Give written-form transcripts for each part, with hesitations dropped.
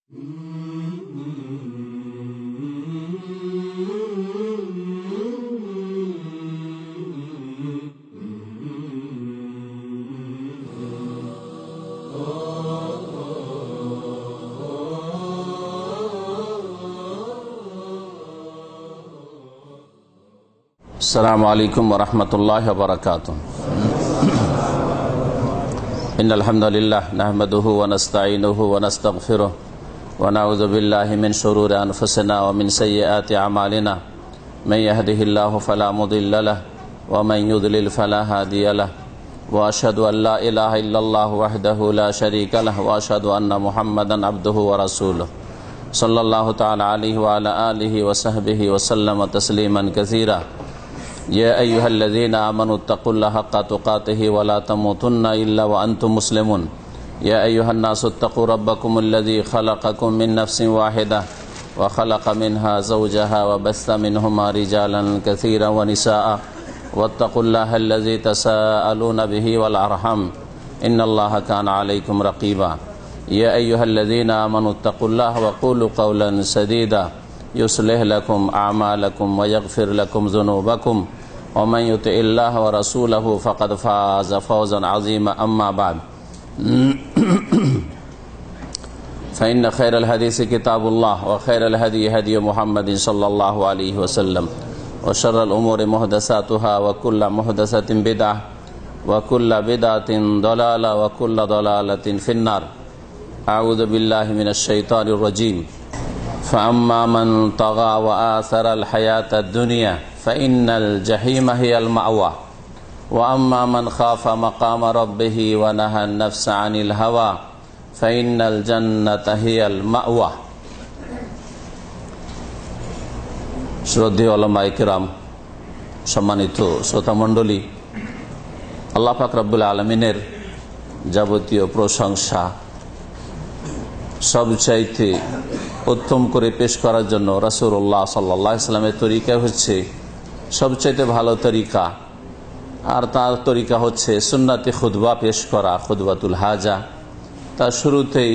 আসসালামু আলাইকুম ওয়া রাহমাতুল্লাহি ওয়া বারাকাতুহু। ইন্নাল হামদালিল্লাহ নাহমাদুহু ওয়া নাস্তাঈনুহু ওয়া নাস্তাগফিরুহু ওয়া নাউযু বিল্লাহি মিন শুরুরি আনফুসিনা ওয়া মিন সাইয়্যাতি আমালিনা। মান ইয়াহদিহিল্লাহু ফালা মুদিল্লা লাহু ওয়া মান ইউদ্লিল ফালা হাদিয়া লাহু। ওয়া আশহাদু আল লা ইলাহা ইল্লাল্লাহু ওয়াহদাহু লা শারীকা লাহু ওয়া আশহাদু আন্না মুহাম্মাদান আবদুহু ওয়া রাসূলুহু সাল্লাল্লাহু তাআলা আলাইহি ওয়া আলা আলিহি ওয়া সাহবিহি ওয়া সাল্লামা তাসলিমান কাসীরা। या अय्युहल्लज़ीना आमनू इत्तक़ुल्लाहा हक़्क़ा तुक़ातिही व ला तमूतुन्ना इल्ला व अंतुम मुस्लिमून। या अय्युहन्नासु इत्तक़ू रब्बकुमुल्लज़ी ख़लक़कुम मिन नफ़्सिन वाहिदा व ख़लक़ मिन्हा ज़ौजहा व बस्स मिनहुमा रिजालन कसीरन व निसाअ वत्तक़ुल्लाहा अल्लज़ी तसाअलूना बिही वल अरहम इन्नल्लाहा काना अलैकुम रक़ीबा। या अय्युहल्लज़ीना आमनू इत्तक़ुल्लाहा व क़ूलू क़ौलन सदीदा युस्लिह लकुम आमालकुम व यग़फ़िर लकुम ज़ुनूबकुम व मन युतिइल्लाह व रसूलहु फ़क़द फ़ाज़ फ़ौज़न अज़ीमा। अम्मा बाद फ़इन्न ख़ैरल हदीस किताबुल्लाह व ख़ैरल हदी हदी मुहम्मदिन सल्लल्लाहु अलैहि वसल्लम व शर्रल उमूरि मुहदसातुहा व कुल्लु मुहदसतिन बिदअह व कुल्लु बिदअतिन दलाला व कुल्लु दलालतिन फ़िन्नार। अऊज़ु बिल्लाहि मिनश शैतानिर रजीम। फ़अम्मा मन तग़ा व आसरल हयातद दुनिया फ़इन्नल जहीम हियल मअवा व अम्मा मन ख़ाफ़ा मक़ाम रब्बिही व नहन नफ़्स अनिल हवा फ़इन्नल जन्नत हियल मअवा। श्रद्धेय उलामाए किराम, सम्मानित श्रोतामंडলী, আল্লাহ পাক রব্বুল আলামিনের যাবতীয় প্রশংসা সবচাইতে উত্তম করে পেশ করার জন্য রাসূলুল্লাহ সাল্লাল্লাহু আলাইহি ওয়াসাল্লামের তরিকা হচ্ছে সবচাইতে ভালো তরিকা। আর তার তরিকা হচ্ছে সুন্নতে খুতবা পেশ করা, খুতবাতুল হাজা। তার শুরুতেই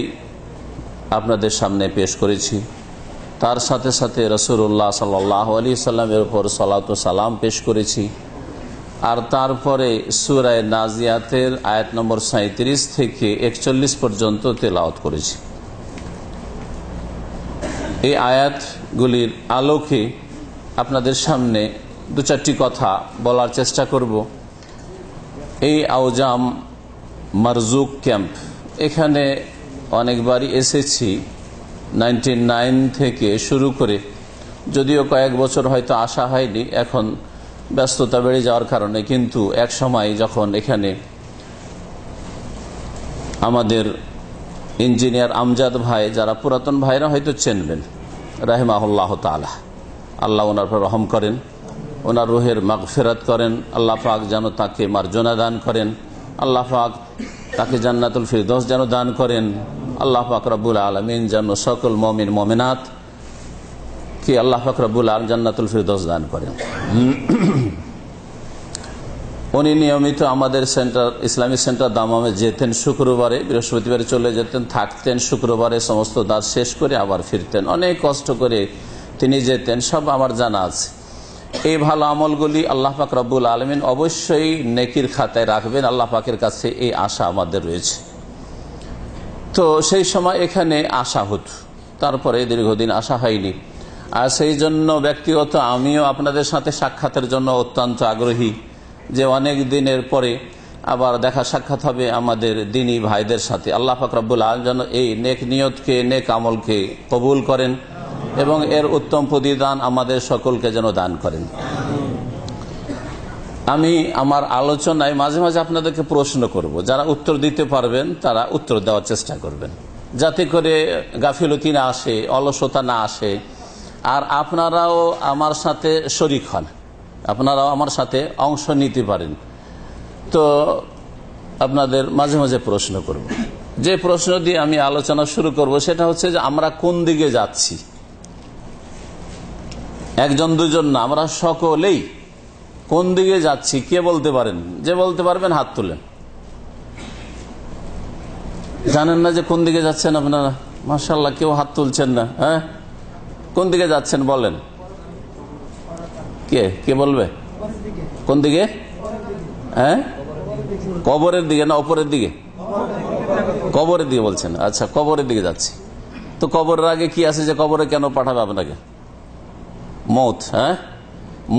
আপনাদের সামনে পেশ করেছি। তার সাথে সাথে রাসূলুল্লাহ সাল্লাল্লাহু আলাইহি ওয়াসাল্লামের উপর সালাত ও সালাম পেশ করেছি। আর তারপরে সূরা নাজিয়াতের আয়াত নম্বর 37 থেকে 41 পর্যন্ত তেলাওয়াত করেছি। এই আয়াতগুলির আলোকে আপনাদের সামনে দু চারটি কথা বলার চেষ্টা করব। এই আউজাম মারজুক ক্যাম্প, এখানে অনেকবারই এসেছি 99 থেকে শুরু করে, যদিও কয়েক বছর হয়তো আসা হয়নি, এখন ব্যস্ততা বেড়ে যাওয়ার কারণে। কিন্তু এক সময় যখন এখানে আমাদের ইঞ্জিনিয়ার আমজাদ ভাই, যারা পুরাতন ভাইরা হয়তো চেনবেন, রাহিমাহুল্লাহ তাআলা, আল্লাহ ওনার উপর রহম করেন, ওনার রুহের মাগফিরাত করেন। আল্লাহ পাক যেন তাকে মার্জনা দান করেন, আল্লাহ পাক তাকে জান্নাতুল ফিরদৌস যেন দান করেন। আল্লাহ পাক রব্বুল আলামিন যেন সকল মুমিন মুমিনাত কে আল্লাহ পাক রব্বুল আলামিন জান্নাতুল ফিরদৌস দান করেন। উনি নিয়মিত আমাদের সেন্টার, ইসলামিক সেন্টার দামামে যেতেন শুক্রবারে, বৃহস্পতিবারে চলে যেতেন, থাকতেন, শুক্রবারে সমস্ত দাস শেষ করে আবার ফিরতেন। অনেক কষ্ট করে তিনি যেতেন, সব আমার জানা আছে। এই ভালো আমলগুলি আল্লাহ পাক রব্বুল আলামিন অবশ্যই নেকির খাতায় রাখবেন, আল্লাহ পাকের কাছে এই আশা আমাদের রয়েছে। তো সেই সময় এখানে আসা হতো, তারপরে দীর্ঘদিন আসা হয়নি। আর সেই জন্য ব্যক্তিগত আমিও আপনাদের সাথে সাক্ষাতের জন্য অত্যন্ত আগ্রহী, যে অনেক দিনের পরে আবার দেখা সাক্ষাৎ হবে আমাদের দিনী ভাইদের সাথে। আল্লাহ পাক রব্বুল আলামিন যেন এই নেক নিয়তকে, নেক আমলকে কবুল করেন এবং এর উত্তম প্রতিদান আমাদের সকলকে যেন দান করেন। আমি আমার আলোচনায় মাঝে মাঝে আপনাদেরকে প্রশ্ন করব, যারা উত্তর দিতে পারবেন তারা উত্তর দেওয়ার চেষ্টা করবেন, যাতে করে গাফিলতি না আসে, অলসতা না আসে। আর আপনারাও আমার সাথে শরীক হন, আপনারাও আমার সাথে অংশ নিতে পারেন। তো আপনাদের মাঝে মাঝে প্রশ্ন করব। যে প্রশ্ন দিয়ে আমি আলোচনা শুরু করব সেটা হচ্ছে যে আমরা কোন দিকে যাচ্ছি। একজন দুজন না, আমরা সকলেই কোন দিকে যাচ্ছি কে বলতে পারেন? যে বলতে পারবেন হাত তুলেন। জানেন না যে কোন দিকে যাচ্ছেন আপনারা? মাশাআল্লাহ, কেউ হাত তুলছেন না। হ্যাঁ, কোন দিকে যাচ্ছেন বলেন? কে বলবে? কোন দিকে? হ্যাঁ, কবরের দিকে না ওপরের দিকে? কবরের দিকে বলছেন। আচ্ছা, কবরের দিকে যাচ্ছি। তো কবরের আগে কি আছে যে কবরে কেন পাঠাবে আপনাকে? মৌত। হ্যাঁ,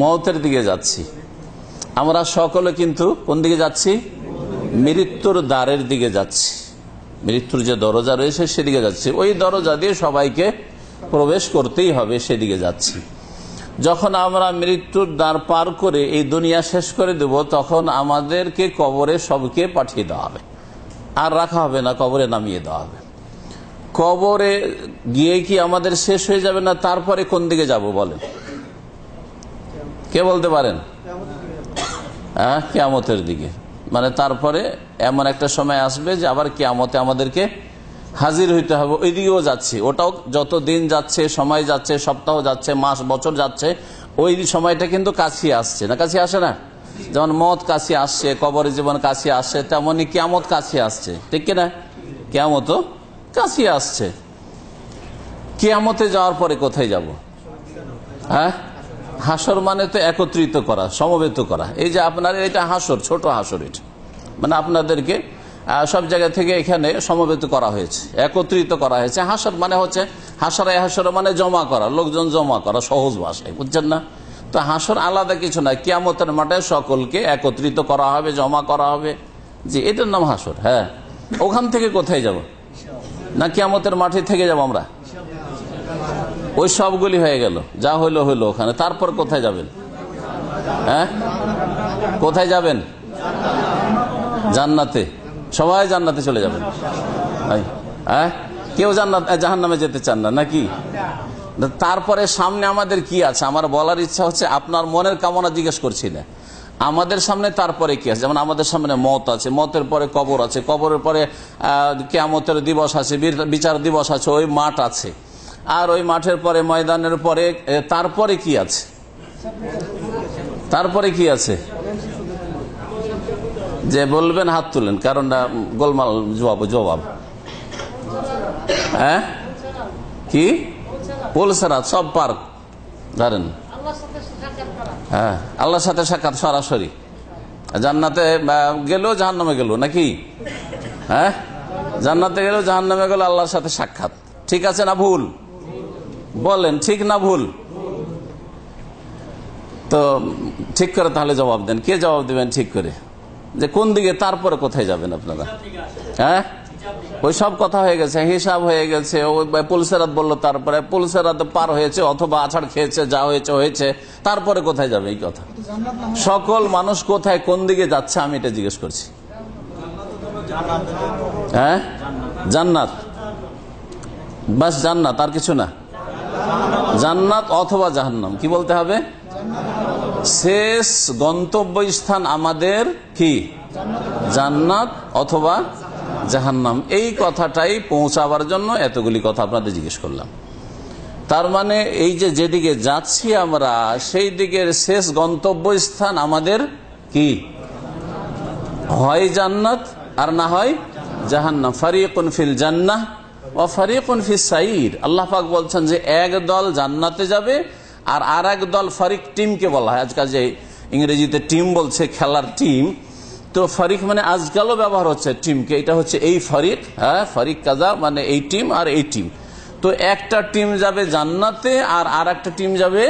মৌতের দিকে যাচ্ছি আমরা সকলে। কিন্তু কোন দিকে যাচ্ছি? মৃত্যুর দ্বারের দিকে যাচ্ছি। মৃত্যুর যে দরজা রয়েছে সেদিকে যাচ্ছি। ওই দরজা দিয়ে সবাইকে প্রবেশ করতেই হবে, সেদিকে যাচ্ছি। যখন আমরা মৃত্যুর দ্বার পার করে এই দুনিয়া শেষ করে দেব, তখন আমাদেরকে কবরে সবকে পাঠিয়ে দেওয়া হবে, আর রাখা হবে না, কবরে নামিয়ে দেওয়া হবে। কবরে গিয়ে কি আমাদের শেষ হয়ে যাবে না? তারপরে কোন দিকে যাব বলেন? কে বলতে পারেন? হ্যাঁ, কিয়ামতের দিকে। মানে তারপরে এমন একটা সময় আসবে যে আবার কিয়ামতে আমাদেরকে হাজির হইতে হবে। ওই দিকেও যাচ্ছি। ওটাও যত দিন যাচ্ছে, সময় যাচ্ছে, সপ্তাহ যাচ্ছে, মাস বছর যাচ্ছে, ওই সময়টা কিন্তু কাছে আসছে না? কাছে আসে না? যেমন মত কাছে আসছে, কবরের জীবন কাছে আসছে, তেমনি কিয়ামত কাছে আসছে। ঠিক কিনা? কিয়ামতও কাছে আসছে। কিয়ামতে যাওয়ার পরে কোথায় যাব? হ্যাঁ, হাসর মানে তো একত্রিত করা, সমবেত করা। এই যে আপনার এটা হাসর, ছোট হাসর, এটা মানে আপনাদেরকে সব জায়গা থেকে এখানে সমবেত করা হয়েছে, একত্রিত করা হয়েছে। হাসর মানে হচ্ছে হাসর মানে জমা করা, লোকজন জমা করা, সহজ ভাষায়, বুঝছেন না? তো হাসর আলাদা কিছু না, কিয়ামতের মাঠে সকলকে একত্রিত করা হবে, জমা করা হবে। জি, এটার নাম হাসর। হ্যাঁ, ওখান থেকে কোথায় যাব? না কিয়ামতের মাঠে থেকে যাব আমরা? ওই সবগুলি হয়ে গেল, যা হইলো হইলো ওখানে। তারপর কোথায় যাবেন? হ্যাঁ, কোথায় যাবেন? জান্নাতে। সবাই জান্নাতে চলে যাবেন। হ্যাঁ, কেউ জাহান্নামে যেতে চান না নাকি? তারপরে সামনে আমাদের কি আছে? আমার বলার ইচ্ছা হচ্ছে, আপনার মনের কামনা জিজ্ঞেস করছি না। আমাদের সামনে তারপরে কি আছে? যেমন আমাদের সামনে মত আছে, মতের পরে কবর আছে, কবরের পরে কিয়ামতের দিবস আছে, বিচার দিবস আছে, ওই মাঠ আছে। আর ওই মাঠের পরে, ময়দানের পরে তারপরে কি আছে? তারপরে কি আছে? যে বলবেন হাত তুলেন, কারণ গোলমাল জবাব। হ্যাঁ, কি? পুলসেরাত, সব পার ধরেন। হ্যাঁ, আল্লাহর সাথে সাক্ষাৎ সরাসরি। জান্নাতে গেল, জাহান্নামে গেল নাকি? হ্যাঁ, জান্নাতে গেল, জাহান্নামে গেল, আল্লাহর সাথে সাক্ষাৎ। ঠিক আছে না ভুল? বলেন ঠিক না ভুল? তো ঠিক করে তাহলে জবাব দেন। কে জবাব দিবেন ঠিক করে, যে কোন দিকে, তারপরে কোথায় যাবেন আপনারা? হ্যাঁ, ওই সব কথা হয়ে গেছে, হিসাব হয়ে গেছে। পুলসেরাত বললো, তারপরে পুলসেরাত পার হয়েছে, অথবা আছাড় খেয়েছে, যা হয়েছে হয়েছে, তারপরে কোথায় যাবে? এই কথা। সকল মানুষ কোথায়, কোন দিকে যাচ্ছে, আমি এটা জিজ্ঞেস করছি। হ্যাঁ, জান্নাত, বাস জান্নাত, আর কিছু না। জান্নাত অথবা জাহান্নাম, কি বলতে হবে? শেষ গন্তব্যস্থান আমাদের কি? জান্নাত অথবা জাহান্নাম। এই কথাটাই পৌঁছাবার জন্য এতগুলি কথা আপনাদের জিজ্ঞেস করলাম। তার মানে এই যে যেদিকে যাচ্ছি আমরা, সেই দিকের শেষ গন্তব্যস্থান আমাদের কি? হয় জান্নাত আর না হয় জাহান্নাম। ফারিকুন ফিল জান্নাহ ওয়া ফারিকুন ফিস সাইর। আল্লাহ পাক বলছেন যে এক দল জান্নাতে যাবে, আর আরেক দল, ফারিক টিমকে বলা হয়। আজকাল যে ইংরেজিতে টিম বলছে, খেলার টিম, তো ফারিক মানে আজকালও ব্যবহার হচ্ছে টিমকে। এটা হচ্ছে এই ফারিক। হ্যাঁ, ফারিক কাজা মানে এই টিম আর এই টিম। তো একটা টিম যাবে জান্নাতে, আর একটা টিম যাবে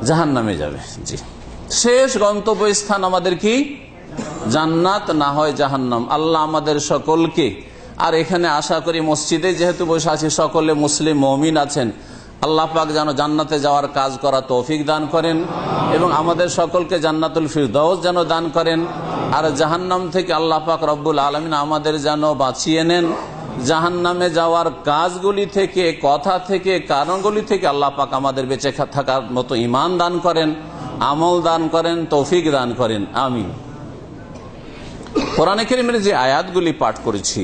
জাহান্নামে যাবে। জি, শেষ গন্তব্যস্থান আমাদের কি? জান্নাত না হয় জাহান্নাম। আল্লাহ আমাদের সকলকে, আর এখানে আশা করি মসজিদে যেহেতু বসে আছি সকলে মুসলিম মুমিন আছেন, আল্লাহ পাক যেন জান্নাতে যাওয়ার কাজ করা তৌফিক দান করেন, এবং আমাদের সকলকে জান্নাতুল ফিরদাউস যেন দান করেন। আর জাহান্নাম থেকে আল্লাহ পাক রব্বুল আলামিন আমাদের যেন বাঁচিয়ে নেন। জাহান্নামে যাওয়ার কাজগুলি থেকে, কথা থেকে, কারণগুলি থেকে আল্লাহ পাক আমাদের বেঁচে থাকার মতো ঈমান দান করেন, আমল দান করেন, তৌফিক দান করেন, আমিন। কোরআনে কারীমের যে আয়াতগুলি পাঠ করেছি,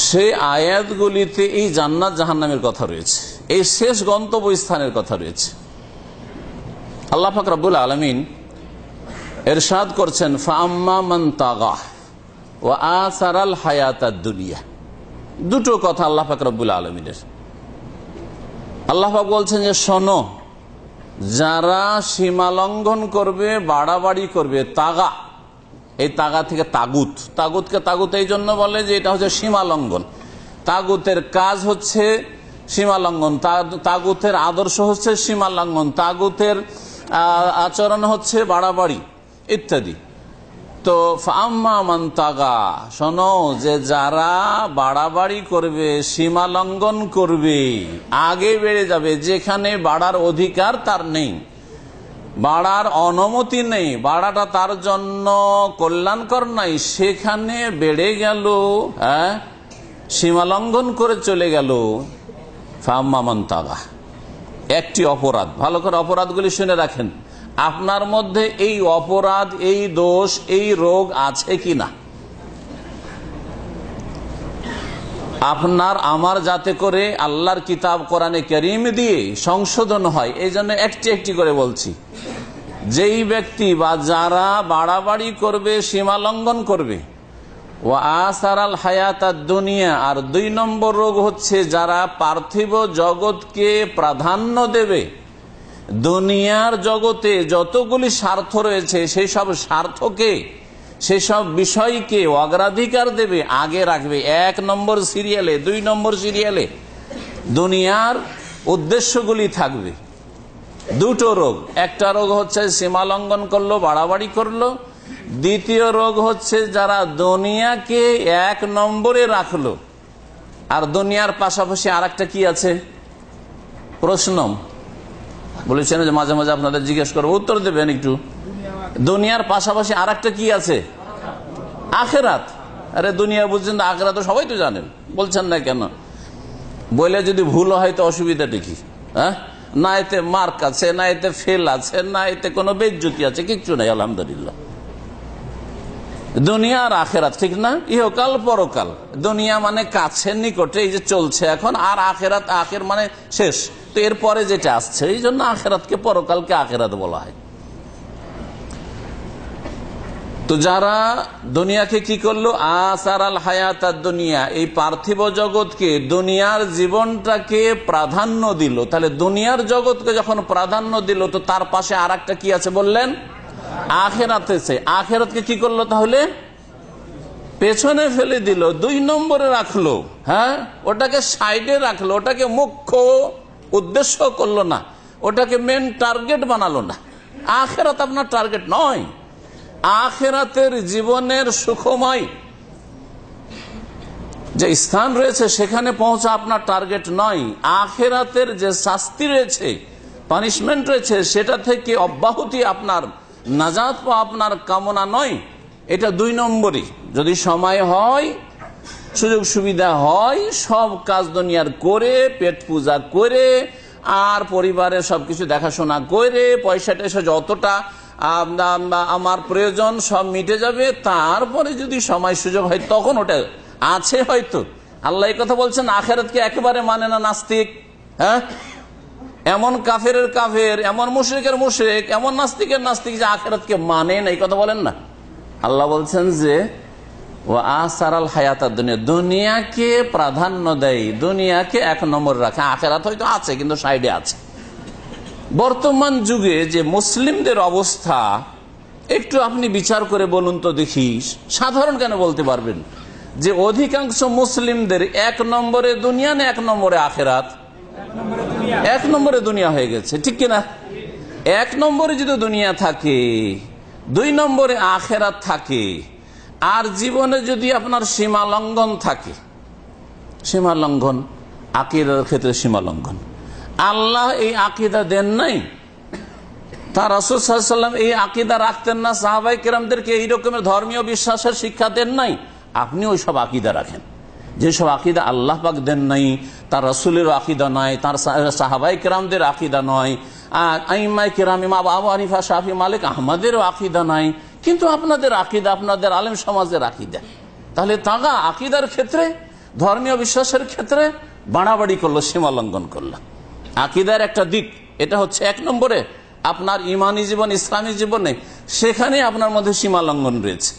সেই আয়াতগুলিতে এই জান্নাত জাহান্নামের কথা রয়েছে, এই শেষ গন্তব্যস্থানের কথা রয়েছে। আল্লাহ পাক রব্বুল আলামিন ইরশাদ করছেন, ফাআম্মা মান তাগা ওয়া আসারাল হায়াতাদ দুনিয়া। দুটো কথা আল্লাহ পাক রব্বুল আলামিনের। আল্লাহ পাক বলছেন যে শোনো, যারা সীমা লঙ্ঘন করবে, বাড়াবাড়ি করবে, তাগা, এই তাগা থেকে তাগুত, তাগুতকে তাগুত এই জন্য বলে যে এটা হচ্ছে সীমা লঙ্ঘন। তাগুতের কাজ হচ্ছে সীমা লঙ্ঘন, তাগুতের আদর্শ হচ্ছে সীমা লঙ্ঘন, তাগুতের আচরণ হচ্ছে বাড়াবাড়ি ইত্যাদি। তো ফাম্মা মান তাগা, শোনো যে যারা বাড়াবাড়ি করবে, সীমা লঙ্ঘন করবে, আগে বেড়ে যাবে, যেখানে বাড়ার অধিকার তার নেই, বাড়ার অনুমতি নেই, বাড়াটা তার জন্য কল্যাণকর নাই, সেখানে বেড়ে গেল, সীমা লঙ্ঘন করে চলে গেল। ফাম্মা মান তাগা, একটি অপরাধ, ভালো করে অপরাধগুলি শুনে রাখেন। আপনার মধ্যে এই অপরাধ, এই দোষ, এই রোগ আছে কিনা? আপনার আমার যাতে করে আল্লাহর কিতাব কোরআনে কারীম দিয়ে সংশোধন হয়, এই জন্য একটি একটি করে বলছি। যেই ব্যক্তি বা যারা বাড়াবাড়ি করবে, সীমা লঙ্ঘন করবে, ওয়া আসারাল হায়াতাদ দুনিয়া, আর 2 নম্বর রোগ হচ্ছে যারা পার্থিব জগৎকে প্রাধান্য দেবে, দুনিয়ার জগতে যতগুলি স্বার্থ রয়েছে সেই সব স্বার্থকে, সেই সব বিষয়কে অগ্রাধিকার দেবে, আগে রাখবে, 1 নম্বর সিরিয়ালে, 2 নম্বর সিরিয়ালে দুনিয়ার উদ্দেশ্যগুলি থাকবে। দুটো রোগ, একটা রোগ হচ্ছে সীমা লঙ্ঘন করলো, বাড়াবাড়ি করলো। দ্বিতীয় রোগ হচ্ছে যারা দুনিয়াকে 1 নম্বরে রাখলো। আর দুনিয়ার পাশাপাশি আর একটা কি আছে? প্রশ্ন বলেছেন যে মাঝে মাঝে আপনাদের জিজ্ঞেস করবো, উত্তর দেবেন একটু। দুনিয়ার পাশাপাশি আর একটা কি আছে? আখেরাত। আরে দুনিয়া বুঝছেন, আখেরাত তো সবাই তো জানেন, বলছেন না কেন? বলে যদি ভুল হয় তো অসুবিধাটা কি? না এতে মার্ক আছে, না এতে ফেল আছে, না এতে কোনো বেজ্জতি আছে, কিচ্ছু নাই, আলহামদুলিল্লাহ। দুনিয়া আর আখেরাত, ঠিক না? ইহকাল পরকাল। দুনিয়া মানে কাছে, নিকটে, এই যে চলছে এখন, আর আখেরাত, আখের মানে শেষ, তো এরপরে যেটা আসছে, এই জন্য আখেরাতকে, পরকালকে আখেরাত বলা হয়। তো যারা দুনিয়াকে কি করলো? আসারাল হায়াতাদ দুনিয়া, এই পার্থিব জগৎকে, দুনিয়ার জীবনটাকে প্রাধান্য দিল। তাহলে দুনিয়ার জগৎকে যখন প্রাধান্য দিল, তো তার পাশে আর একটা কি আছে বললেন? আখেরাত আছে। আখেরাতকে কি করলো? তাহলে পেছনে ফেলে দিল, 2 নম্বরে রাখলো, ওটাকে সাইডে রাখলো, ওটাকে মুখ্য উদ্দেশ্য করলো না, ওটাকে মেন টার্গেট বানালো না। আখেরাত আপনার টার্গেট নয়। আখেরাতের জীবনের সুখময় যে স্থান রয়েছে সেখানে পৌঁছা আপনার টার্গেট নয়। আখেরাতের যে শাস্তি রয়েছে, পানিশমেন্ট রয়েছে, সেটা থেকে অব্যাহতি আপনার, নাজাত পাওয়া আপনার কামনা নয়। এটা 2 নম্বরই। যদি সময় হয়, সুযোগ সুবিধা হয়, সব কাজ দুনিয়ার করে, পেট পূজা করে, আর পরিবারের সবকিছু দেখাশোনা করে, পয়সা টয়সা যতটা আমার প্রয়োজন সব মিটে যাবে, তারপরে যদি সময় সুযোগ হয় তখন ওটা আছে হয়তো। আল্লাহ এই কথা বলছেন, আখেরাতকে একেবারে মানে না নাস্তিক। এমন কাফের কাফের, এমন মুশরিকের মুশরিক, এমন নাস্তিকের নাস্তিক যে আখেরাতকে মানে না, এই কথা বলেন না। আল্লাহ বলছেন যে ও আসারাল হায়াতাদ দুনিয়া, দুনিয়াকে প্রাধান্য দেয়, দুনিয়াকে 1 নম্বর রাখে। আখেরাত হয়তো আছে কিন্তু সাইডে আছে। বর্তমান যুগে যে মুসলিমদের অবস্থা, একটু আপনি বিচার করে বলুন তো দেখি। সাধারণ কেন বলতে পারবেন যে অধিকাংশ মুসলিমদের 1 নম্বরে দুনিয়া না 1 নম্বরে আখেরাত? 1 নম্বরে দুনিয়া হয়ে গেছে, ঠিক কিনা? 1 নম্বরে যদি দুনিয়া থাকে, 2 নম্বরে আখেরাত থাকে, আর জীবনে যদি আপনার সীমা লঙ্ঘন থাকে, সীমা লঙ্ঘন, আকীদার ক্ষেত্রে সীমা লঙ্ঘন, আল্লাহ এই আকীদা দেন নাই, তার রাসূল সাল্লাল্লাহু আলাইহি ওয়াসাল্লাম এই আকীদা রাখতেন না, সাহাবায়ে কেরামদেরকে এই রকমের ধর্মীয় বিশ্বাসের শিক্ষা দেন নাই, আপনি ওই সব আকীদা রাখেন। যেসব আকীদা আল্লাহ পাক দেন নাই, তার রাসূলের আকীদা নয়, তার সাহাবায়ে কেরামদের আকীদা নয়, আইম্মায়ে কেরাম, ইমাম আবু হানিফা, শাফি, মালিক, আহমদেরও আকীদা নাই, কিন্তু আপনাদের আকীদা, আপনাদের আলেম সমাজের আকীদা। তাহলে তাগা আকীদার ক্ষেত্রে, ধর্মীয় বিশ্বাসের ক্ষেত্রে বাড়াবাড়ি করলো, সীমা লঙ্ঘন করলো। আকীদার একটা দিক, এটা হচ্ছে 1 নম্বরে আপনার ইমানি জীবন, ইসলামী জীবনে, সেখানে আপনার মধ্যে সীমা লঙ্ঘন রয়েছে।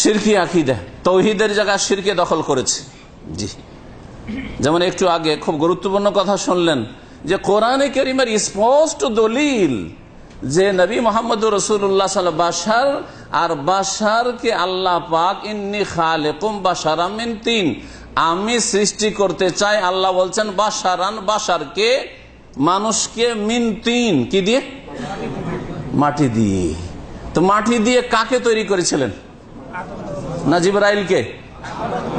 শিরকি আকীদা, তাওহীদের জায়গায় শিরকে দখল করেছে। জি, যেমন একটু আগে খুব গুরুত্বপূর্ণ কথা শুনলেন যে কোরআনে কারীমের স্পষ্ট দলিল যে নবী মুহাম্মদুর রাসূলুল্লাহ সাল্লাল্লাহু আলাইহি ওয়াসাল্লাম আর বাশারকে আল্লাহ পাক ইন্নী খালিকুম বাশারাম মিন তিন, আমি সৃষ্টি করতে চাই, আল্লাহ বলছেন বাশারান, বাশারকে মানুষকে, মিন তিন, কি দিয়ে? মাটি দিয়ে। তো মাটি দিয়ে কাকে তৈরি করেছিলেন? না জিবরাইলকে?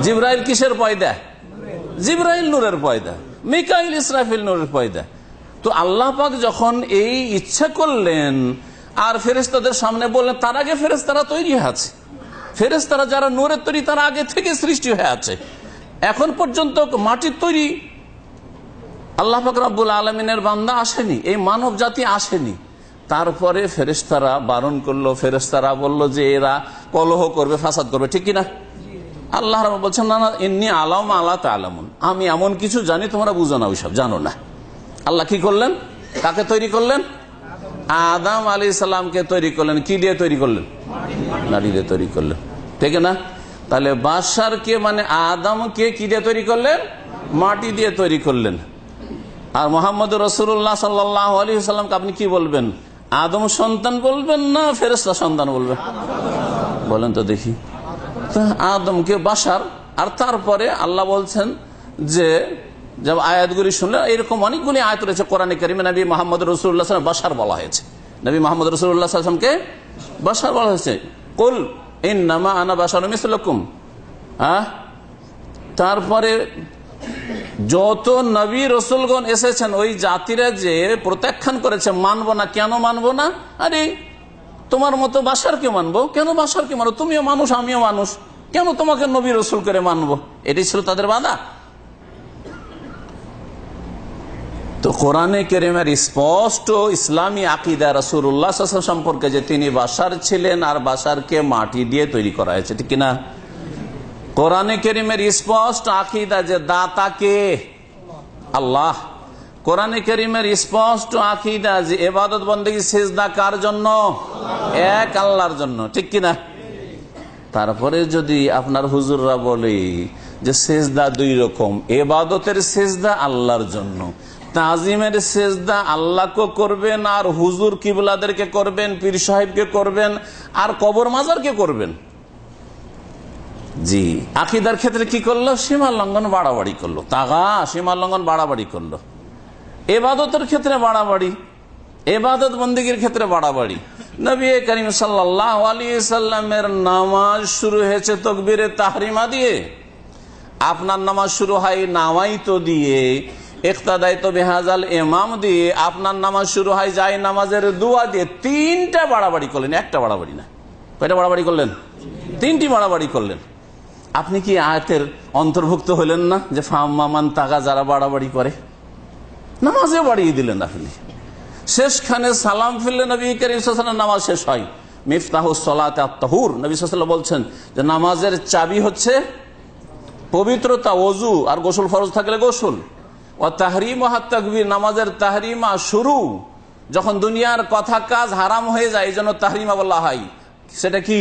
জিবরাইল কিসের পয়দা? জিবরাইল নূরের পয়দা, মিকাইল ইসরাফিল নূরের পয়দা। তো আল্লাহ পাক যখন এই ইচ্ছা করলেন আর ফেরেশতাদের সামনে বললেন, তার আগে ফেরেশতারা তৈরি হয়ে আছে, ফেরেশতারা যারা নূরের তৈরি তারা আগে থেকে সৃষ্টি হয়ে আছে, এখন পর্যন্ত মাটির তৈরি আল্লাহ পাক রব্বুল আলামিনের বান্দা আসেনি, এই মানব জাতি আসেনি। তারপরে ফেরেশতারা বারণ করলো, ফেরেশতারা বলল যে এরা কলহ করবে, ফাসাদ করবে, ঠিক কিনা? আল্লাহ রাব্বুল বলছেন না না, ইন্নী আলামু মা লা তা'লামুন, আমি এমন কিছু জানি তোমরা বুঝো না, ওইসব জানো না। আল্লাহ কি করলেন? কাকে তৈরি করলেন? আদম আলাইহিস সালামকে তৈরি করলেন। কি দিয়ে তৈরি করলেন? মাটি দিয়ে তৈরি করলেন, ঠিক না? তাহলে বাশারকে মানে আদমকে কি দিয়ে তৈরি করলেন? মাটি দিয়ে তৈরি করলেন। আর মুহাম্মদুর রাসূলুল্লাহ সাল্লাল্লাহু আলাইহি ওয়াসাল্লামকে আপনি কি বলবেন? আদম সন্তান বলবেন না ফেরেশতা সন্তান বলবেন? বলেন তো দেখি। আদমকে বাশার, আর তারপরে আল্লাহ বলছেন যে যখন আয়াতগুলি শুনলেন, এরকম অনেকগুলি আয়াত রয়েছে কোরআনে কারিমে, নবী মুহাম্মদ রাসূলুল্লাহ সাল্লাল্লাহু আলাইহি ওয়াসাল্লাম বাশার বলা হয়েছে, নবী মুহাম্মদ রাসূলুল্লাহ সাল্লাল্লাহু আলাইহি ওয়াসাল্লামকে বাশার বলা হয়েছে। কুল ইন্নামা আনা বাশারুম মিসলুকুম। তারপরে যত নবী রসুলগণ এসেছেন ওই জাতিরা যে প্রত্যাখ্যান করেছে, মানবো না। কেন মানবো না? আরে তোমার মতো বাশারকে মানবো কেন? বাশারকে মানো, তুমিও মানুষ আমিও মানুষ, কেন তোমাকে নবী রসুল করে মানবো? এটাই ছিল তাদের বাধা। তো কোরআনে কারীমের স্পষ্ট ইসলামী আকীদা রাসূলুল্লাহ সাল্লাল্লাহু আলাইহি ওয়াসাল্লাম সম্পর্কে যে তিনি বাশার ছিলেন আর বাশারকে মাটি দিয়ে তৈরি করা হয়েছে, ঠিক কিনা? কোরআনে কারীমের স্পষ্ট আকীদা যে দাতাকে আল্লাহ। কোরআনে কারীমের স্পষ্ট আকীদা যে ইবাদত বন্দেগী সিজদা কার জন্য? এক আল্লাহর জন্য, ঠিক কিনা? তারপরে যদি আপনার হুজুররা বলে যে সিজদা দুই রকম, ইবাদতের সিজদা আল্লাহর জন্য, তাজিমের সিজদা আল্লাহকে করবেন আর হুজুর কিবলাদেরকে করবেন, পীর সাহেবকে করবেন আর কবর মাজারকে করবেন। জি, আকীদার ক্ষেত্রে কি করলো? সীমা লঙ্ঘন, বাড়াবাড়ি করলো, তাগা সীমা লঙ্ঘন, বাড়াবাড়ি করলো। ইবাদতের ক্ষেত্রে বাড়াবাড়ি, ইবাদত বন্দেগীর ক্ষেত্রে বাড়াবাড়ি। নবী করিম সাল্লাল্লাহু আলাইহি সাল্লামের নামাজ শুরু হয়েছে তাকবীরে তাহরিমা দিয়ে, আপনার নামাজ শুরু হয় নাওয়াইতো দিয়ে, ইক্তাদাইতো বিহাজাল ইমাম দিয়ে, আপনার নামাজ শুরু হয় যায় নামাজের দোয়া দিয়ে। তিনটা বাড়াবাড়ি করলেন, একটা বাড়াবাড়ি না। কয়টা বাড়াবাড়ি করলেন? তিনটি বাড়াবাড়ি করলেন। আপনি কি আয়াতের অন্তর্ভুক্ত হলেন না যে ফাম্মামান তাগা, যারা বাড়াবাড়ি করে? নামাজে বাড়িয়ে দিলেন আপনি। শেষখানে সালাম ফিরলে নবী করিম সাল্লাল্লাহু আলাইহি ওয়াসাল্লাম নামাজ শেষ হয়। মিফতাহুস সালাতি আত-তাহুর, নবী সাল্লাল্লাহু আলাইহি ওয়াসাল্লাম বলছেন যে নামাজের চাবি হচ্ছে পবিত্রতা, ওযু আর গোসল, ফরজ থাকলে গোসল। ওয়া তাহরিমু হাত-তাকবীর, নামাজের তাহরিমা শুরু যখন দুনিয়ার কথা কাজ হারাম হয়ে যায়, এই জন্য তাহরিমা বলা হয়। সেটা কি?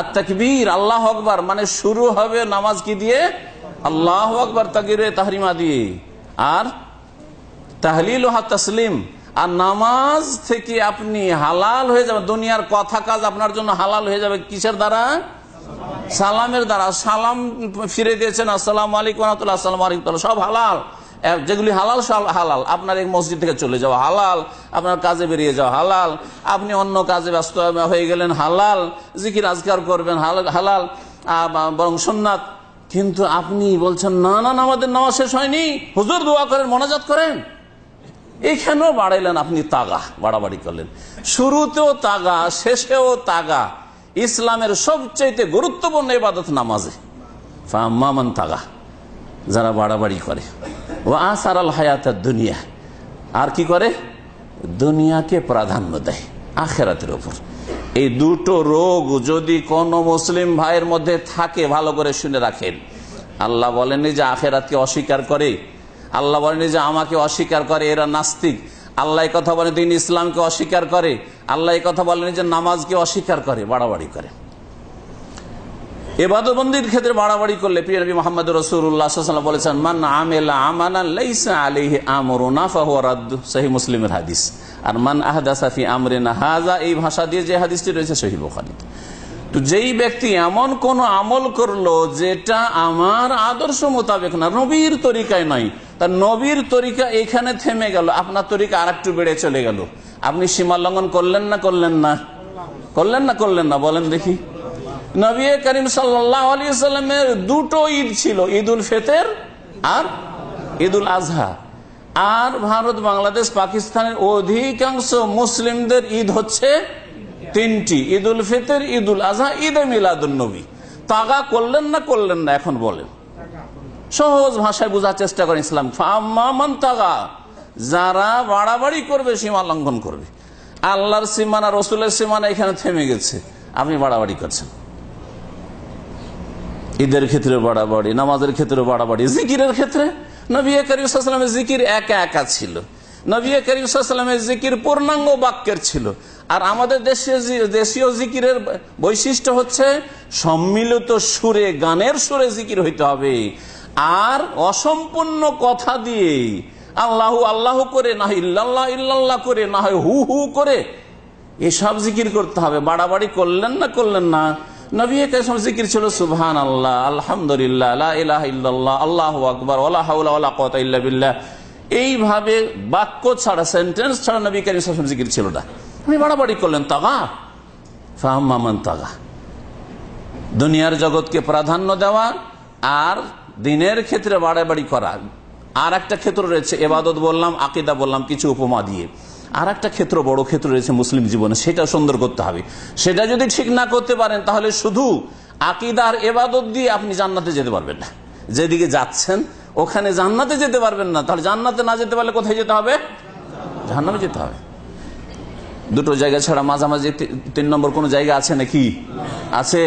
আত-তাকবীর, আল্লাহু আকবার, মানে শুরু হবে নামাজ কি দিয়ে? আল্লাহু আকবার, তাকবীরে তাহরিমা দিয়ে। আর তাহলিলু হাত তাসলিম, আর নামাজ থেকে আপনি হালাল হয়ে যাবেন, দুনিয়ার কথা কাজ আপনার জন্য হালাল হয়ে যাবে কিসের দ্বারা? সালামের দ্বারা। সালাম ফিরে দিয়েছেন, আসসালামু আলাইকুম ওয়া রাহমাতুল্লাহ, আসসালামু আলাইকুম, সব হালাল। যেগুলি হালাল সব হালাল। আপনার এই মসজিদ থেকে চলে যাওয়া হালাল, আপনার কাজে বেরিয়ে যাওয়া হালাল, আপনি অন্য কাজে ব্যস্ত হয়ে গেলেন হালাল, জিকির আজকার করবেন হালাল, বরং সুন্নাত। কিন্তু আপনি বলছেন না না, আমাদের নামাজ শেষ হয়নি, হুজুর দোয়া করেন, মোনাজাত করেন। এইখানেও বাড়াইলেন আপনি, তাগা, বাড়াবাড়ি করলেন। শুরুতেও তাগা, শেষেও তাগা। ইসলামের সবচেয়ে গুরুত্বপূর্ণ ইবাদত নামাজে। ফাম্মামান তাগা, যারা বাড়াবাড়ি করে। ওয়া আসারাল হায়াতাদ দুনিয়া, আর কি করে? দুনিয়াকে প্রাধান্য দেয় আখিরাতের উপর। এই দুটো রোগ যদি কোন মুসলিম ভাইয়ের মধ্যে থাকে, ভালো করে শুনে রাখেন। আল্লাহ বলেননি যে আখিরাতকে অস্বীকার করে, আল্লাহ বলেননি যে আমাকে অস্বীকার করে এরা নাস্তিক, আল্লাহ এই কথা বলেন দিন ইসলামকে অস্বীকার করে, আল্লাহ এই কথা বলেন যে নামাজকে অস্বীকার করে, বাড়াবাড়ি করে। ইবাদতবন্দির ক্ষেত্রে বাড়াবাড়ি করলে প্রিয় নবী মুহাম্মদ রাসূলুল্লাহ সাল্লাল্লাহু আলাইহি ওয়াসাল্লাম বলেছেন, মান আমিলা আমালান লাইসা আলাইহি আমরুনা ফাহুয়া রাদ্দ, সহিহ মুসলিমের হাদিস। আর মান আহদাসা ফি আমরিনা হাযা, এই ভাষা দিয়ে যে হাদিসটি রয়েছে সহিহ বুখারীতে। তো যেই ব্যক্তি এমন কোন আমল করলো যেটা আমার আদর্শ মোতাবেক না, নবীর তরিকায় নয়, তার নবীর তরিকা এখানে থেমে গেল, আপনার তরিকা আরেকটু বেড়ে চলে গেল, আপনি সীমা লঙ্ঘন করলেন না করলেন না? করলেন না করলেন না? বলেন দেখি। নবী করিম সাল্লাল্লাহু আলাইহি ওয়াসাল্লামের দুটো ঈদ ছিল, ঈদুল ফিতর আর ঈদুল আজহা। আর ভারত, বাংলাদেশ, পাকিস্তানের অধিকাংশ মুসলিমদের ঈদ হচ্ছে তিনটি, ঈদুল ফিতর, ঈদুল আজহা, ঈদে মিলাদুন নবী। তাগা করলেন না করলেন না? এখন বলেন, সহজ ভাষায় বোঝার চেষ্টা করেন। ইসলাম ফাম্মা মান তাগা, যারা বাড়াবাড়ি করবে, সীমা লঙ্ঘন করবে, আল্লাহর সীমানা, রসুলের সীমানা এখানে থেমে গেছে, আপনি বাড়াবাড়ি করছেন। ঈদের ক্ষেত্রে বাড়াবাড়ি, নামাজের ক্ষেত্রে বাড়াবাড়ি, জিকিরের ক্ষেত্রে নবী করিম সাল্লাল্লাহু আলাইহি ওয়াসাল্লামের জিকির একা একা ছিল, নবী করিম সাল্লাল্লাহু আলাইহি ওয়াসাল্লামের জিকির পূর্ণাঙ্গ বাক্যের ছিল। আর আমাদের দেশীয় জিকিরের বৈশিষ্ট্য হচ্ছে সম্মিলিত সুরে, গানের সুরে জিকির হইতে হবে। আর অসম্পূর্ণ কথা দিয়ে আল্লাহু আল্লাহ করে, না হয় ইল্লাল্লাহ ইল্লাল্লাহ করে, না হয় হু হু করে, এসব জিকির করতে হবে। বাড়াবাড়ি করলেন না করলেন না? নবী কারীম জিকির ছিল সুবহানাল্লাহ, আলহামদুলিল্লাহ, লা ইলাহা ইল্লাল্লাহ, আল্লাহু আকবার, ওয়ালা হাওলা ওয়ালা কুওয়াতা ইল্লা বিল্লাহ। এইভাবে বাক্য ছাড়া, সেন্টেন্স ছাড়া নবী কারীম সাল্লাল্লাহু আলাইহি ওয়াসাল্লাম জিকির ছিল না। আপনি বাড়াবাড়ি করলেন, তাগা। ফাম্মা মান তাগা, দুনিয়ার জগৎকে প্রাধান্য দেওয়া আর দিনের ক্ষেত্রে বাড়াবাড়ি করা। আর একটা ক্ষেত্র রয়েছে, ইবাদত বললাম, আকীদা বললাম কিছু উপমা দিয়ে। আর একটা ক্ষেত্র, বড় ক্ষেত্র রয়েছে মুসলিম জীবনে, সেটা সুন্দর করতে হবে। সেটা যদি ঠিক না করতে পারেন, তাহলে শুধু আকীদা আর ইবাদত দিয়ে আপনি জান্নাতে যেতে পারবেন না। যেদিকে যাচ্ছেন ওখানে জান্নাতে যেতে পারবেন না। তাহলে জান্নাতে না যেতে পারলে কোথায় যেতে হবে? জাহান্নামে যেতে হবে। দুটো জায়গা ছাড়া মাঝামাঝি 3 নম্বর কোন জায়গা আছে নাকি? আছে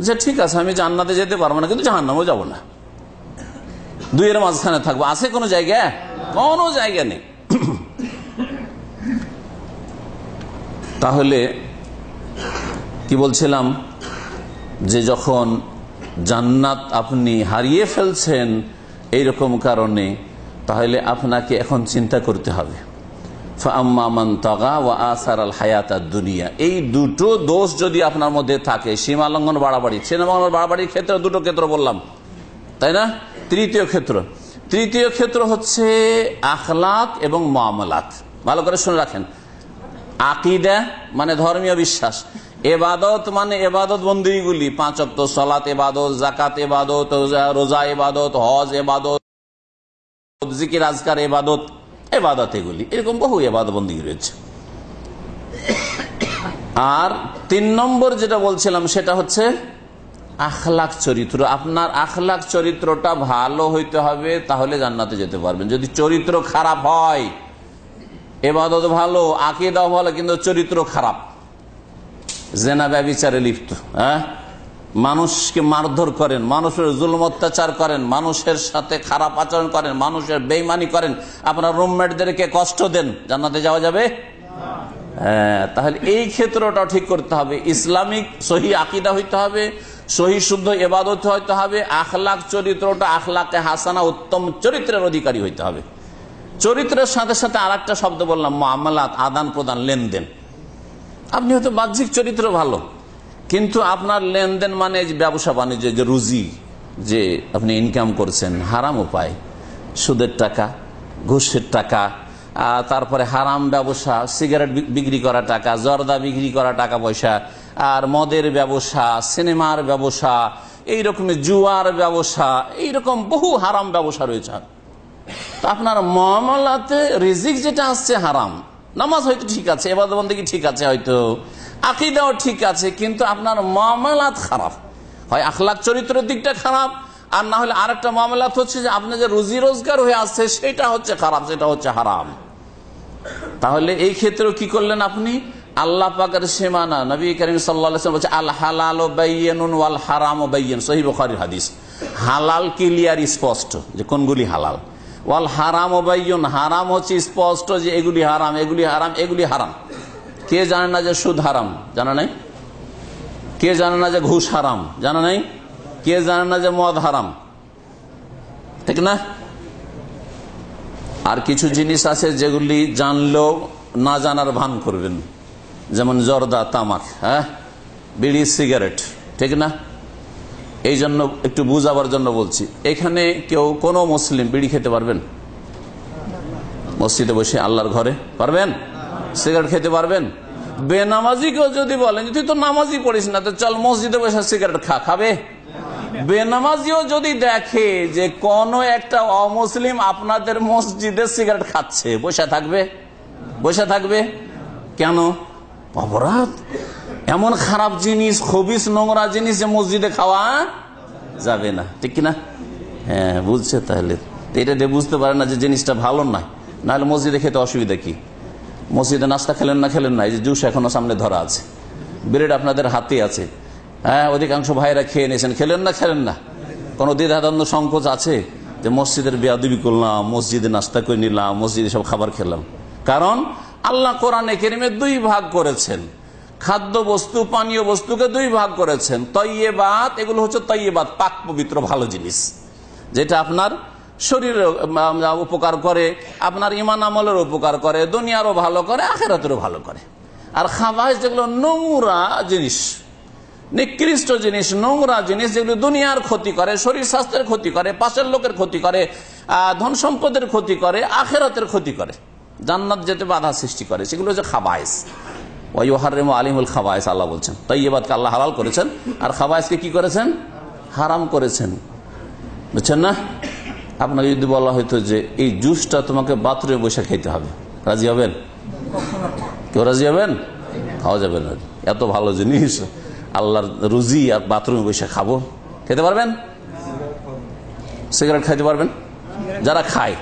যে ঠিক আছে আমি জান্নাতে যেতে পারবো না, কিন্তু জাহান্নামেও যাব না, দুইয়ের মাঝখানে থাকবো। আছে কোনো জায়গা? কোনো জায়গা নেই। তাহলে কি বলছিলাম, যে যখন জান্নাত আপনি হারিয়ে ফেলছেন এইরকম কারণে, তাহলে আপনাকে এখন চিন্তা করতে হবে। ফাআম্মা মান তাগা ওয়া আসারাল হায়াতাদ দুনিয়া, এই দুটো দোষ যদি আপনার মধ্যে থাকে, সীমা লঙ্ঘন, বাড়াবাড়ি, সীমা লঙ্ঘন বাড়াবাড়ির ক্ষেত্রে দুটো ক্ষেত্র বললাম, তাই না? তৃতীয় ক্ষেত্র হচ্ছে আখলাক এবং মুআমালাত। ভালো করে শুনে রাখেন। আকীদা মানে ধর্মীয় বিশ্বাস, ইবাদত মানে ইবাদত বন্দেগীগুলি, 5 ওয়াক্ত সালাত ইবাদত, যাকাত ইবাদত, রোজা ইবাদত, হজ ইবাদত, জিকির আজকার ইবাদত, এগুলি এরকম বহু ইবাদত বন্দেগী রয়েছে। আর 3 নম্বর যেটা বলছিলাম সেটা হচ্ছে আখলাক চরিত্র। আপনার আখলাক চরিত্রটা ভালো হইতে হবে, তাহলে জান্নাতে যেতে পারবেন। যদি চরিত্র খারাপ হয়, ইবাদত ভালো, আকীদা ভালো, কিন্তু চরিত্র খারাপ, জেনা ব্যভিচারে লিপ্ত, মানুষকে মারধর করেন, মানুষের জুলুম অত্যাচার করেন, মানুষের সাথে খারাপ আচরণ করেন, মানুষের বেঈমানি করেন, আপনার রুমমেটদেরকে কষ্ট দেন, জান্নাতে যাওয়া যাবে? তাহলে এই ক্ষেত্রটা ঠিক করতে হবে। ইসলামিক সহি আকীদা হইতে হবে, সহি শুদ্ধ ইবাদত হইতে হবে, আখলাক চরিত্রটা আখলাকে হাসানা, উত্তম চরিত্রের অধিকারী হইতে হবে। চরিত্রের সাথে সাথে আর একটা শব্দ বললাম, মুআমালাত, আদান প্রদান, লেনদেন। আপনি হয়তো বাহ্যিক চরিত্র ভালো, কিন্তু আপনার লেনদেন মানে ব্যবসা বাণিজ্য, যে রুজি যে আপনি ইনকাম করছেন হারাম উপায়, সুদের টাকা, ঘুষের টাকা, তারপরে হারাম ব্যবসা, সিগারেট বিক্রি করা টাকা, জর্দা বিক্রি করা টাকা পয়সা, আর মদের ব্যবসা, সিনেমার ব্যবসা, এইরকম জুয়ার ব্যবসা, এইরকম বহু হারাম ব্যবসা রয়েছে। তো আপনার মুআমালাতে রিজিক যেটা আসছে হারাম। নামাজ হয়তো ঠিক আছে, ইবাদত বন্দেগী ঠিক আছে, হয়তো আকীদাও ঠিক আছে, কিন্তু আপনার মুআমালাত খারাপ হয়, আখলাক চরিত্রের দিকটা খারাপ। আর না হলে আরেকটা মুআমালাত হচ্ছে যে আপনার যে রুজি রোজগার হয়ে আসছে সেটা হচ্ছে খারাপ, সেটা হচ্ছে হারাম। তাহলে এই ক্ষেত্রেও কি করলেন আপনি? আল্লাহ পাকের সীমানা, নবী করিম সাল্লাল্লাহু আলাইহি ওয়াসাল্লাম বলেছে, আল হালালু বাইয়িনুন ওয়াল হারামু বাইয়িন, সহিহ বুখারীর হাদিস। হালাল ক্লিয়ার, স্পষ্ট যে কোনগুলি হালাল, ওয়াল হারামু বাইয়িন, হারাম হচ্ছে স্পষ্ট যে এগুলি হারাম, এগুলি হারাম, এগুলি হারাম। কে জানে না যে সুদ হারাম? জানা নাই? কে জানে না যে ঘুষ হারাম? জানা নাই? কে জানে না যে মদ হারাম? ঠিক না? আর কিছু জিনিস আছে যেগুলি জানলেও না জানার ভান করবেন, যেমন জর্দা, তামাক, বিড়ি, সিগারেট, ঠিক না? এই জন্য একটু বুঝাবার জন্য বলছি। এখানে কেউ কোনো মুসলিম বিড়ি খেতে পারবেন? মসজিদে বসে আল্লাহর ঘরে পারবেন? সিগারেট খেতে পারবেন? বেনামাজিকেও যদি বলেন তুই তো নামাজি পড়িস না, তো চল মসজিদে বসে সিগারেট খাবে? বেনামাজিও যদি দেখে যে কোন একটা অমুসলিম আপনাদের মসজিদে সিগারেট খাচ্ছে, বসে থাকবে? বসে থাকবে কেন? অপরাধ, এমন খারাপ জিনিস, খবিস, নোংরা জিনিস যে মসজিদে খাওয়া যাবে না, ঠিক কিনা? হ্যাঁ, বুঝছে তাহলে। এটা দিয়ে বুঝতে পারে না যে জিনিসটা ভালো নয়, নাহলে মসজিদে খেতে অসুবিধা কি? মসজিদে নাস্তা খেলেন না খেলেন না, এই যে জুস এখনো সামনে ধরা আছে, ব্রেড আপনাদের হাতে আছে, অধিকাংশ ভাইরা খেয়ে নিয়েছেন, খেলেন না খেলেন না? কোনো দ্বিধাদ্বন্দ্ব সংকোচ আছে যে মসজিদের বেয়াদবি করলাম, মসজিদে নাস্তা করে নিলাম, মসজিদে সব খাবার খেলাম? কারণ আল্লাহ কোরআনে কারীমে দুই ভাগ করেছেন, খাদ্য বস্তু, পানীয় বস্তুকে দুই ভাগ করেছেন। তয়্যেবাত, এগুলো হচ্ছে তয়্যেবাত, পাক পবিত্র ভালো জিনিস, যেটা আপনার শরীরের উপকার করে, আপনার ঈমান আমলের উপকার করে, দুনিয়ারও ভালো করে, আখিরাতেরও ভালো করে। আর খাবাইস যেগুলো নোংরা জিনিস, নিকৃষ্ট জিনিস, নোংরা জিনিস, যেগুলো দুনিয়ার ক্ষতি করে, শরীর স্বাস্থ্যের ক্ষতি করে, পাশের লোকের ক্ষতি করে, ধন সম্পদের ক্ষতি করে, আখিরাতের ক্ষতি করে, জান্নাত যেতে বাধা সৃষ্টি করে, সেগুলো হচ্ছে খাবাইস। ওয়াইউহাররিমু আলাইহিমুল খাবাইস, আল্লাহ বলছেন। তয়্যিবাতকে আল্লাহ হালাল করেছেন, আর খাবাইসকে কি করেছেন? হারাম করেছেন। বুঝছেন না? আপনাকে যদি বলা হইতো যে এই জুসটা তোমাকে বাথরুমে বসে খেতে হবে, রাজি হবেন? কেউ রাজি হবেন? খাওয়া যাবে না, এত ভালো জিনিস, আল্লাহর রুজি, আর বাথরুমে বসে খাবো? খেতে পারবেন? সিগারেট খাইতে পারবেন? যারা খায়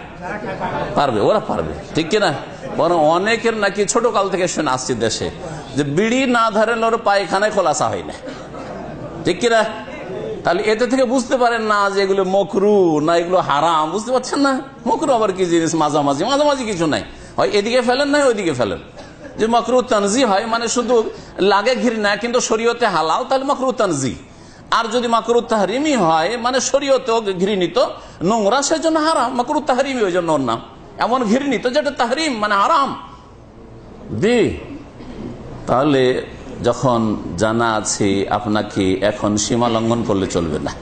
পারবে, ওরা পারবে, ঠিক কিনা? বরং অনেকের নাকি ছোট কাল থেকে শুনে আসছি দেশে যে বিড়ি না ধরেন ওর পায়খানায় খোলাসা হয় না, ঠিক কিনা? তাহলে এতে থেকে বুঝতে পারেন না যে এগুলো মকরু না এগুলো হারাম, বুঝতে পারছেন না? মকরু আবার কি জিনিস? মাঝামাঝি, মাঝামাঝি কিছু নাই, হয় এদিকে ফেলেন না ওইদিকে ফেলেন। যে মকরু তানজি হয় মানে শুধু লাগে ঘৃণা কিন্তু শরীয়তে হালাল, তাহলে মকরু তানজি। আর যদি মাকরু তাহরিমি হয় মানে শরীয়তেও ঘৃণিত, নোংরা, সেজন্য হারাম। মাকরু তাহরিমি ওই জন্য ওর নাম, এমন ঘৃণিত যেটা তাহরিম মানে হারাম। তাহলে যখন জানা আছে আপনাকে, এখন সীমা লঙ্ঘন করলে চলবে না।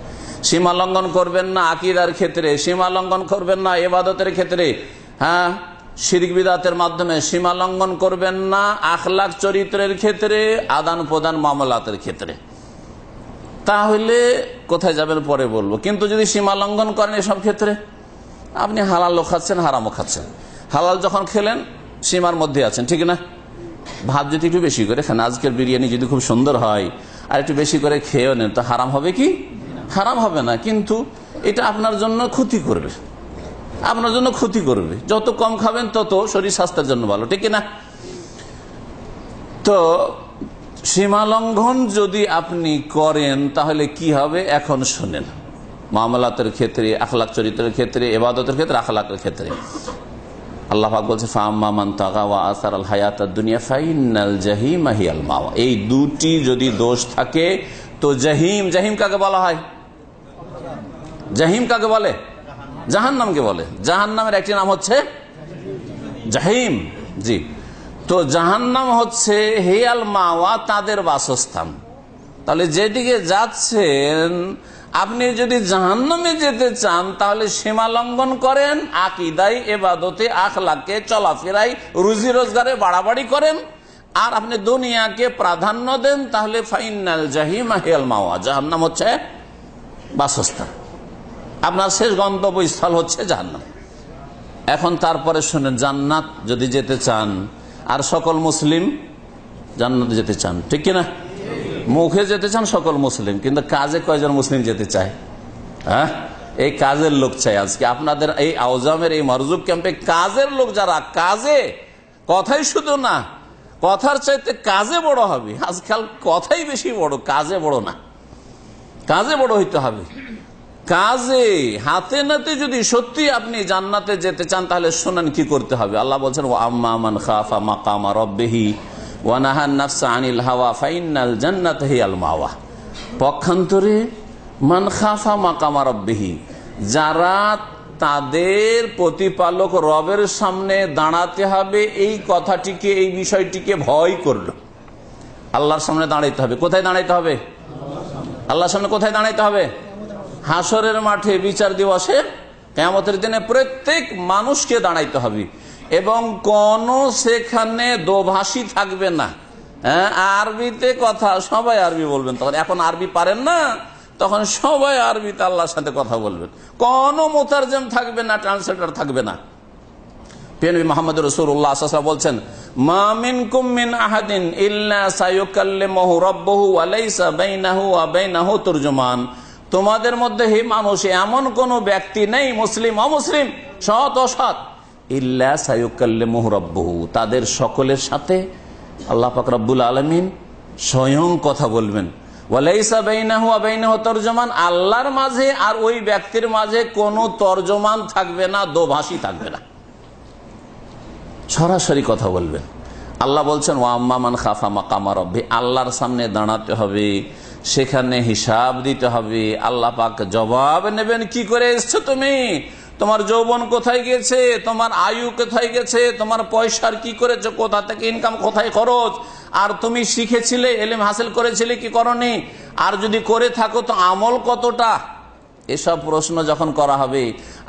সীমা লঙ্ঘন করবেন না আকীদার ক্ষেত্রে, সীমা লঙ্ঘন করবেন না ইবাদতের ক্ষেত্রে, শিরক বিদআতের মাধ্যমে সীমা লঙ্ঘন করবেন না আখলাক চরিত্রের ক্ষেত্রে, আদান প্রদান মামলাতের ক্ষেত্রে। তাহলে কোথায় যাবেন পরে বলবো। কিন্তু যদি সীমা লঙ্ঘন করেন এসব ক্ষেত্রে, আপনি হালালও খাচ্ছেন, হারামও খাচ্ছেন। হালাল যখন খেলেন সীমার মধ্যে আছেন, ঠিক না? ভাত যদি একটু বেশি করে খান, আজকের বিরিয়ানি যদি খুব সুন্দর হয় আর একটু বেশি করে খেয়েও নেন, তো হারাম হবে কি? হারাম হবে না, কিন্তু এটা আপনার জন্য ক্ষতি করবে, আপনার জন্য ক্ষতি করবে। যত কম খাবেন তত শরীর স্বাস্থ্যের জন্য ভালো, ঠিক না? তো সীমা লঙ্ঘন যদি আপনি করেন তাহলে কি হবে এখন শুনেন। মামলাতের ক্ষেত্রে, আখলাক চরিত্রের ক্ষেত্রে, ইবাদতের ক্ষেত্রে, আখলাকের ক্ষেত্রে আল্লাহ পাক বলছে ফাআম্মা মান তাগা ওয়া আসারাল হায়াতাদ দুনিয়া ফাইনাল জাহিমা হিয়াল মাওয়া। এই দুটি যদি দোষ থাকে তো জাহিম, জাহিম কাকে বলা হয়? জাহিম কাকে বলে? জাহান্নামকে বলে। জাহান্নামের একটি নাম হচ্ছে জাহিম। জি, তো জাহান্নাম হচ্ছে হিয়াল মাওয়া, তাদের বাসস্থান। তাহলে যেদিকে যাচ্ছেন আপনি যদি জাহান্নামে যেতে চান তাহলে সীমা লঙ্ঘন করেন, আকীদায়, ইবাদতে, আখলাকে, চলাফেরায়, রুজি রোজগারে বাড়াবাড়ি করেন, আর আপনি দুনিয়াকে প্রাধান্য দেন, তাহলে ফাইনাল জাহিমা হিয়াল মাওয়া, জাহান্নাম হচ্ছে বাসস্থান, আপনার শেষ গন্তব্যস্থল হচ্ছে জাহান্নাম। এখন তারপরে শুনেন, জান্নাত যদি যেতে চান, আর সকল মুসলিম জান্নাতে যেতে চান, ঠিক কিনা? মুখে যেতে চান সকল মুসলিম, কিন্তু কাজে কয়জন মুসলিম যেতে চায়? এই কাজের লোক চাই আজকে আপনাদের এই আওজামের এই মারজুক ক্যাম্পে। কাজের লোক যারা, কাজে, কথাই শুধু না, কথার চাইতে কাজে বড় হবে। আজকাল কথাই বেশি বড়, কাজে বড় না, কাজে বড় হইতে হবে। কাজে হাতে নাতে যদি সত্যি আপনি জান্নাতে যেতে চান তাহলে শোনেন কি করতে হবে। আল্লাহ বলছেন ওয়া আম্মা মান খাফা মাকামা রাব্বিহি ওয়া নাহান নাফসা আনিল হাওয়া ফাইন্নাল জান্নাতা হিয়াল মাওয়া। পক্ষান্তরে মান খাফা মাকামা রাব্বিহি, যারা তাদের প্রতিপালক রবের সামনে দাঁড়াতে হবে এই কথাটিকে, এই বিষয়টিকে ভয় করলো। আল্লাহর সামনে দাঁড়াইতে হবে। কোথায় দাঁড়াইতে হবে? আল্লাহর সামনে কোথায় দাঁড়াইতে হবে? হাসরের মাঠে, বিচার দিবসে, কিয়ামতের দিনে প্রত্যেক মানুষকে দাঁড়াইতে হবে এবং কোন সেখানে দোভাষী থাকবে না। আরবিতে কথা, সবাই আরবি বলবেন। তখন এখন আরবি পারেন না, তখন সবাই আরবিতে আল্লাহর সাথে কথা বলবেন। কোন মুতারজম থাকবে না, ট্রান্সলেটর থাকবে না। নবী মুহাম্মদ রাসূলুল্লাহ সাল্লাল্লাহু আলাইহি ওয়াসাল্লাম বলছেন, মা মিনকুম মিন আহাদিন ইল্লা সায়ুকাল্লিমুহু রাব্বুহু ওয়া লাইসা বাইনাহু ওয়া বাইনাহু তুরজুমান। তোমাদের মধ্যে হে মানুষ, এমন কোন ব্যক্তি নেই, মুসলিম অমুসলিম, সৎ অসৎ, ইল্লা সায়ুকাল্লিমুহু রাব্বুহু, তাদের সকলের সাথে আল্লাহ পাক রব্বুল আলামিন স্বয়ং কথা বলবেন। ওয়া লাইসা বাইনাহু ওয়া বাইনাহু তুরজুমান, আল্লাহর মাঝে আর ওই ব্যক্তির মাঝে কোনো তর্জমান থাকবে না, দোভাষী থাকবে না, সরাসরি কথা বলবেন। আল্লাহ বলছেন, ওয়া আম্মা মান খাফা মাকামা রাব্বি, আল্লাহর সামনে দাঁড়াতে হবে, সেখানে হিসাব দিতে হবে। আল্লাহ পাক জবাব নেবেন, কি করে এসছো তুমি, তোমার যৌবন কোথায় গেছে, তোমার আয়ু কোথায় গেছে, তোমার পয়সার কি করেছো, কোথা থেকে ইনকাম, কোথায় খরচ, আর তুমি শিখেছিলে, ইলম হাসিল করেছিলে কি করনি, আর যদি করে থাকো তো আমল কতটা। এসব প্রশ্ন যখন করা হবে,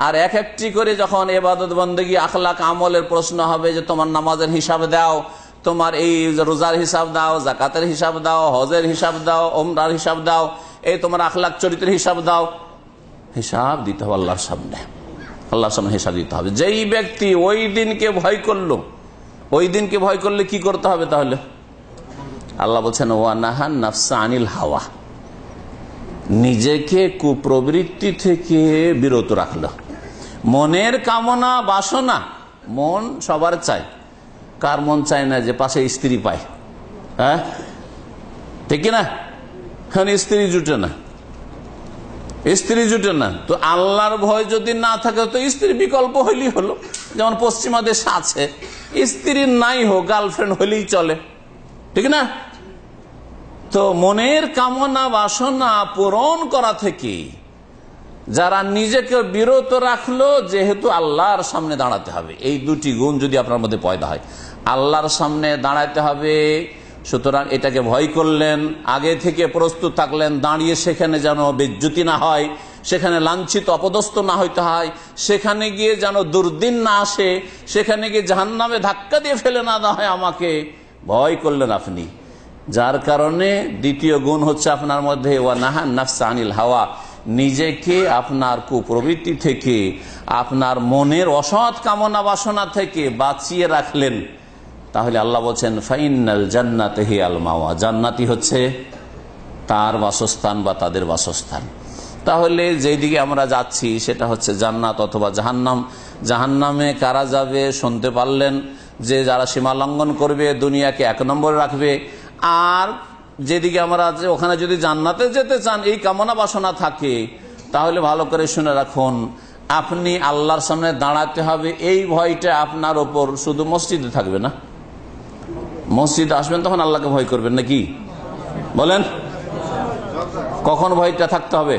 আর এক একটি করে যখন ইবাদত বন্দেগী আখলাক আমলের প্রশ্ন হবে, যে তোমার নামাজের হিসাব দাও, তোমার এই রোজার হিসাব দাও, যাকাতের হিসাব দাও, হজের হিসাব দাও, ওমরার হিসাব দাও, এই তোমার আখলাক চরিত্রের হিসাব দাও, হিসাব দিতে হবে আল্লাহর সামনে। আল্লাহর সামনে হিসাব দিতে হবে। যেই ব্যক্তি ওই দিনকে ভয় করলো, ওই দিনকে ভয় করলে কি করতে হবে তাহলে? আল্লাহ বলছেন, ওয়া নাহান নাফসা আনিল হাওয়া, নিজেকে কুপ্রবৃত্তি থেকে বিরত রাখলো। মনের কামনা বাসনা, মন সবার চায়, কার মন চায় না যে পাশে স্ত্রী পায়? হ্যাঁ, ঠিক না? স্ত্রী জুটে না, স্ত্রী জুটে না। তো আল্লাহর ভয় যদি না থাকে তো স্ত্রী বিকল্প হইলেই হলো। যেমন পশ্চিমা দেশে আছে, স্ত্রী নাই হোক, গার্লফ্রেন্ড হইলেই চলে, ঠিক না? তো মনের কামনা বাসনা পূরণ করা থেকে যারা নিজেকে বিরত রাখলো, যেহেতু আল্লাহর সামনে দাঁড়াতে হবে, এই দুটি গুণ যদি আপনার মধ্যে পয়দা হয়, আল্লাহর সামনে দাঁড়াতে হবে, সুতরাং এটাকে ভয় করলেন, আগে থেকে প্রস্তুত থাকলেন, দাঁড়িয়ে সেখানে যেন বেজ্জতি না হয়, সেখানে লাঞ্ছিত অপদস্থ না হইতে হয়, সেখানে গিয়ে যেন দুর্দিন না আসে, সেখানে গিয়ে জাহান্নামে ধাক্কা দিয়ে ফেলে না দেওয়া হয়, আমাকে ভয় করলেন আপনি। যার কারণে দ্বিতীয় গুণ হচ্ছে আপনার মধ্যে, ওয়া নাহান নাফসা আনিল হাওয়া, নিজেকে আপনার কুপ্রবৃত্তি থেকে, আপনার মনের অসৎ কামনা বাসনা থেকে বাঁচিয়ে রাখলেন। তাহলে আল্লাহ বলছেন, ফাইনাল জান্নাতে হিয়াল মাওয়া, জান্নাতি হচ্ছে তার বাসস্থান বা তাদের বাসস্থান। তাহলে যেই দিকে আমরা যাচ্ছি সেটা হচ্ছে জান্নাত অথবা জাহান্নাম। জাহান্নামে কারা যাবে শুনতে পারলেন, যে যারা সীমা লঙ্ঘন করবে, দুনিয়াকে এক নম্বরে রাখবে। আর যেদিকে আমরা ওখানে যদি জান্নাতে যেতে চান, এই কামনা বাসনা থাকে, তাহলে ভালো করে শুনে রাখুন, আপনি আল্লাহর সামনে দাঁড়াতে হবে, এই ভয়টা আপনার ওপর শুধু মসজিদে থাকবে না। মসজিদে আসবেন তখন আল্লাহকে ভয় করবেন নাকি? বলেন, কখন ভয়টা থাকতে হবে?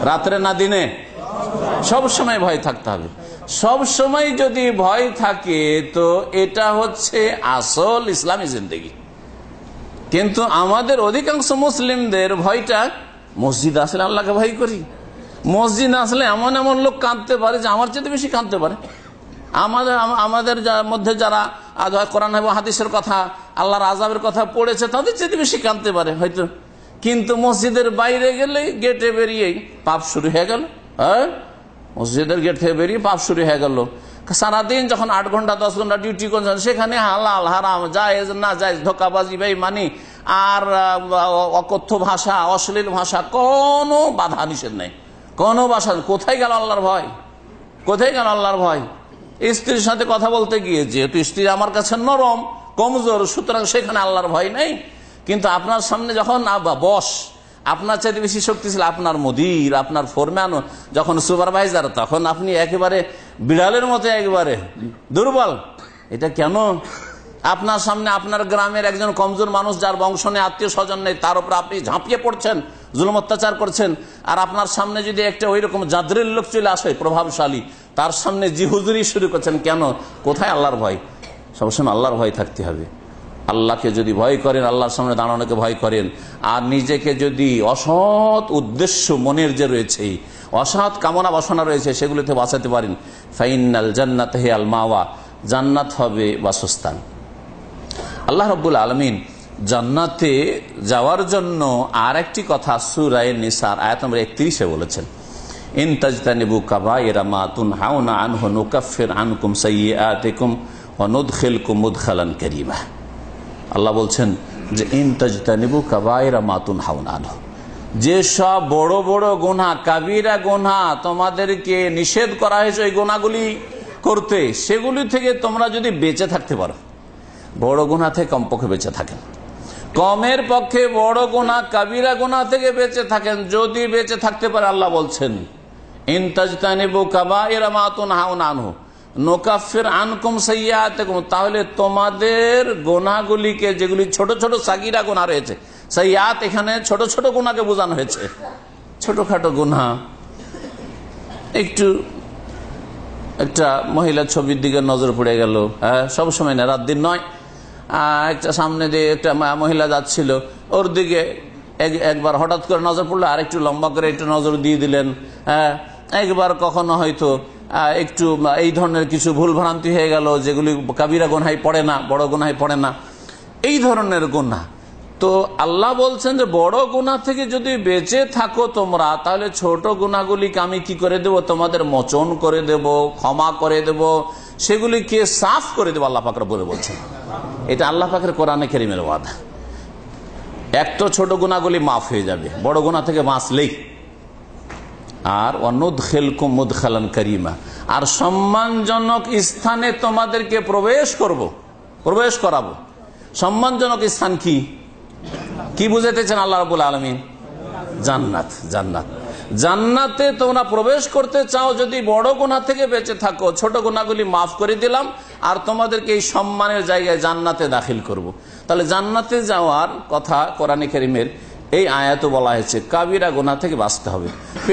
রাত্রে না দিনে? সব সময় ভয় থাকতে হবে। সব সময় যদি ভয় থাকে তো এটা হচ্ছে আসল ইসলামী জিন্দেগি। কিন্তু আমাদের অধিকাংশ মুসলিমদের ভয়টা, মসজিদ আসলে আল্লাহকে ভয় করি, মসজিদ আসলে এমন এমন লোক কাঁদতে পারে যে আমার চেয়ে বেশি কাঁদতে পারে। আমাদের মধ্যে যারা কোরআন এবং হাদিসের কথা, আল্লাহর আযাবের কথা পড়েছে, তাদের চেয়ে বেশি কাঁদতে পারে হয়তো। কিন্তু মসজিদের বাইরে গেলে, গেটে বেরিয়ে পাপ শুরু হয়ে গেল। হ্যাঁ, মসজিদের গেট থেকে বেরিয়ে পাপ শুরু হয়ে গেল। সারাদিন যখন 8 ঘন্টা 10 ঘন্টা ডিউটি করছেন, সেখানে হালাল হারাম, জায়েজ না জায়েজ, ধোকাবাজি, বেঈমানি আর অকথ্য ভাষা, অশ্লীল ভাষা, কোনো বাধা নিষেধ নেই, কোনো ভাষা। কোথায় গেল আল্লাহর ভয়? কোথায় গেল আল্লাহর ভয়? স্ত্রীর সাথে কথা বলতে গিয়ে, যেহেতু স্ত্রী আমার কাছে নরম কমজোর, সুতরাং সেখানে আল্লাহর ভয় নেই। কিন্তু আপনার সামনে যখন বস, আপনার চাইতে বেশি শক্তিশালী, আপনার মুদির, আপনার ফোরম্যান, যখন সুপারভাইজার, তখন আপনি একেবারে বিড়ালের মতো একেবারে দুর্বল। এটা কেন? আপনার সামনে আপনার গ্রামের একজন কমজোর মানুষ, যার বংশ নেই, আত্মীয় স্বজন নেই, তার উপর আপনি ঝাঁপিয়ে পড়ছেন, জুলুম অত্যাচার করছেন। আর আপনার সামনে যদি একটা ওই রকম জাদরের লোক চলে আসে, প্রভাবশালী, তার সামনে জি হুজুরি শুরু করছেন, কেন? কোথায় আল্লাহর ভয়? সবসময় আল্লাহর ভয় থাকতে হবে। আল্লাহকে যদি ভয় করেন, আল্লাহর সামনে দাঁড়ানোকে ভয় করেন, আর নিজেকে যদি অসৎ উদ্দেশ্য মনের যে রয়েছে, অসৎ কামনা বাসনা রয়েছে, সেগুলিতে বাঁচাতে পারেন, ফাইনাল জান্নাত হে আল মাওয়া, জান্নাত হবে বাসস্থান। আল্লাহ রাব্বুল আলামিন জান্নাতে যাওয়ার জন্য আর একটি কথা সূরা নিসার আয়াত নম্বর 31-এ বলেছেন, ইন তাজতানিবু কাবায়িরা মা তুনহাউনা আনহু নুকাফির আনকুম সাইয়্যাতিকুম ওয়া নুদখিলকুম মুদখালান কারীমা। আল্লাহ বলছেন যে ইন তাজতানিবু কাবায়িরা মা তুনহাউনা আনহু, যে সব বড় বড় গুনাহ, কাবিরা গুনাহ তোমাদেরকে নিষেধ করা হয়েছে ওই গুনাহগুলি করতে, সেগুলি থেকে তোমরা যদি বেঁচে থাকতে পারো, বড় গুনাহ থেকে কমপক্ষে বেঁচে থাকেন, কমের পক্ষে বড় গুনাহ কাবিরা গুনাহ থেকে বেঁচে থাকেন, যদি বেঁচে থাকতে পারে, আল্লাহ বলছেন ইন তাজতানিবু কাবায়িরা মা তুনহাউনা আনহু নুকাফির আনকুম সাইয়্যাতিকুম, তাহলে তোমাদের গুনাহগুলিকে, যেগুলি ছোট ছোট সাগীরা গুনাহ রয়েছে, সাইয়্যাত এখানে ছোট ছোট গুনাহকে বোঝানো হয়েছে। ছোটখাটো গুনাহ, একটু একটা মহিলার ছবির দিকে নজর পড়ে গেল, হ্যাঁ, সবসময় না, রাত দিন নয়, একটা সামনে দিয়ে একটা মহিলা যাচ্ছিল, ওর দিকে একবার হঠাৎ করে নজর পড়লো, আর একটু লম্বা করে একটু নজর দিয়ে দিলেন, হ্যাঁ, একবার কখনো হয়তো একটু এই ধরনের কিছু ভুল ভ্রান্তি হয়ে গেল, যেগুলি কাবিরা গুনাহে পড়ে না, বড় গুনাহে পড়ে না, এই ধরনের গুনাহ। তো আল্লাহ বলছেন যে বড় গুনাহ থেকে যদি বেঁচে থাকো তোমরা, তাহলে ছোট গুনাহগুলিকে আমি কি করে দেব? তোমাদের মোচন করে দেব, ক্ষমা করে দেব, সেগুলিকে সাফ করে দেব, আল্লাহ পাক রব্বুল বলছেন। এটা আল্লাহ পাকের কোরআনে কারীমের ওয়াদা। এক তো ছোট গুনাহগুলি মাফ হয়ে যাবে, বড় গুনাহ থেকে বাঁচলেই। আর ওয়ানুদখিলকুম মুদখালান কারীমা, আর সম্মানজনক স্থানে তোমাদেরকে প্রবেশ করাবো। সম্মানজনক স্থান কি কি বুঝাইতেছেন আল্লাহ রাব্বুল আলামিন? জান্নাত। জান্নাতে তোমরা প্রবেশ করতে চাও, যদি বড় গুনাহ থেকে বেঁচে থাকো, ছোট গুনাহগুলি মাফ করে দিলাম, আর তোমাদেরকে এই সম্মানের জায়গায় জান্নাতে দাখিল করব। তাহলে জান্নাতে যাওয়ার কথা কোরআনে কারীমের এই আয়াতে বলা হয়েছে, কাবিরা গুনাহ থেকে বাঁচতে হবে।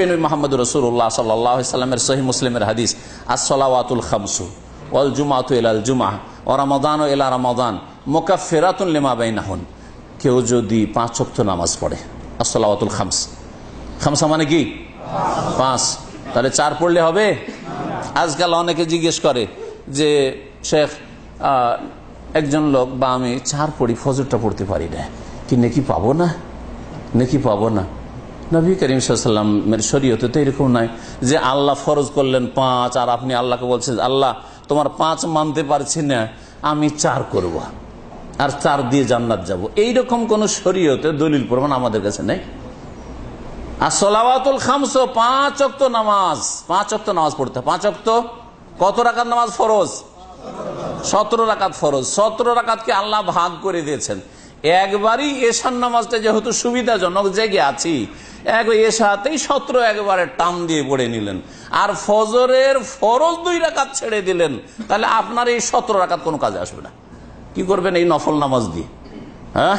নবী মুহাম্মদ রাসূলুল্লাহ সাল্লাল্লাহু আলাইহি ওয়াসাল্লামের সহিহ মুসলিমের হাদিস, আস-সালাওয়াতুল খামসু ওয়াল জুমআতু ইলাল জুমআহ ওয়া রমাদানু ইলা রমাদান মুকাফফিরাতুন লিমা বাইনাহুন। কেউ যদি 5 ওয়াক্ত নামাজ পড়ে, আস-সালাওয়াতুল খামসা মানে কি? 5, তাহলে 4 পড়লে হবে? আজকাল অনেকে জিজ্ঞেস করে যে শেখ, একজন লোক বা আমি 4 পড়ি, ফজরটা পড়তে পারি না, কি নেকি পাবো না? নেকি পাবো না? নবী করিম সাল্লাল্লাহু আলাইহি ওয়াসাল্লামের শরীয়তে তো এরকম নাই যে আল্লাহ ফরজ করলেন 5, আর আপনি আল্লাহকে বলছেন আল্লাহ তোমার 5 মানতে পারছি না, আমি 4 করব, আর 4 দিয়ে জান্নাত যাব। এইরকম কোন শরীয়তে দলিল প্রমাণ আমাদের কাছে নেই। আর সালাওয়াতুল খামস, 5 ওয়াক্ত নামাজ, 5 ওয়াক্ত নামাজ পড়তে। 5 ওয়াক্ত কত রাকাত নামাজ ফরজ? 17 রাকাত ফরজ। 17 রাকাতকে আল্লাহ ভাগ করে দিয়েছেন। একবারই এশার নামাজটা যেহেতু সুবিধাজনক, জেগে আছি, এশাতেই 17 একবারে টান দিয়ে পড়ে নিলেন, আর ফজরের ফরজ 2 রাকাত ছেড়ে দিলেন, তাহলে আপনার এই 17 রাকাত কোনো কাজে আসবে না। কি করবেন এই নফল নামাজ দিয়ে? হ্যাঁ,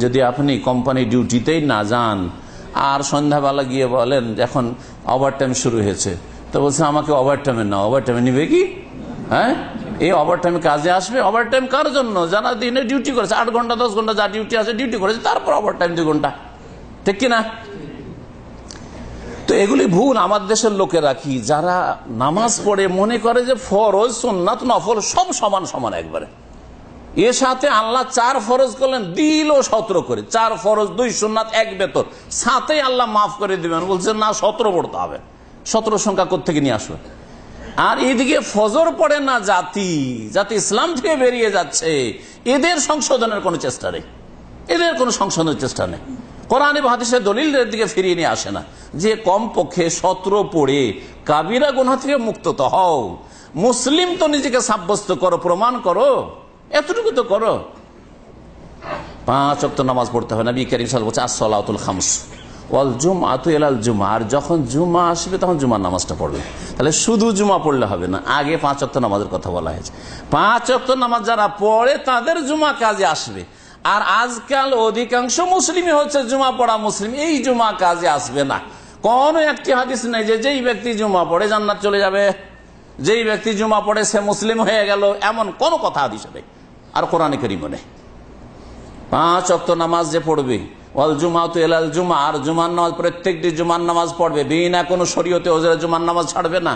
যদি আপনি কোম্পানি ডিউটিতেই না যান, আর সন্ধ্যাবেলা গিয়ে বলেন এখন ওভারটাইম শুরু হয়েছে, তো বলছে আমাকে ওভারটাইমে না, ওভারটাইমে নিবে কি? হ্যাঁ, এই ওভারটাইম কাজে আসবে? ওভারটাইম কার জন্য? যারা দিনে ডিউটি করেছে 8 ঘন্টা 10 ঘন্টা, যা ডিউটি আছে ডিউটি করেছে, তারপর ওভারটাইম 2 ঘন্টা, ঠিক কিনা? তো এগুলি ভুল আমাদের দেশের লোকেরা, কি যারা নামাজ পড়ে মনে করে যে ফরজ সুন্নাত নফল সব সমান সমান একবারে। এর সাথে আল্লাহ 4 ফরজ করলেন, দিল 17 করে, 4 ফরজ 2 সুন্নাত 1 বেতর, সাথে আল্লাহ মাফ করে দিবেন। বলছেন না 17 পড়তে হবে। 17 সংখ্যা কোত্থেকে নিয়ে আসবে? আর এদিকে ফজর পড়ে না জাতি ইসলাম থেকে বেরিয়ে যাচ্ছে, এদের সংশোধনের কোনো চেষ্টা নেই, এদের কোনো সংশোধনের চেষ্টা নেই। কোরআন এবং হাদিসের দলিলের দিকে ফিরিয়ে নিয়ে আসে না যে কমপক্ষে 17 পড়ে কাবিরা গুনাহ থেকে মুক্ত তো হও, মুসলিম তো নিজেকে সাব্যস্ত করো, প্রমাণ করো, এতটুকু তো করো। 5 ওয়াক্ত নামাজ পড়তে হবে। নবী করিম সাল্লাল্লাহু আলাইহি ওয়াসাল্লাম বলেছেন, আস-সালাতুল খামস ওয়াল জুমআতু ইলাল জুমআ, আর যখন জুমা আসবে তখন জুমার নামাজটা পড়বে। তাহলে শুধু জুমা পড়লে হবে না, আগে 5 ওয়াক্ত নামাজের কথা বলা হয়েছে। 5 ওয়াক্ত নামাজ যারা পড়ে তাদের জুমা কাজে আসবে। আর আজকাল অধিকাংশ মুসলিমই হচ্ছে জুমা পড়া মুসলিম, এই জুমা কাজে আসবে না। কোন একটি হাদিস নেই যে যেই ব্যক্তি জুমা পড়ে জান্নাত চলে যাবে, যেই ব্যক্তি জুমা পড়ে সে মুসলিম হয়ে গেল, এমন কোন কথা হাদিসে নেই, আর কোরআনে কারীমে নেই। 5 ওয়াক্ত নামাজ যে পড়বে, ওয়াল জুমাতু ইলাল জুমআ, আর জুমার নামাজ প্রত্যেকটি জুমার নামাজ পড়বে, বিনা কোনো শরীয়তে ওজরে জুমার নামাজ ছাড়বে না।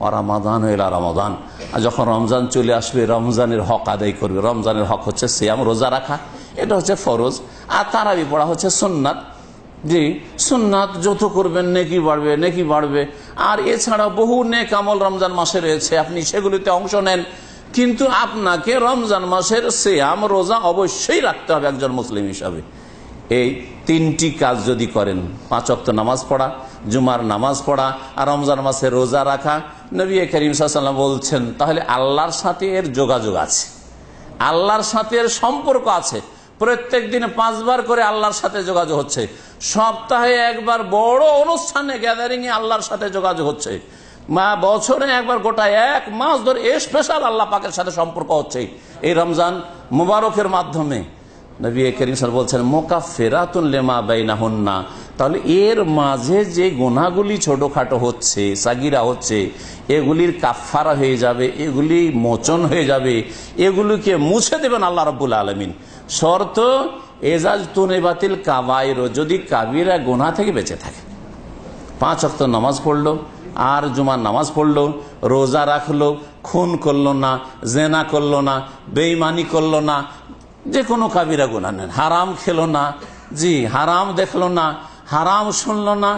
ও রমাদান ইলা রমাদান, আর যখন রমজান চলে আসবে রমজানের হক আদায় করবে। রমজানের হক হচ্ছে সিয়াম, রোজা রাখা, এটা হচ্ছে ফরজ। আর তারাবি পড়া হচ্ছে সুন্নাত। জি, সুন্নাত যত করবেন নেকি বাড়বে, নেকি বাড়বে। আর এছাড়া বহু নেক আমল রমজান মাসে রয়েছে, আপনি সেগুলিতে অংশ নেন। কিন্তু আপনাকে রমজান মাসের সিয়াম, রোজা অবশ্যই রাখতে হবে একজন মুসলিম হিসাবে। এই 3টি কাজ যদি করেন, 5 ওয়াক্ত নামাজ পড়া, জুমার নামাজ পড়া, আর রমজান মাসে রোজা রাখা, নবী করিম সাল্লাল্লাহু আলাইহি ওয়াসাল্লাম বলছেন, তাহলে আল্লাহর সাথে এর যোগাযোগ আছে, আল্লাহর সাথে এর সম্পর্ক আছে। প্রত্যেক দিনে 5 বার করে আল্লাহর সাথে যোগাযোগ হচ্ছে, সপ্তাহে একবার বড় অনুষ্ঠানে গ্যাদারিং এ আল্লাহর সাথে যোগাযোগ হচ্ছে, বছরে একবার গোটা 1 মাস ধরে স্পেশাল আল্লাহ পাকের সাথে সম্পর্ক হচ্ছে এই রমজান মুবারকের মাধ্যমে। নবী করিম সাল্লাল্লাহু আলাইহি ওয়াসাল্লাম বলছেন মুকাফফিরাতুন লিমা বাইনাহুন্না, তাহলে এর মাঝে যে গুনাহগুলি ছোটখাটো হচ্ছে, সাগিরা হচ্ছে, এগুলির কাফফারা হয়ে যাবে, এগুলি মোচন হয়ে যাবে, এগুলিকে মুছে দেবেন আল্লাহ রাব্বুল আলামিন। শর্ত এজাজ তুনিবাতিল কাবাইর, যদি কাবিরা গুনাহ থেকে বেঁচে থাকে। 5 ওয়াক্ত নামাজ পড়লো, আর জুমার নামাজ পড়লো, রোজা রাখলো, খুন করলো না, জেনা করলো না, বেঈমানি করলো না, যে কোনো কাবিরা গুনাহ নেন, হারাম খেলো না, জি হারাম দেখলো না, হারাম শুনলো না,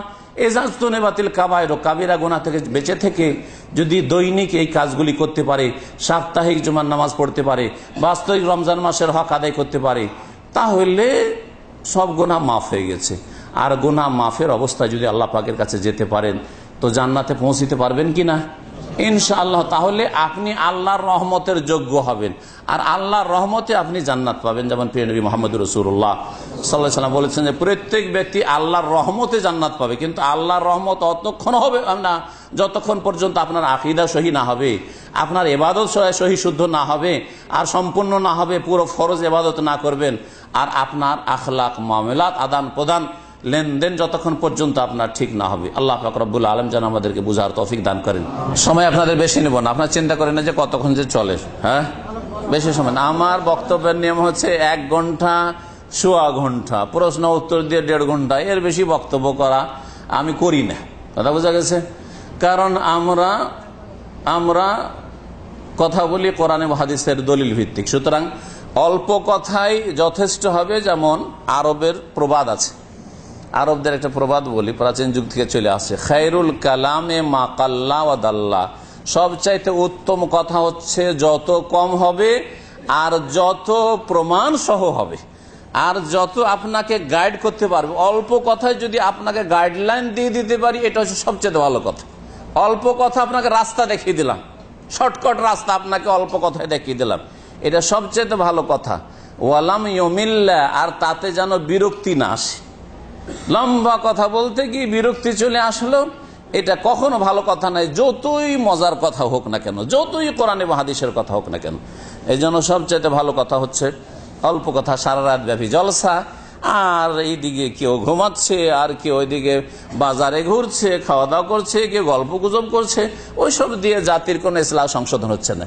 এজাজ তুনিবাতিল কাবাইর, কাবিরা গুনাহ থেকে বেঁচে থেকে যদি দৈনিক এই কাজগুলি করতে পারে, সাপ্তাহিক জুমার নামাজ পড়তে পারে, বাস্তবিক রমজান মাসের হক আদায় করতে পারে, তাহলে সব গুনাহ মাফ হয়ে গেছে। আর গুনাহ মাফের অবস্থায় যদি আল্লাহ পাকের কাছে যেতে পারেন তো জান্নাতে পৌঁছিতে পারবেন কিনা? ইনশাআল্লাহ। তাহলে আপনি আল্লাহর রহমতের যোগ্য হবেন, আর আল্লাহর রহমতে আপনি জান্নাত পাবেন। যেমন প্রিয় নবী মুহাম্মদ রাসূলুল্লাহ সাল্লাল্লাহু আলাইহি ওয়াসাল্লাম বলেছেন যে প্রত্যেক ব্যক্তি আল্লাহর রহমতে জান্নাত পাবে, কিন্তু আল্লাহর রহমত অতক্ষণ হবে না যতক্ষণ পর্যন্ত আপনার আকীদা সহি না হবে, আপনার ইবাদত সহি শুদ্ধ না হবে, আর সম্পূর্ণ না হবে, পুরো ফরজ ইবাদত না করবেন, আর আপনার আখলাক মামলাত আদান প্রদান লেনদেন যতক্ষণ পর্যন্ত আপনার ঠিক না হবে। আল্লাহ পাক রব্বুল আলামিন যেন আমাদেরকে বুঝার তৌফিক দান করেন। সময় আপনাদের বেশি নেব না, আপনারা চিন্তা করেন না যে কতক্ষণ যে চলে, হ্যাঁ বেশি সময় না। আমার বক্তব্যের নিয়ম হচ্ছে 1 ঘন্টা, সোয়া ঘন্টা, প্রশ্ন উত্তর দিয়ে 1.5 ঘন্টা, এর বেশি বক্তব্য করা আমি করি না। কথা বোঝা গেছে? কারণ আমরা কথা বলি কোরআন এবং হাদিসের দলিল ভিত্তিক, সুতরাং অল্প কথাই যথেষ্ট হবে। যেমন আরবের প্রবাদ আছে, আরবদের একটা প্রবাদ বলি, প্রাচীন যুগ থেকে চলে আসছে, খায়রুল কালামে মা কাল্লা ওয়া দাল্লা, সবচাইতে উত্তম কথা হচ্ছে যত কম হবে আর যত প্রমাণ সহ হবে, আর যত আপনাকে গাইড করতে পারবে। অল্প কথায় যদি আপনাকে গাইডলাইন দিয়ে দিতে পারি, এটা হচ্ছে সবচেয়ে ভালো কথা। অল্প কথা আপনাকে রাস্তা দেখিয়ে দিলাম, শর্টকাট রাস্তা আপনাকে অল্প কথায় দেখিয়ে দিলাম, এটা সবচেয়ে ভালো কথা। ওয়ালাম ইউমিল্লা, আর তাতে যেন বিরক্তি না আসে। লম্বা কথা বলতে কি বিরক্তি চলে আসলো, এটা কখনো ভালো কথা নাই, যতই মজার কথা হোক না কেন, যতই কোরআন এবং হাদিসের কথা হোক না কেন। এই জন্য সবচেয়ে ভালো কথা হচ্ছে অল্প কথা, সারা রাত ব্যাপী জলসা, আর এইদিকে কেউ ঘুমাচ্ছে, আর কেউ ওইদিকে বাজারে ঘুরছে, খাওয়া দাওয়া করছে, কেউ গল্প গুজব করছে, ওইসব দিয়ে জাতির কোনো ইসলাহ সংশোধন হচ্ছে না।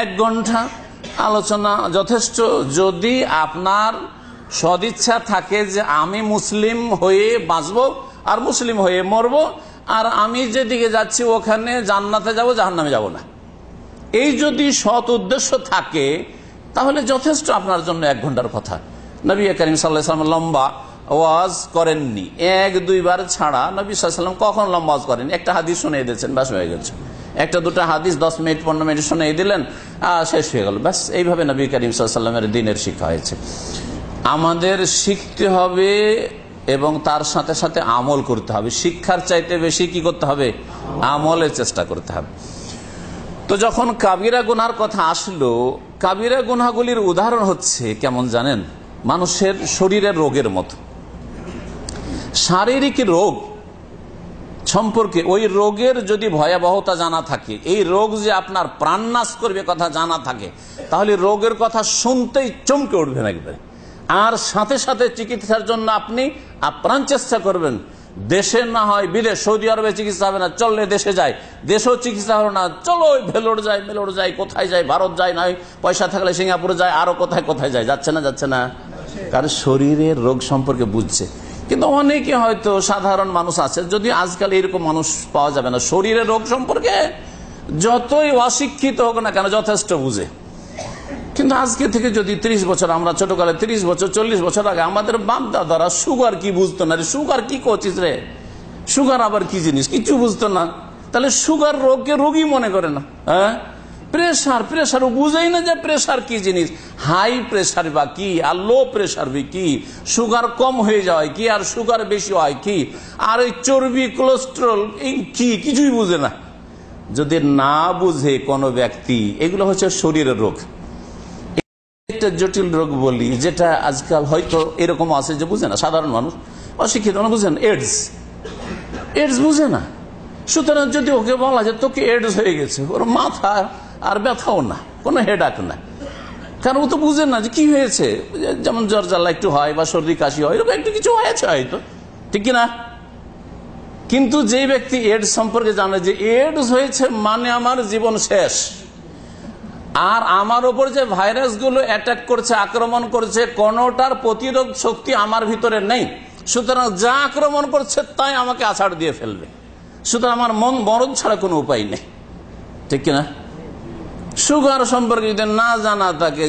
1 ঘন্টা আলোচনা যথেষ্ট। যদি আপনার সদিচ্ছা থাকে যে আমি মুসলিম হয়ে বাঁচবো আর মুসলিম হয়ে মরবো, আর আমি যেদিকে যাচ্ছি ওখানে জান্নাতে যাব, জাহান্নামে যাব না, এই যদি সৎ উদ্দেশ্য থাকে তাহলে যথেষ্ট আপনার জন্য 1 ঘন্টার কথা। নবী করিম সাল্লাল্লাহু আলাইহি ওয়াসাল্লাম লম্বা ওয়াজ করেননি, 1-2 বার ছাড়া নবী সাল্লাল্লাহু আলাইহি ওয়াসাল্লাম কখন লম্বা ওয়াজ করেন? একটা হাদিস শুনিয়ে দিয়েছেন, ব্যাস হয়ে গেছে। 1-2 হাদিস 10 মিনিট 15 মিনিট শুনিয়ে দিলেন, শেষ হয়ে গেল, ব্যাস। এইভাবে নবী করিম সাল্লাল্লাহু আলাইহি ওয়াসাল্লামের দ্বীনের শিক্ষা হয়েছে। আমাদের শিখতে হবে এবং তার সাথে সাথে আমল করতে হবে। শিক্ষার চাইতে বেশি কি করতে হবে? আমলের চেষ্টা করতে হবে। তো যখন কাবিরা গুনার কথা আসলো, কাবিরা গুনাহগুলির উদাহরণ হচ্ছে কেমন জানেন? মানুষের শরীরের রোগের মতো। শারীরিক রোগ সম্পর্কে, ওই রোগের যদি ভয়াবহতা জানা থাকে, এই রোগ যে আপনার প্রাণনাশ করবে কথা জানা থাকে, তাহলে রোগের কথা শুনতেই চমকে উঠবেন একবারে। আর সাথে সাথে চিকিৎসার জন্য আপনি আপ্রাণ চেষ্টা করবেন। দেশে না হয় বিদেশ, সৌদি আরবে চিকিৎসা হবে না, চললে দেশে যায়, দেশেও চিকিৎসা হবে না, চলো ভেলোর যায়, মেলোর যায়, কোথায় যায়, ভারত যায়, নয় পয়সা থাকলে সিঙ্গাপুরে যায়, আরো কোথায় কোথায় যায়, যাচ্ছে না যাচ্ছে না, কারণ শরীরের রোগ সম্পর্কে বুঝছে। কিন্তু অনেকে হয়তো সাধারণ মানুষ আছে, যদি আজকাল এরকম মানুষ পাওয়া যাবে না, শরীরের রোগ সম্পর্কে যতই অশিক্ষিত হোক না কেন যথেষ্ট বুঝে। কিন্তু আজকে থেকে যদি 30 বছর, আমরা ছোটকালে 30 বছর 40 বছর আগে আমাদের বাপ দাদারা সুগার কি বুঝতো না, সুগার কি করছিস রে, সুগার আবার কি জিনিস, কিছু বুঝতো না। তাহলে সুগার রোগকে রোগী মনে করে না। হ্যাঁ, প্রেশার বুঝেই না যে প্রেশার কি জিনিস, হাই প্রেশার বা কি, আর লো প্রেশার কি, সুগার কম হয়ে যাওয়ায় কি, আর সুগার বেশি হয় কি, আর এই চর্বি কোলেস্টেরল এই কি, কিছুই বুঝে না। যদি না বুঝে কোনো ব্যক্তি, এগুলো হচ্ছে শরীরের রোগ। একটা জটিল রোগ বলি, যেটা আজকাল হয়তো এরকম আছে যে বুঝে না সাধারণ মানুষ, অশিক্ষিত মানুষ বুঝেন, এডস বুঝে না। সুতরাং যদি ওকে বলা যে তোকে এডস হয়ে গেছে, ওর মাথা আর ব্যথাও না, কোনো হেডাক না, কারণ ও তো বুঝে না যে কি হয়েছে। যেমন জ্বর জ্বালা একটু হয় বা সর্দি কাশি হয়, এরকম একটু কিছু হয়েছে হয়তো, ঠিক কিনা। কিন্তু যে ব্যক্তি এডস সম্পর্কে জানে যে এডস হয়েছে মানে আমার জীবন শেষ, আর আমার উপর যে ভাইরাসগুলো অ্যাটাক করছে, আক্রমণ করছে, কোনোটার প্রতিরোধ শক্তি আমার ভিতরে নেই, সুতরাং যা আক্রমণ করছে তাই আমাকে আছাড় দিয়ে ফেলবে, সুতরাং আমার মরণ ছাড়া কোনো উপায় নেই, ঠিক কিনা। সুগার সম্পর্কে যদি না জানা থাকে,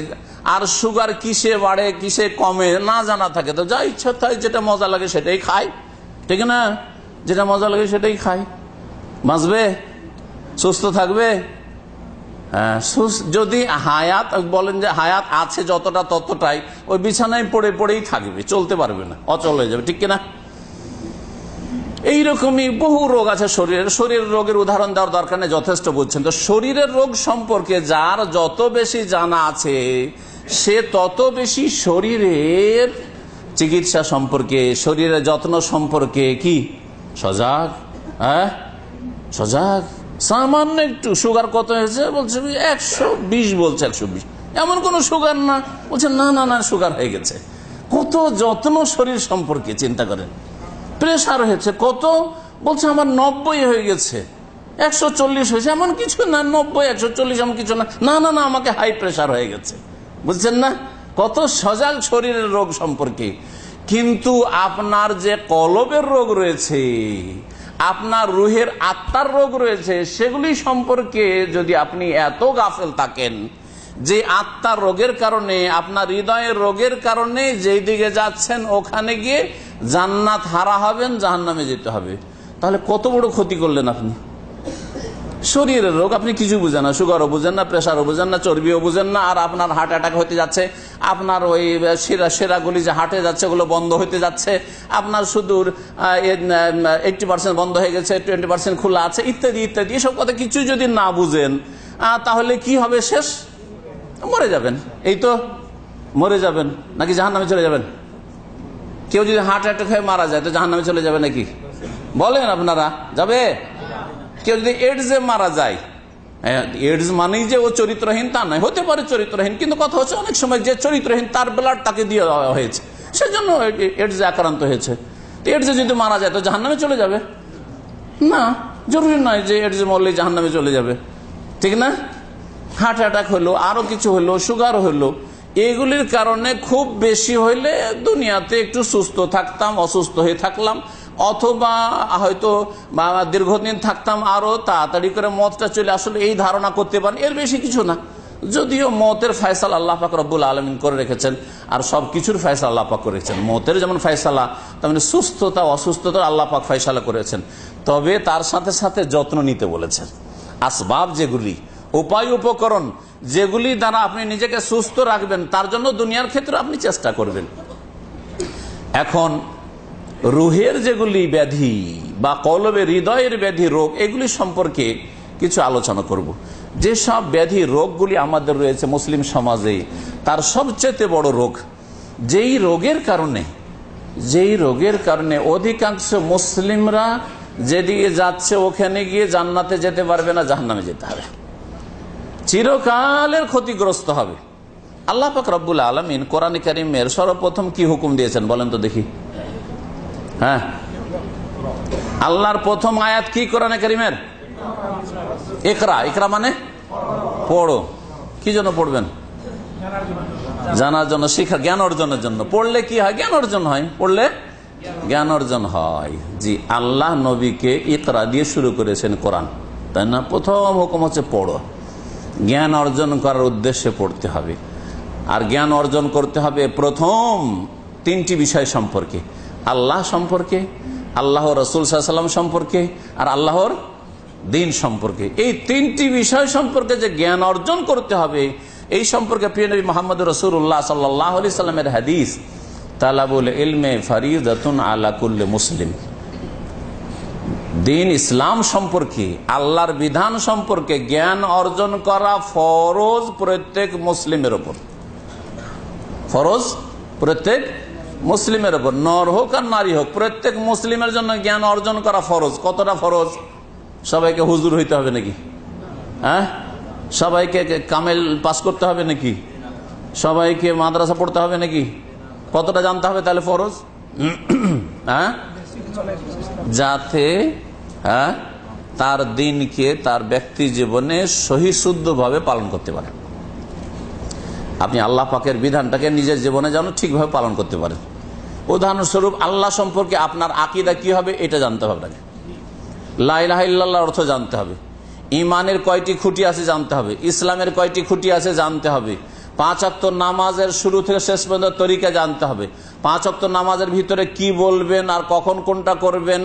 আর সুগার কিসে বাড়ে কিসে কমে না জানা থাকে, তো যা ইচ্ছা তাই যেটা মজা লাগে সেটাই খায়, ঠিক না, যেটা মজা লাগে সেটাই খায়, বাঁচবে, সুস্থ থাকবে। হ্যাঁ, যদি হায়াত বলেন যে হায়াত আছে যতটা ততটাই, ওই বিছানায় পড়ে পড়েই থাকবে, চলতে পারবে না, অচল হয়ে যাবে, ঠিক কিনা। এইরকমই বহু রোগ আছে শরীরের রোগের উদাহরণ দেওয়ার দরকার নেই, যথেষ্ট বুঝছেন। তো শরীরের রোগ সম্পর্কে যার যত বেশি জানা আছে, সে তত বেশি শরীরের চিকিৎসা সম্পর্কে, শরীরের যত্ন সম্পর্কে কি সজাগ। হ্যাঁ, সজাগ। সামান্য একটু সুগার কত হয়েছে বলছে 120, বলছে 120, এমন কোন সুগার না, বলছে না না না সুগার হয়ে গেছে। কত যত্ন শরীর সম্পর্কে চিন্তা করেন। প্রেশার হয়েছে কত, বলছে আমার 90 হয়ে গেছে, 140 হয়েছে, এমন কিছু না, 90 140 এমন কিছু না, না না না আমাকে হাই প্রেশার হয়ে গেছে, বুঝছেন না, কত সজাগ শরীরের রোগ সম্পর্কে। কিন্তু আপনার যে কলবের রোগ রয়েছে, আপনার রুহের আত্মার রোগ রয়েছে, সেগুলি সম্পর্কে যদি আপনি এত গাফেল থাকেন যে আত্মার রোগের কারণে, আপনার হৃদয়ের রোগের কারণে যেই দিকে যাচ্ছেন ওখানে গিয়ে জান্নাত হারা হবেন, জাহান্নামে যেতে হবে, তাহলে কত বড় ক্ষতি করলেন আপনি। শরীরের রোগ আপনি কিছু বুঝেন না, সুগারও বুঝেন না, প্রেশারও বুঝেন না, চর্বিও বুঝেন না, আর আপনার হার্ট অ্যাটাক হতে যাচ্ছে, আপনার ওই সেরাগুলি যে হার্টে যাচ্ছে ওগুলো বন্ধ হতে যাচ্ছে, আপনার শুধু 80% বন্ধ হয়ে গেছে, 20% খোলা আছে, ইত্যাদি ইত্যাদি। এসব কথা কিছু যদি না বুঝেন, তাহলে কি হবে, শেষ মরে যাবেন। এই তো মরে যাবেন, নাকি জাহান্নামে চলে যাবেন? কেউ যদি হার্ট অ্যাটাক হয়ে মারা যায় তো জাহান্নামে চলে যাবে নাকি? বলেন আপনারা, যাবে? কেউ যদি এডসে মারা যায়, এডস মানেই যে ও চরিত্রহীন তা নয়, হতে পারে চরিত্রহীন, কিন্তু কথা হচ্ছে অনেক সময় যে চরিত্রহীন তার ব্লাড তাকে দিয়ে দেওয়া হয়েছে, সেজন্য এডসে আক্রান্ত হয়েছে। এডসে যদি মারা যায় তো জাহান্নামে চলে যাবে না, জরুরি নয় যে এডসে মরলে জাহান্নামে চলে যাবে, ঠিক না। হার্ট অ্যাটাক হলো, আরো কিছু হলো, সুগার হলো, এগুলির কারণে খুব বেশি হইলে দুনিয়াতে একটু সুস্থ থাকতাম, অসুস্থ হয়ে থাকলাম, অথবা হয়তো দীর্ঘদিন থাকতাম, আরো তাড়াতাড়ি করে মতটা চলে আসলে, এই ধারণা করতে পারেন, এর বেশি কিছু না। যদিও মতের ফয়সালা আল্লাহ পাক রব্বুল আলামিন করে রেখেছেন, আর সবকিছুর ফয়সালা আল্লাহ পাক করেছেন। মতের যেমন ফয়সালা, তেমনি সুস্থতা অসুস্থতা আল্লাহ পাক ফয়সালা করেছেন, তবে তার সাথে সাথে যত্ন নিতে বলেছেন। আসবাব যেগুলি, উপায় উপকরণ যেগুলি দ্বারা আপনি নিজেকে সুস্থ রাখবেন, তার জন্য দুনিয়ার ক্ষেত্রে আপনি চেষ্টা করবেন। এখন রুহের যেগুলি ব্যাধি বা কলবে হৃদয়ের ব্যাধি রোগ, এগুলি সম্পর্কে কিছু আলোচনা করব। যেসব ব্যাধি রোগগুলি আমাদের রয়েছে মুসলিম সমাজে, তার সবচেয়ে বড় রোগ, যেই রোগের কারণে যেই রোগের কারণে অধিকাংশ মুসলিমরা যেদিকে যাচ্ছে ওখানে গিয়ে জান্নাতে যেতে পারবে না, জাহান্নামে যেতে হবে, চিরকালের ক্ষতিগ্রস্ত হবে। আল্লাহ পাক রব্বুল আলামিন কোরআন কারীমের সর্বপ্রথম কি হুকুম দিয়েছেন বলেন তো দেখি? হ্যাঁ, আল্লাহর প্রথম আয়াত কি কোরআন কারীমের? ইকরা। ইকরা মানে পড়ো। কি জন্য পড়বেন? জানার জন্য, শিক্ষা, জ্ঞান অর্জনের জন্য। পড়লে কি হয়? জ্ঞান অর্জন হয়। পড়লে জ্ঞান অর্জন হয়। জি, আল্লাহ নবীকে ইকরা দিয়ে শুরু করেছেন কোরআন, তাই না? প্রথম হুকুম হচ্ছে পড়ো। জ্ঞান অর্জন করার উদ্দেশ্যে পড়তে হবে। আর জ্ঞান অর্জন করতে হবে প্রথম তিনটি বিষয় সম্পর্কে: আল্লাহ সম্পর্কে, আল্লাহ রসুল সাল্লাল্লাহু আলাইহি ওয়াসাল্লাম সম্পর্কে, আর আল্লাহর দিন সম্পর্কে। এই তিনটি বিষয় সম্পর্কে যে জ্ঞান অর্জন করতে হবে, এই সম্পর্কে প্রিয় নবী মুহাম্মদ রাসূলুল্লাহ সাল্লাল্লাহু আলাইহি সাল্লামের হাদিস, তালাবুল ইলমে ফরিদাতুন আলা কুল্লি মুসলিম। দিন ইসলাম সম্পর্কে, আল্লাহর বিধান সম্পর্কে জ্ঞান অর্জন করা ফরজ প্রত্যেক মুসলিমের ওপর। ফরজ প্রত্যেক মুসলিমের ওপর, নর হোক আর নারী হোক, প্রত্যেক মুসলিমের জন্য জ্ঞান অর্জন করা ফরজ। কতটা ফরজ? সবাইকে হুজুর হইতে হবে নাকি? হ্যাঁ, সবাইকে কামেল পাস করতে হবে নাকি? সবাইকে মাদ্রাসা পড়তে হবে নাকি? কতটা জানতে হবে তাহলে ফরজ? হ্যাঁ, যাতে তার দিনকে তার ব্যক্তি জীবনে সহিশুদ্ধভাবে পালন করতে পারে। আপনি আল্লাহ পাকের বিধানটাকে নিজের জীবনে যেন ঠিকভাবে পালন করতে পারেন। উদাহরণস্বরূপ, আল্লাহ সম্পর্কে আপনার আকীদা কি হবে এটা জানতে হবে আপনাকে। লা ইলাহা ইল্লাল্লাহর অর্থ জানতে হবে। ইমানের কয়টি খুঁটি আছে জানতে হবে। ইসলামের কয়টি খুঁটি আছে জানতে হবে। 5 ওয়াক্ত নামাজের শুরু থেকে শেষ পর্যন্ত তরিকা জানতে হবে। 5 ওয়াক্ত নামাজের ভিতরে কি বলবেন আর কখন কোনটা করবেন,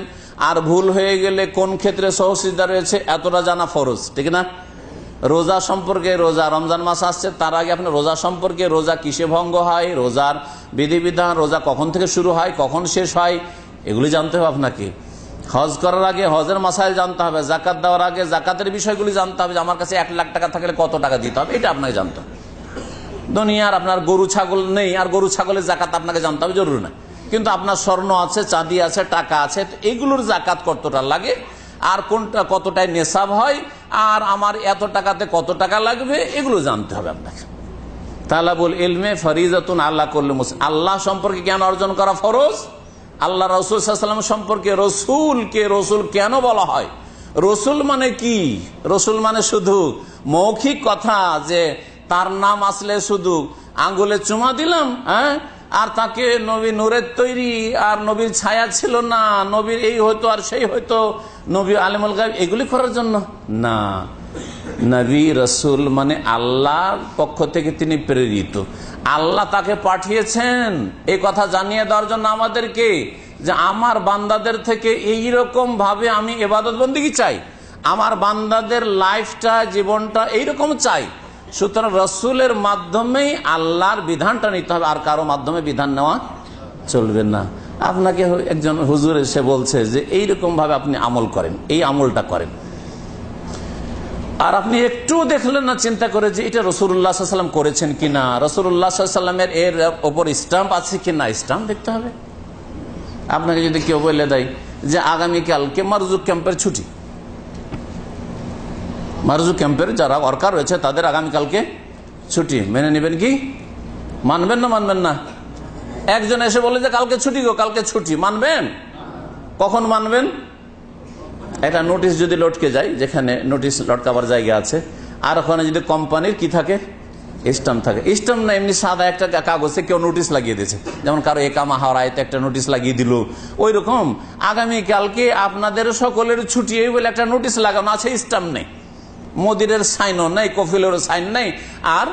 আর ভুল হয়ে গেলে কোন ক্ষেত্রে সহসিদ্ধা রয়েছে, এতটা জানা ফরজ, ঠিক না? রোজা সম্পর্কে, রোজা রমজান মাস আসছে, তার আগে আপনি রোজা সম্পর্কে, রোজা কিসে ভঙ্গ হয়, রোজার বিধিবিধান, রোজা কখন থেকে শুরু হয়, কখন শেষ হয়, এগুলি জানতে হবে আপনাকে। হজ করার আগে হজের মাসাইল জানতে হবে। জাকাত দেওয়ার আগে জাকাতের বিষয়গুলি জানতে হবে, যে আমার কাছে 1 লাখ টাকা থাকলে কত টাকা দিতে হবে, এটা আপনাকে জানতে হবে। দুনিয়ার আপনার গরু ছাগল নেই, আর গরু ছাগলের জাকাত আপনাকে জানতে হবে জরুরি না, কিন্তু আপনার স্বর্ণ আছে, চাঁদি আছে, টাকা আছে, এগুলোর জাকাত কতটা লাগে, আর কোনটা কতটায় নেশাব হয়, আর আমার এত টাকাতে কত টাকা লাগবে, এগুলো জানতে হবে আপনাকে। তালাবুল ইলমে ফরিদাতুন আলা কুল্লি মুসলিম। আল্লাহ সম্পর্কে জ্ঞান অর্জন করা ফরজ। আল্লাহ রাসূল সাল্লাল্লাহু আলাইহি ওয়াসাল্লাম সম্পর্কে, রসুলকে রসুল কেন বলা হয়? রসুল মানে কি? রসুল মানে শুধু মৌখিক কথা, যে তার নাম আসলে শুধু আঙ্গুলে চুমা দিলাম, হ্যাঁ, আর তাকে নবী নূরের তৈরি, আর নবীর ছায়া ছিল না, নবীর এই হয়তো আর সেই হয়তো, নবী আলিমুল গায়ব, এগুলি করার জন্য না। নবী রসুল মানে আল্লাহর পক্ষ থেকে তিনি প্রেরিত, আল্লাহ তাকে পাঠিয়েছেন এই কথা জানিয়ে দেওয়ার জন্য আমাদেরকে, যে আমার বান্দাদের থেকে এইরকম ভাবে আমি ইবাদত বন্দেগী চাই, আমার বান্দাদের লাইফটা, জীবনটা এইরকম চাই। সুতরাং রসুলের মাধ্যমেই আল্লাহর বিধানটা নিতে হবে, আর কারো মাধ্যমে বিধান নেওয়া চলবে না। আপনাকে একজন হুজুর এসে বলছে যে এইরকম ভাবে আপনি আমল করেন, এই আমলটা করেন, আর আপনি একটু দেখলেন না চিন্তা করে যে এটা রাসূলুল্লাহ সাল্লাল্লাহু আলাইহি ওয়াসাল্লাম করেছেন কিনা, রাসূলুল্লাহ সাল্লাল্লাহু আলাইহি ওয়াসাল্লামের এর ওপর স্ট্যাম্প আছে কিনা, স্ট্যাম্প দেখতে হবে। আপনাকে যদি কেউ বলে দেয় যে আগামীকালকে মারজুক ক্যাম্পের ছুটি, মারজুক ক্যাম্পের যারা ওয়ার্কার রয়েছে তাদের আগামীকালকে ছুটি, মেনে নেবেন কি? মানবেন না মানবেন না? একজন এসে বলে যে কালকে ছুটি গো, কালকে ছুটি, মানবেন? কখন মানবেন? একটা নোটিশ যদি লটকে যায়, যেখানে নোটিশ লটকাবার জায়গা আছে, আর ওখানে যদি কোম্পানির কি থাকে, স্ট্যাম্প থাকে। স্ট্যাম্প না এমনি সাদা একটা কাগজে কেউ নোটিশ লাগিয়ে দিয়েছে, যেমন কারো একামা হাওড়াইতে একটা নোটিশ লাগিয়ে দিল, ওই রকম আগামীকালকে আপনাদের সকলের ছুটি, এই বলে একটা নোটিশ লাগানো আছে, স্ট্যাম্প নেই, মোদিরের সাইনও নেই, কফিলের সাইন নেই, আর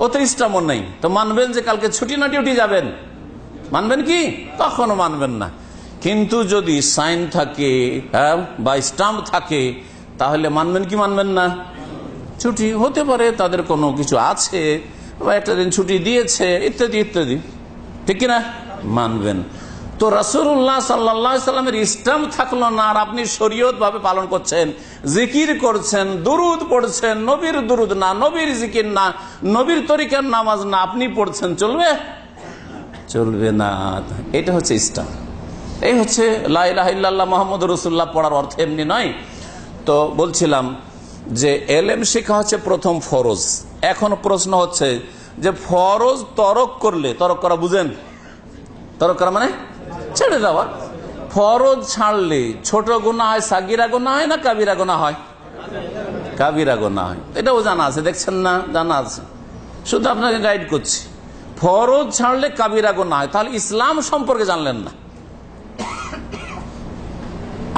ওতে স্ট্যাম্পও নেই। তো মানবেন যে কালকে ছুটি না ডিউটি যাবেন? মানবেন কি? কখনো মানবেন না। কিন্তু যদি সাইন থাকে বা স্ট্যাম্প থাকে, তাহলে মানবেন কি মানবেন না? ছুটি হতে পারে, তাদের কোনো কিছু আছে, বা একটা দিন ছুটি দিয়েছে, ইত্যাদি ইত্যাদি, ঠিক কিনা? মানবেন। তো রাসূলুল্লাহ সাল্লাল্লাহু আলাইহি ওয়াসাল্লামের স্ট্যাম্প থাকলো না, আর আপনি শরীয়ত ভাবে পালন করছেন, জিকির করছেন, দুরুদ পড়ছেন, নবীর দুরুদ না, নবীর জিকির না, নবীর তরিকার নামাজ না, আপনি পড়ছেন, চলবে? চলবে না। এটা হচ্ছে ইসলাম। এই হচ্ছে লা ইলাহা ইল্লাল্লাহ মুহাম্মাদুর রাসূলুল্লাহ পড়ার অর্থ এমনি নয়। তো বলছিলাম যে এলেম শেখা হচ্ছে প্রথম ফরজ। এখন প্রশ্ন হচ্ছে যে ফরজ তরক করলে, তরক করা বুঝেন? তরক করা মানে ছেড়ে দেওয়া। ফরজ ছাড়লে ছোট গুনাহ হয়, সাগীরা গুনাহ হয় না কাবীরা গুনাহ হয়? কাবীরা গুনাহ হয়। এটাও জানা আছে, দেখছেন না? জানা আছে, শুধু আপনাকে গাইড করছি। ফরজ ছাড়লে কাবীরা গুনাহ হয়। তাহলে ইসলাম সম্পর্কে জানলেন না,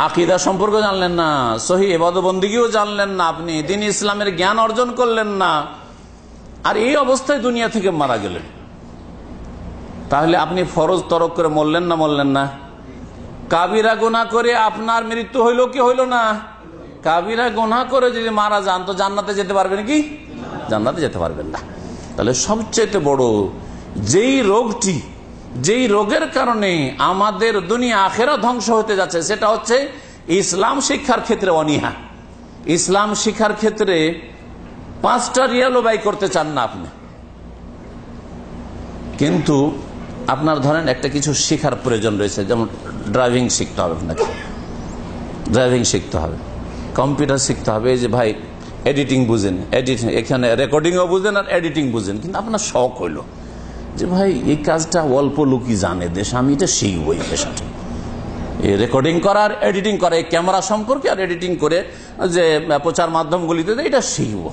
আকীদা সম্পর্কে জানলেন না, সহিহ ইবাদত বন্দেগীও জানলেন না, আপনি দ্বীন ইসলামের জ্ঞান অর্জন করলেন না, আর এই অবস্থায় দুনিয়া থেকে মারা গেলেন। তাহলে আপনি ফরজ তরক করে মরলেন না? মরলেন না। কাবিরা গুনাহ করে আপনার মৃত্যু হইল কি হইল না? কাবিরা গুনাহ করে যদি মারা যান তো জান্নাতে যেতে পারবেন কি? জান্নাতে যেতে পারবেন না। তাহলে সবচেয়ে বড় যেই রোগটি, যেই রোগের কারণে আমাদের দুনিয়া আখেরা ধ্বংস হতে যাচ্ছে, সেটা হচ্ছে ইসলাম শিক্ষার ক্ষেত্রে অনীহা। ইসলাম শিক্ষার ক্ষেত্রে 5টা রিয়ালও ব্যয় করতে চান না আপনি, কিন্তু আপনার ধরেন একটা কিছু শেখার প্রয়োজন রয়েছে, যেমন ড্রাইভিং শিখতে হবে, আপনাকে ড্রাইভিং শিখতে হবে, কম্পিউটার শিখতে হবে। এই যে ভাই এডিটিং বুঝেন, এডিটিং এখানে রেকর্ডিংও বুঝেন আর এডিটিং বুঝেন, কিন্তু আপনার শখ হইল যে ভাই এই কাজটা অল্প লোকই জানে দেশ, আমি এটা শিখবো, এই পেশাটা, এই রেকর্ডিং করা আর এডিটিং করা, এই ক্যামেরা সম্পর্কে আর এডিটিং করে যে প্রচার মাধ্যমগুলিতে এটা শিখবো।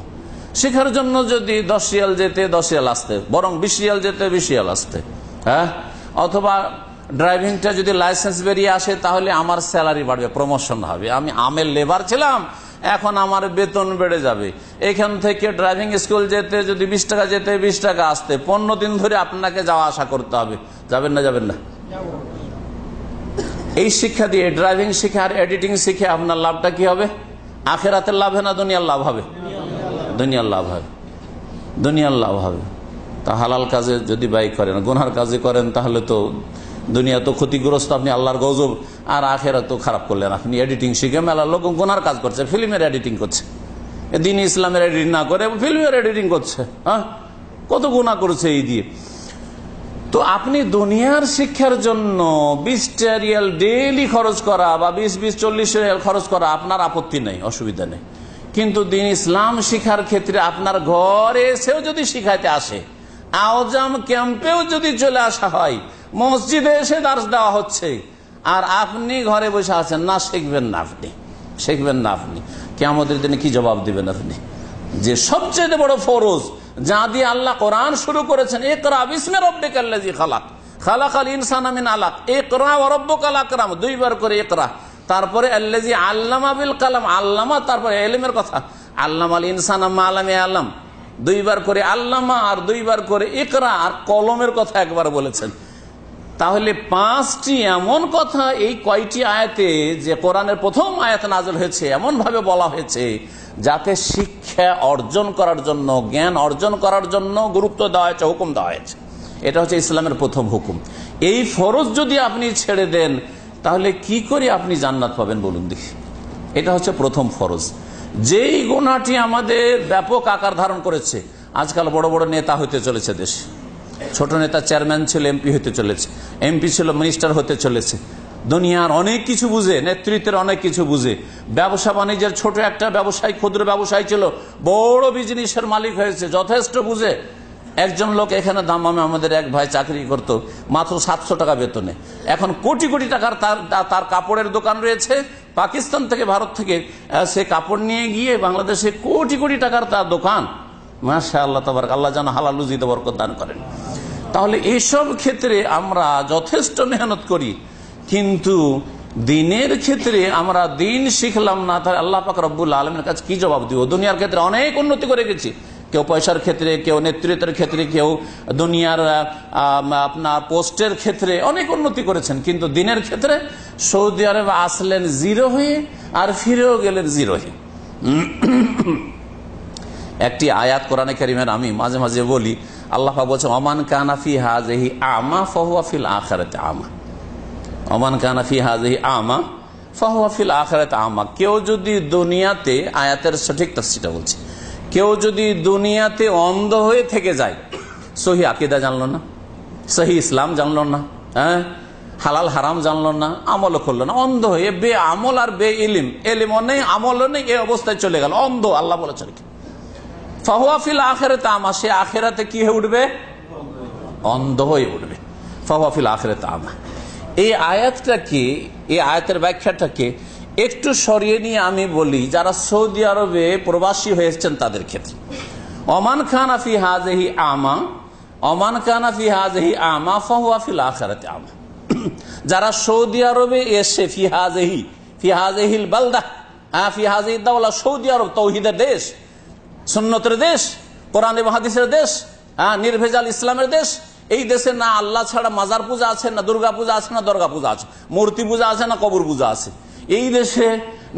শেখার জন্য যদি 10 রিয়াল যেতে 10 রিয়াল আসতে, বরং 20 রিয়াল যেতে 20 রিয়াল আসতে, হ্যাঁ। অথবা ড্রাইভিংটা যদি লাইসেন্স বেরিয়ে আসে তাহলে আমার স্যালারি বাড়বে, প্রমোশন হবে। আমি আমের লেবার ছিলাম, এখন আমার বেতন বেড়ে যাবে। এখান থেকে ড্রাইভিং স্কুল যেতে যদি 20 টাকা যেতে 20 টাকা আসতে, 15 দিন ধরে আপনাকে যাওয়া আসা করতে হবে। যাবেন না? যাবেন না? এই শিক্ষা দিয়ে, ড্রাইভিং শিখে আর এডিটিং শিখে আপনার লাভটা কি হবে? আখেরাতের লাভ হবে না দুনিয়ার লাভ হবে? দুনিয়ার লাভ হবে, দুনিয়ার লাভ হবে। তা হালাল কাজে যদি ব্যয় করেন, গুনার কাজে করেন, তাহলে তো দুনিয়া তো ক্ষতিগ্রস্ত, আপনি আল্লাহর গজব, আর আখেরাত তো খারাপ করলেন। আপনি এডিটিং শিখে মেলা লোক গুনার কাজ করছে, ফিল্মের এডিটিং করছে, দ্বীন ইসলামের এডিটিং না করে ফিল্মের এডিটিং করছে। হ্যাঁ, কত গুনাহ করছে এই দিয়ে। তো আপনি দুনিয়ার শিক্ষার জন্য 20 রিয়াল ডেইলি খরচ করা বা 20-40 রিয়াল খরচ করা আপনার আপত্তি নেই, অসুবিধা নেই। কিন্তু দ্বীন ইসলাম শিক্ষার ক্ষেত্রে আপনার ঘরে এসেও যদি শিখাইতে আসে, আওজাম ক্যাম্পেও যদি চলে আসা হয়, মসজিদে এসে দার্স দেওয়া হচ্ছে, আর আপনি ঘরে বসে আছেন, না শিখবেন না, আপনি শিখবেন না, আপনি কিয়ামতের দিনে কি জবাব দিবেন? আপনি যে সবচেয়ে বড় ফরজ যা দিয়ে আল্লাহ কোরআন শুরু করেছেন, ইকরা বিসমি রাব্বিকাল্লাযী খালাক, খালাকাল ইনসানা মিন আলাক, ইকরা ওয়া রাব্বুকাল আকরাম, 2 বার করে ইকরা, তারপরে আল্লাযী আল্লামা বিল কালাম, আল্লামা, তারপরে ইলমের কথা, আল্লামাল ইনসানা মা লাম ইয়ালাম, 2 বার করে আল্লামা, আর 2 বার করে ইকরা, আর কলমের কথা একবার বলেছেন। তাহলে 5টি এমন কথা এই কয়টি আয়াতে, যে কোরআনের প্রথম আয়াত নাযিল হয়েছে, এমন ভাবে বলা হয়েছে যাতে শিক্ষা অর্জন করার জন্য, জ্ঞান অর্জন করার জন্য গুরুত্ব দেওয়া হয়েছে, হুকুম দেওয়া হয়েছে। এটা হচ্ছে ইসলামের প্রথম হুকুম। এই ফরজ যদি আপনি ছেড়ে দেন, তাহলে কি করে আপনি জান্নাত পাবেন বলুন দেখি? এটা হচ্ছে প্রথম ফরজ। যেই গুনাহটি আমাদের ব্যাপক আকার ধারণ করেছে, আজকাল বড় বড় নেতা হতে চলেছে দেশে, ছোট নেতা চেয়ারম্যান ছিল এমপি হতে চলেছে, এমপি ছিল মিনিস্টার হতে চলেছে, দুনিয়ার অনেক কিছু বুঝে, নেতৃত্বের অনেক কিছু বুঝে, ব্যবসা বাণিজ্যের ছোট একটা ব্যবসায়ী, ক্ষুদ্র ব্যবসায়ী ছিল, বড় বিজনেসের মালিক হয়েছে, যথেষ্ট বুঝে। একজন লোক এখানে দামামে আমাদের এক ভাই চাকরি করত, মাত্র 700 টাকা বেতনে, এখন কোটি কোটি টাকার তার কাপড়ের দোকান রয়েছে। পাকিস্তান থেকে, ভারত থেকে সে কাপড় নিয়ে গিয়ে বাংলাদেশে কোটি কোটি টাকার তার দোকান। মাশাআল্লাহ, তাবারাক আল্লাহ যেন হালাল রুজিতে বরকত দান করেন। তাহলে এইসব ক্ষেত্রে আমরা যথেষ্ট মেহনত করি, কিন্তু দিনের ক্ষেত্রে আমরা দিন শিখলাম না, তাহলে আল্লাহ পাক রব্বুল আলামিনের কাছে কি জবাব দিব? দুনিয়ার ক্ষেত্রে অনেক উন্নতি করে গেছি, কেউ পয়সার ক্ষেত্রে, কেউ নেতৃত্বের ক্ষেত্রে, কেউ দুনিয়ার আপনার পোস্টের ক্ষেত্রে অনেক উন্নতি করেছেন, কিন্তু দিনের ক্ষেত্রে সৌদি আরবে আসলেন 0 হয়ে, আর ফিরেও গেলেন 0 হয়ে। একটি আয়াত কোরআনে কারীমের আমি মাঝে মাঝে বলি, আল্লাহ পাক বলছেন, ওমান কানা ফি হাযিহি আমা ফাহুয়া ফিল আখিরাতি আমা, ওমান কানা ফি হাযিহি আমা ফাহুয়া ফিল আখিরাতি আমা। কেউ যদি দুনিয়াতে, আয়াতের সঠিক তাফসীরটা বলছে, কেউ যদি দুনিয়াতে অন্ধ হয়ে থেকে যায়, সহিহ আকীদা জানলো না, সহি ইসলাম জানলো না, হ্যাঁ, হালাল হারাম জানলো না, আমলও করলো না, অন্ধ হয়ে বে আমল আর বে ইলিম, এলিমও নেই আমলও নেই, এই অবস্থায় চলে গেল, অন্ধ। আল্লাহ বলেছেন কি ফাহুয়া ফিল আখিরাতে আমা, সে আখিরাতে কি হয়ে উঠবে? অন্ধ হয়ে উঠবে। ফাহুয়া ফিল আখিরাতে আমা। এই আয়াতটাকে, এই আয়াতের ব্যাখ্যাটাকে একটু সরিয়ে নিয়ে আমি বলি, যারা সৌদি আরবে প্রবাসী হয়েছেন তাদের ক্ষেত্রে, ওমান খানা ফি হাযিহি আমা, ওমান কানা ফি হাযিহি আমা ফাহুয়া ফিল আখিরাতি আমা। যারা সৌদি আরবে এসে ফি হাযিহিল বালদা, ফি হাযিহি দাওলা, সৌদি আরব তাওহীদের দেশ, সুন্নতের দেশ, কোরআন এবং হাদিসের দেশ, নির্ভেজাল ইসলামের দেশ। এই দেশে না আল্লাহ ছাড়া মাজার পূজা আছে, না দুর্গা পূজা আছে, না দরগা পূজা আছে, মূর্তি পূজা আছে, না কবর পূজা আছে। এই দেশে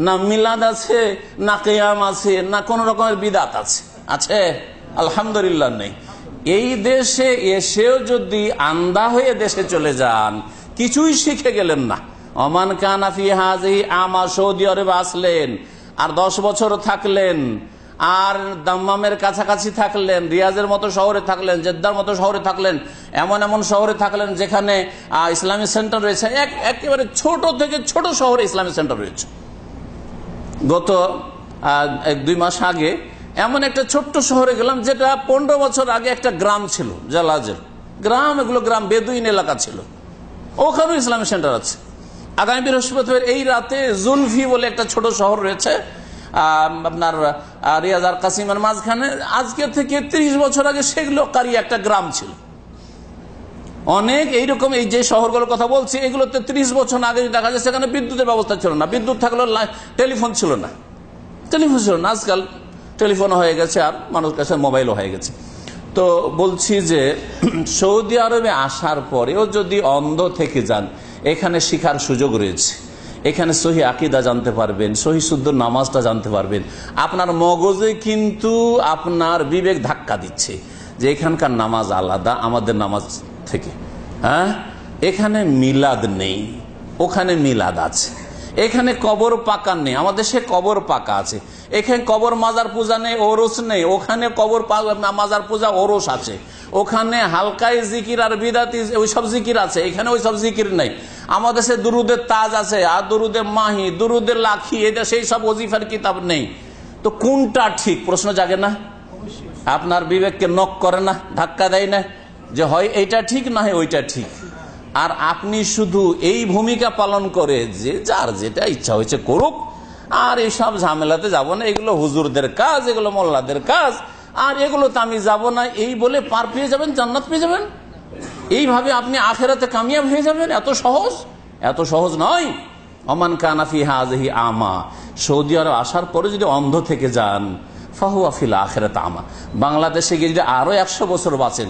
না মিলাদ আছে, না কিয়াম আছে, না কোন রকমের বিদাত আছে। আছে? আলহামদুলিল্লাহ নেই। এই দেশে এসেও যদি আন্ধা হয়ে দেশে চলে যান, কিছুই শিখে গেলেন না। ওমান কানা ফি হাযিহি আমা, সৌদি আরবে আসলেন আর 10 বছর থাকলেন, আর দাম্মামের কাছাকাছি থাকলেন, রিয়াজের মতো শহরে থাকলেন, জেদ্দার মতো শহরে থাকলেন, এমন এমন শহরে থাকলেন যেখানে ইসলামিক সেন্টার রয়েছে। একেবারে ছোট থেকে ছোট শহরে ইসলামিক সেন্টার রয়েছে। গত 1-2 মাস আগে এমন একটা ছোট্ট শহরে গেলাম, যেটা 15 বছর আগে একটা গ্রাম ছিল, জালাজের গ্রাম। এগুলো গ্রাম, বেদুইন এলাকা ছিল। ওখানেও ইসলামিক সেন্টার আছে। আগামী বৃহস্পতিবার এই রাতে জুলফি বলে একটা ছোট শহর রয়েছে আপনার রিয়াজ আর কাসিমের মাঝখানে। আজকে থেকে 30 বছর আগে সেগুলো কারি একটা গ্রাম ছিল। অনেক এইরকম, এই যে শহরগুলোর কথা বলছি, এগুলোতে 30 বছর আগে দেখা যায় সেখানে বিদ্যুতের ব্যবস্থা ছিল না। বিদ্যুৎ থাকলেও টেলিফোন ছিল না, আজকাল টেলিফোন হয়ে গেছে, আর মানুষের কাছে মোবাইলও হয়ে গেছে। তো বলছি যে সৌদি আরবে আসার পরেও যদি অন্ধ থেকে যান, এখানে শিখার সুযোগ রয়েছে। এখানে সহি আকীদা জানতে পারবেন, সহি শুদ্ধ নামাজটা জানতে পারবেন। আপনার মগজে কিন্তু আপনার বিবেক ধাক্কা দিচ্ছে যে এখানকার নামাজ আলাদা আমাদের নামাজ থেকে। হ্যাঁ, এখানে মিলাদ নেই, ওখানে মিলাদ আছে। এখানে কবর পাকা নেই, আমাদের দেশে কবর পাকা আছে। এখানে কবর মাজার পূজা নেই, ওরস নেই, ওখানে কবর মাজার পূজা ওরস আছে। ওখানে হালকাই জিকির আর বিদাতি ওইসব জিকির আছে, এখানে ওইসব জিকির নেই। আমাদের দেশে দুরুদের তাজ আছে, আর দুরুদের মাহি, দুরুদের লাখি, এটা সেই সব ওজিফার কিতাব নেই। তো কোনটা ঠিক? প্রশ্ন জাগে না? আপনার বিবেককে নক করে না, ধাক্কা দেয় না যে হয় এইটা ঠিক, না হয় ওইটা ঠিক? আর আপনি শুধু এই ভূমিকা পালন করে যে যার যেটা ইচ্ছা হয়েছে করুক, আর এইসব ঝামেলাতে যাব না, এগুলো হুজুরদের কাজ, এগুলো মোল্লাদের কাজ, আর এগুলোতে আমি যাব না, এই বলে পার পেয়ে যাবেন, জান্নাত পেয়ে যাবেন। এইভাবে আপনি আখিরাতে কামিয়াব হয়ে যাবেন। এত সহজ? এত সহজ নয়। ওমান কানা ফি হাযিহি আমা, সৌদি আরব আসার পরে যদি অন্ধ থেকে যান, ফাহুয়া ফিল আখিরাতি আমা। বাংলাদেশে গিয়ে যদি আরো 100 বছর বাঁচেন,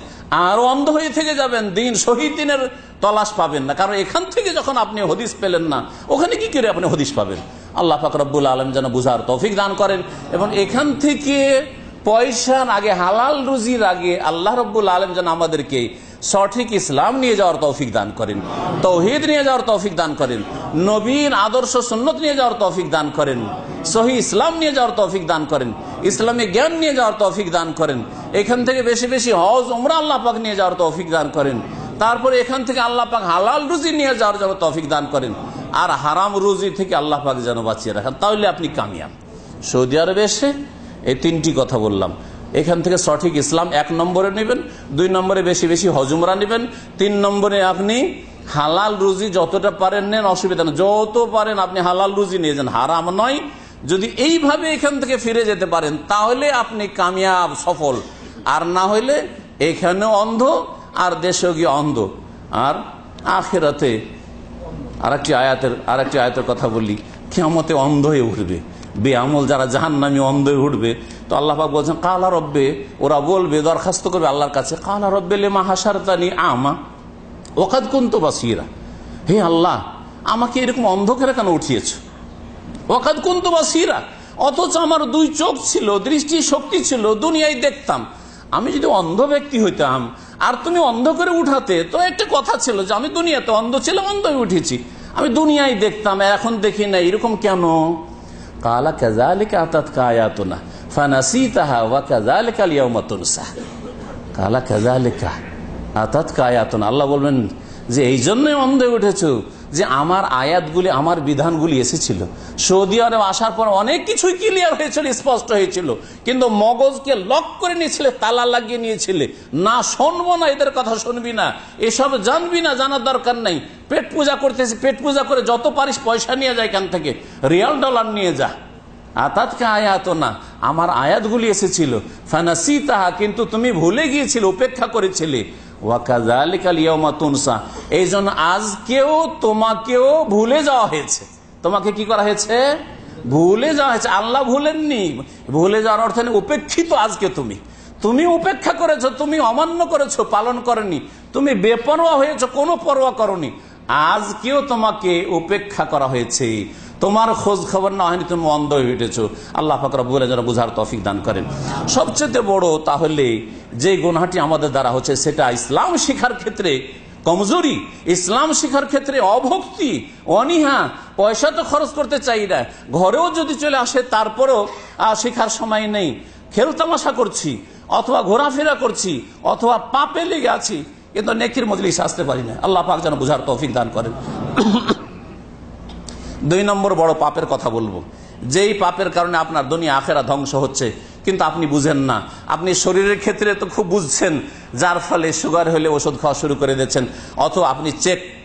আরো অন্ধ হয়ে থেকে যাবেন, দিন শহীদ দিনের তলাশ পাবেন না। কারণ এখান থেকে যখন আপনি হদিস পেলেন না, ওখানে কি করে আপনি হদিস পাবেন? আল্লাহ পাক রব্বুল আলামিন যেন বুঝার তৌফিক দান করেন, এবং এখান থেকে পয়সার আগে, হালাল রুজির আগে আল্লাহ রব্বুল আলামিন যেন আমাদেরকে সঠিক ইসলাম নিয়ে যাওয়ার তৌফিক দান করেন, তাওহীদ নিয়ে যাওয়ার তৌফিক দান করেন, নবীর আদর্শ সুন্নত নিয়ে যাওয়ার তৌফিক দান করেন, সহি ইসলাম নিয়ে যাওয়ার তৌফিক দান করেন, ইসলামী জ্ঞান নিয়ে যাওয়ার তৌফিক দান করেন। এখান থেকে বেশি বেশি হজ উমরা আল্লাহ পাক নিয়ে যাওয়ার তৌফিক দান করেন। তারপরে এখান থেকে আল্লাহ পাক হালাল রুজি নিয়ে যাওয়ার জন্য তৌফিক দান করেন, আর হারাম রুজি থেকে আল্লাহ পাক যেন বাঁচিয়ে রাখেন। তাহলে আপনি কামিয়াব। সৌদি আরবে এসে এই 3টি কথা বললাম। এখান থেকে সঠিক ইসলাম 1 নম্বরে নেবেন, 2 নম্বরে বেশি বেশি হজ উমরা নেবেন, 3 নম্বরে আপনি হালাল রুজি যতটা পারেন নেন, অসুবিধা নেই, যত পারেন আপনি হালাল রুজি নিয়ে যান, হারাম নয়। যদি এইভাবে এখান থেকে ফিরে যেতে পারেন, তাহলে আপনি কামিয়াব, সফল। আর না হইলে এখানেও অন্ধ, আর দেশেও গিয়ে অন্ধ, আর আখিরাতে আরেকটি আয়াতের কথা বলি, কিয়ামতে অন্ধ হয়ে উঠবে বেআমল যারা, জাহান্নামী অন্ধ হয়ে উঠবে। তো আল্লাহ পাক বলছেন কালা রব্বে, ওরা বলবে, দরখাস্ত করবে আল্লাহর কাছে, কালা রব্বে লিমা হাসারতানি আমা ওয়াকাদ কুনতু বাসীরা, হে আল্লাহ আমাকে এরকম অন্ধকারে কেন উঠিয়েছো? ওয়াকাদ কুনতু বাসীরা, অথচ আমার 2 চোখ ছিল, দৃষ্টি শক্তি ছিল, দুনিয়ায় দেখতাম। আমি যদি অন্ধ ব্যক্তি হইতাম আর তুমি অন্ধ করে উঠাতে, তো একটা কথা ছিল যে আমি দুনিয়াতে অন্ধ ছিলাম, অন্ধ হয়ে উঠেছি, আমি দুনিয়ায় দেখতাম, এখন দেখি না, এরকম কেন? কালা কাযালিকা আতাতকা আয়াতুনা ফানাসিতাহা ওয়া কাযালিকা আল-ইয়াওমা তুনসা। কালা কাযালিকা, আতাতকা আয়াতুনা, আল্লাহ বলবেন যে এই জন্যই অন্ধ হয়ে উঠেছ যে আমার আয়াতগুলি, আমার বিধানগুলি এসেছিল। সৌদি আরব আসার পর অনেক কিছুই ক্লিয়ার হয়েছিল, স্পষ্ট হয়েছিল, কিন্তু মগজকে লক করে নিয়েছিলে, তালা লাগিয়ে নিয়েছিলে। না শুনবো না, এদের কথা শুনবি না, এসব জানবি না, জানার দরকার নাই। পেট পূজা করতেছি, পেট পূজা করে যত পারিস পয়সা নিয়ে যায়, এখান থেকে রিয়াল ডলার নিয়ে যা। আতাতকা আয়াতুনা, আমার আয়াতগুলি এসেছিল, ফানাসিতাহা, কিন্তু তুমি ভুলে গিয়েছিলে, উপেক্ষা করেছিলে। ওয়াকাযালিকাল ইয়াউমা তুনসা, এই জন্য আজকেও তোমাকেও ভুলে যাওয়া হয়েছে। তোমাকে কি করা হয়েছে? ভুলে যাওয়া হয়েছে। আল্লাহ ভুলেননি, ভুলে যাওয়ার অর্থ উপেক্ষিত। আজকে তুমি উপেক্ষা করেছো, তুমি অমান্য করেছো, পালন করনি, তুমি বেপরোয়া হয়েছো, কোনো পরোয়া করনি। আজকেও তোমাকে উপেক্ষা করা হয়েছে, তোমার খোঁজ খবর না হয়নি, তুমি অন্ধ হয়ে উঠেছো। আল্লাহ পাক রব্বুল আলামিন যেন বুঝার তৌফিক দান করেন। সবচেয়ে বড় তাহলে যে গুনাহটি আমাদের দ্বারা হচ্ছে, সেটা ইসলাম শিখার ক্ষেত্রে কমজোরি, ইসলাম শিখার ক্ষেত্রে অভক্তি, অনীহা। পয়সা তো খরচ করতে চাই না, ঘরেও যদি চলে আসে তারপরেও শিখার সময় নেই, খেলতামাশা করছি, অথবা ঘোরাফেরা করছি, অথবা পাপে লেগে আছি, কিন্তু নেকির মজলিসে আসতে পারি না। আল্লাহ পাক যেন বুঝার তৌফিক দান করেন। 2 নম্বর বড় পাপের কথা বলবো, যেই পাপের কারণে আপনার দুনিয়া আখেরা ধ্বংস হচ্ছে, কিন্তু আপনি বুঝেন না। আপনি শরীরের ক্ষেত্রে তো খুব বুঝছেন, যার ফলে সুগার হলে ওষুধ খাওয়া শুরু করে দিচ্ছেন, অথবা আপনি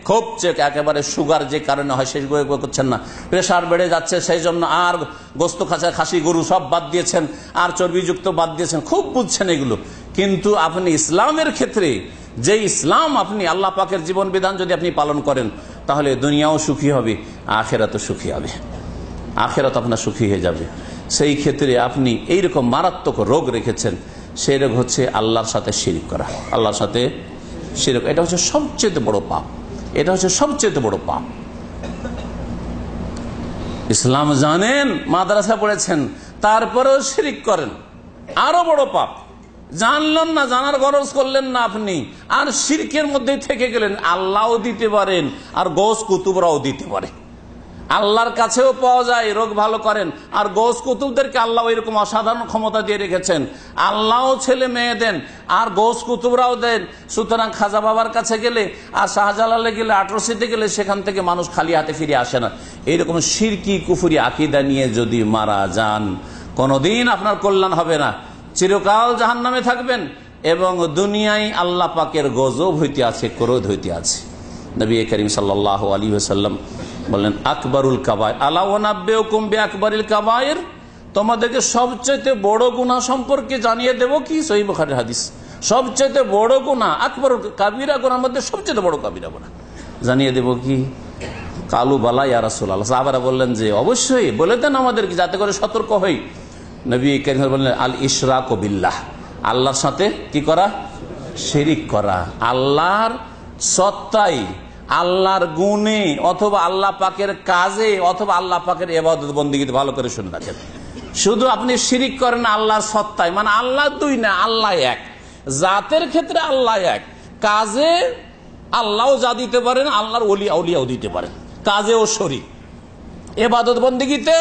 খুব চেক একেবারে সুগার যে কারণে হয় সেগুলো করছেন না। প্রেশার বেড়ে যাচ্ছে, সেই জন্য আর গোস্ত খাসি গরু সব বাদ দিয়েছেন, আর চর্বিযুক্ত বাদ দিয়েছেন, খুব বুঝছেন এগুলো। কিন্তু আপনি ইসলামের ক্ষেত্রে, যে ইসলাম আপনি আল্লাহ পাকের জীবন বিধান যদি আপনি পালন করেন, তাহলে দুনিয়াও সুখী হবে, আখেরাতও সুখী হবে, আখেরাত আপনার সুখী হয়ে যাবে। সেই ক্ষেত্রে আপনি এইরকম মারাত্মক রোগ রেখেছেন, সেই রোগ হচ্ছে আল্লাহর সাথে শিরক করা। আল্লাহর সাথে শিরক, এটা হচ্ছে সবচেয়ে বড় পাপ, এটা হচ্ছে সবচেয়ে বড় পাপ। ইসলাম জানেন, মাদ্রাসা পড়েছেন, তারপরেও শিরক করেন, আরো বড় পাপ। জানলেন না, জানার গরজ করলেন না আপনি, আর শিরকের মধ্যে থেকে গেলেন। আল্লাহও দিতে পারেন, আর গৌস কুতুবরাও দিতে পারে। আল্লাহর কাছেও পাওয়া যায়, রোগ ভালো করেন, আর গৌস কুতুবদেরকে আল্লাহ এরকম অসাধারণ ক্ষমতা দিয়ে রেখেছেন। আল্লাহও ছেলে মেয়ে দেন, আর গৌস কুতুবরাও দেন। সুতরাং খাজা বাবার কাছে গেলে আর শাহজালালে গেলে, আটরসিতে গেলে, সেখান থেকে মানুষ খালি হাতে ফিরে আসে না। এইরকম শিরকি কুফরি আকীদা নিয়ে যদি মারা যান, কোনোদিন আপনার কল্যাণ হবে না, চিরকাল জাহান্নামে থাকবেন, এবং দুনিয়ায় আল্লাহ পাকের গজব হইতে আছে, ক্রোধ হইতে আছে। নবী করিম সাল্লাল্লাহু আলাইহি ওয়াসাল্লাম বললেন, আকবরুল কাবায়ের আলা ওয়ানাব্বিউকুম বিআকবারিল কাবায়ের, তোমাদেরকে সবচেয়ে বড় গুনাহ সম্পর্কে জানিয়ে দেব কি? সহিহ বুখারীর হাদিস। সবচেয়ে বড় গুনাহ, আকবরুল কাবিরা গুনাহের মধ্যে সবচেয়ে বড় কাবিরা গুনাহ জানিয়ে দেব কি? কালু বালা ইয়া রাসূলুল্লাহ। সাহাবারা বললেন যে অবশ্যই বলে দেন আমাদেরকে, যাতে করে সতর্ক হই। নবী করিম বললেন, আল ইশরাকু বিল্লাহ, আল্লাহর সাথে কি করা? শিরিক করা। আল্লাহর সত্তায়, আল্লাহর গুণে, অথবা আল্লাহ পাকের কাজে, অথবা আল্লাহ পাকের ইবাদত বন্দেগীতে, ভালো করে শুনে রাখেন, শুধু আপনি শিরিক করেন আল্লাহর সত্তায়, মানে আল্লাহ দুই না, আল্লাহ এক। জাতের ক্ষেত্রে আল্লাহ এক, কাজে আল্লাহও যা দিতে পারেন, আল্লাহর আউলিয়াও দিতে পারেন, কাজেও শরীক। ইবাদত বন্দেগীতে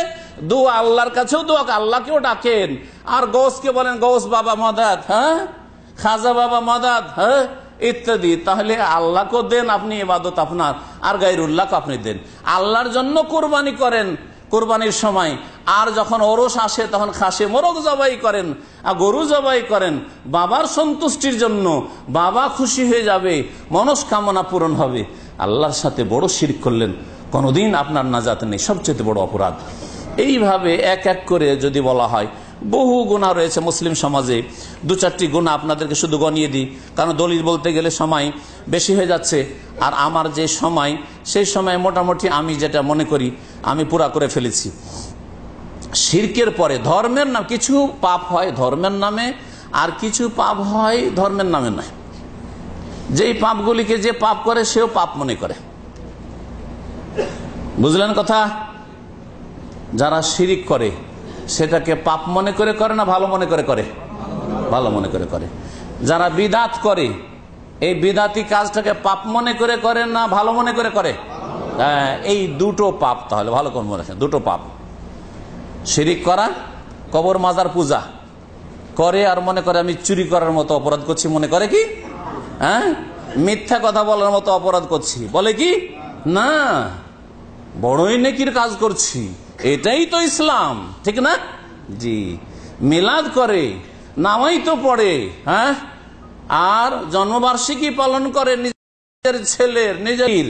দোয়া, আল্লাহর কাছেও দোয়া, আল্লাহকেও ডাকেন, আর গৌসকে বলেন গৌস বাবা মাদাদ, হ্যাঁ, খাজা বাবা মাদাদ, হ্যাঁ, ইত্যাদি। তাহলে আল্লাহকেও দেন আপনি ইবাদত আপনার, আর গায়রুল্লাহকে আপনি দেন। আল্লাহর জন্য কোরবানি করেন কোরবানির সময়, আর যখন ওরস আসে তখন খাসি মোরগ জবাই করেন, আর গরু জবাই করেন বাবার সন্তুষ্টির জন্য। বাবা খুশি হয়ে যাবে, মনস্কামনা পূরণ হবে। আল্লাহর সাথে বড় শিরক করলেন, কোনোদিন আপনার নাজাত নেই, সবচেয়ে বড় অপরাধ। এইভাবে এক এক করে যদি বলা হয়, বহু গুনাহ রয়েছে মুসলিম সমাজে। 2-4টি গুনাহ আপনাদেরকে শুধু গনিয়ে দিই, কারণ দলিল বলতে গেলে সময় বেশি হয়ে যাচ্ছে, আর আমার যে সময়, সেই সময় মোটামুটি আমি যেটা মনে করি আমি পুরা করে ফেলেছি। শিরকের পরে ধর্মের নাম, কিছু পাপ হয় ধর্মের নামে, আর কিছু পাপ হয় ধর্মের নামে নয়। যেই পাপগুলিকে যে পাপ করে সেও পাপ মনে করে, বুঝলেন কথা? যারা শিরিক করে সেটাকে পাপ মনে করে করে না ভালো মনে করে করে? ভালো মনে করে করে। যারা বিদাত করে, এই বিদাতি কাজটাকে পাপ মনে করে করে না ভালো মনে করে করে? এই দুটো পাপ, তাহলে ভালো করে মনে রাখেন, দুটো পাপ। শিরিক করা, কবর মাজার পূজা করে, আর মনে করে আমি চুরি করার মতো অপরাধ করছি, মনে করে কি? হ্যাঁ, মিথ্যা কথা বলার মতো অপরাধ করছি বলে কি না, বড়ই নেকির কাজ করছি, এটাই তো ইসলাম, ঠিক না? জি, মিলাদ করে, নামাই তো পড়ে, হ্যাঁ, আর জন্মবার্ষিকী পালন করে, নিজের ছেলের নিজের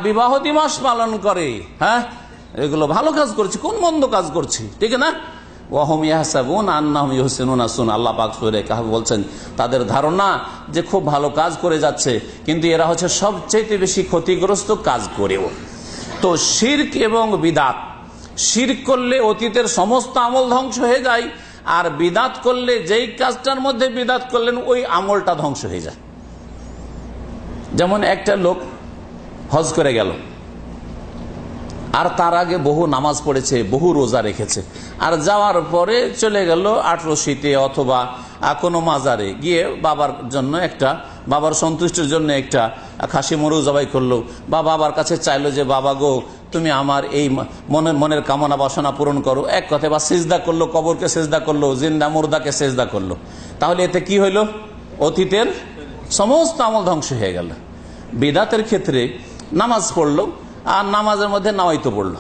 বিবাহ দিবস পালন করে, হ্যাঁ, এগুলো ভালো কাজ করছি, কোন মন্দ কাজ করছি, ঠিক না? ওয়াহুম ইয়াহসাবুন আন্নাহুম ইহসিনুনা সুনআ, আল্লাহ পাক সূরা কাহফ বলছেন তাদের ধারণা যে খুব ভালো কাজ করে যাচ্ছে, কিন্তু এরা হচ্ছে সবচেয়ে বেশি ক্ষতিগ্রস্ত কাজ করেও। তো শিরক এবং বিদাত, শিরক করলে অতীতের সমস্ত আমল ধ্বংস হয়ে যায়, আর বিদাত করলে যেই কাজটার মধ্যে বিদাত করলেন ওই আমলটা ধ্বংস হয়ে যায়। যেমন একটা লোক হজ করে গেল, আর তার আগে বহু নামাজ পড়েছে, বহু রোজা রেখেছে, আর যাওয়ার পরে চলে গেল 18 শীতে অথবা কোনো মাজারে গিয়ে বাবার জন্য একটা, বাবার সন্তুষ্টির জন্য একটা খাসি মরু জবাই করলো, বা বাবার কাছে চাইলো যে বাবা গো তুমি আমার এই মনের কামনা বাসনা পূরণ করো, এক কথায়, বা সিজদা করলো, কবরকে সিজদা করলো, জিন্দা মুর্দাকে সিজদা করলো। তাহলে এতে কি হইল? অতীতের সমস্ত আমল ধ্বংস হয়ে গেল। বিদাতের ক্ষেত্রে নামাজ পড়লো, আর নামাজের মধ্যে নাওয়াইতো পড়লো,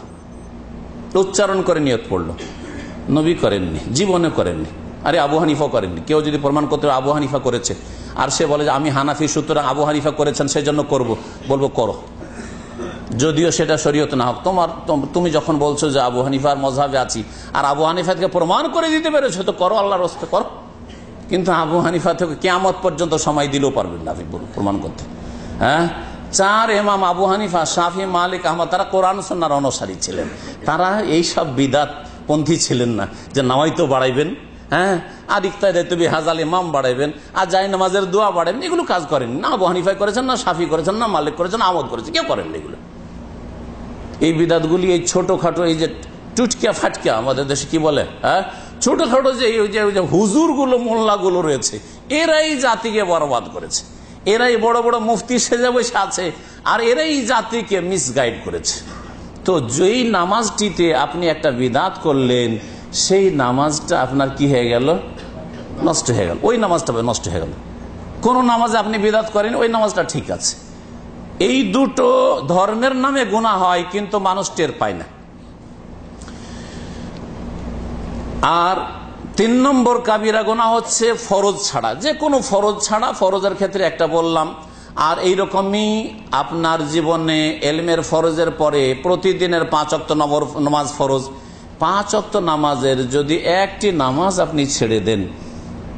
উচ্চারণ করে নিয়ত পড়লো, নবী করেননি, জীবনে করেননি, আরে আবু হানিফা করেননি। কেউ যদি প্রমাণ করতে আবু হানিফা করেছে, আর সে বলে যে আমি হানাফি, সুতরাং আবু হানিফা করেছেন সেজন্য করব, বলবো করো, যদিও সেটা শরীয়ত না হোক। তুমি যখন বলছো যে আবু হানিফার মযহাবে আছি, আর আবু হানিফা থেকে প্রমাণ করে দিতে পেরেছো, তো করো, আল্লাহর রাস্তে করো। কিন্তু আবু হানিফা থেকে কিয়ামত পর্যন্ত সময় দিলেও পারবেন না আপনি প্রমাণ করতে। হ্যাঁ, 4 ইমাম আবু হানিফা, শাফি, মালিক, আহমদ, তারা কোরআন সুন্নাহর অনুসারী ছিলেন, তারা এই সব বিদাত পন্থী ছিলেন না যে নামাইতো বাড়াইবেন, হ্যাঁ, আর ইফতারে তুমি হাজাল ইমাম বাড়াইবেন, আর যাই নামাজের দোয়া বাড়াবেন, এগুলো কাজ করেন না। আবু হানিফা করেছেন না, শাফি করেছেন না, মালিক করেছেন, আহমদ করেছেন, কেউ করেন এগুলো। এই বিদাতগুলি, এই ছোটখাটো, এই যে টুটকিয়া ফাটকিয়া আমাদের দেশে কি বলে, হ্যাঁ, ছোটখাটো যে হুজুর গুলো, মোল্লা গুলো রয়েছে, এরাই জাতিকে বরবাদ করেছে, এরাই বড় বড় মুফতি সেজে বসে আছে, আর এরাই জাতিকে মিসগাইড করেছে। তো যেই নামাজটিতে আপনি একটা বিদাত করলেন, সেই নামাজটা আপনার কি হয়ে গেল? নষ্ট হয়ে গেল। ওই নামাজটা নষ্ট হয়ে গেল। কোন নামাজে আপনি বিদাত করেন, ওই নামাজটা ঠিক আছে। এই দুটো ধর্মের নামে গুনাহ হয়, কিন্তু মানুষ টের পায় না। আর 3 নম্বর কাবিরা গুনাহ হচ্ছে ফরজ ছাড়া, যে কোনো ফরজ ছাড়া, ফরজের ক্ষেত্রে একটা বললাম। আর এইরকমই আপনার জীবনে এলমের ফরজের পরে প্রতিদিনের 5 ওয়াক্ত নামাজ ফরজ, 5 ওয়াক্ত নামাজের যদি একটি নামাজ আপনি ছেড়ে দেন,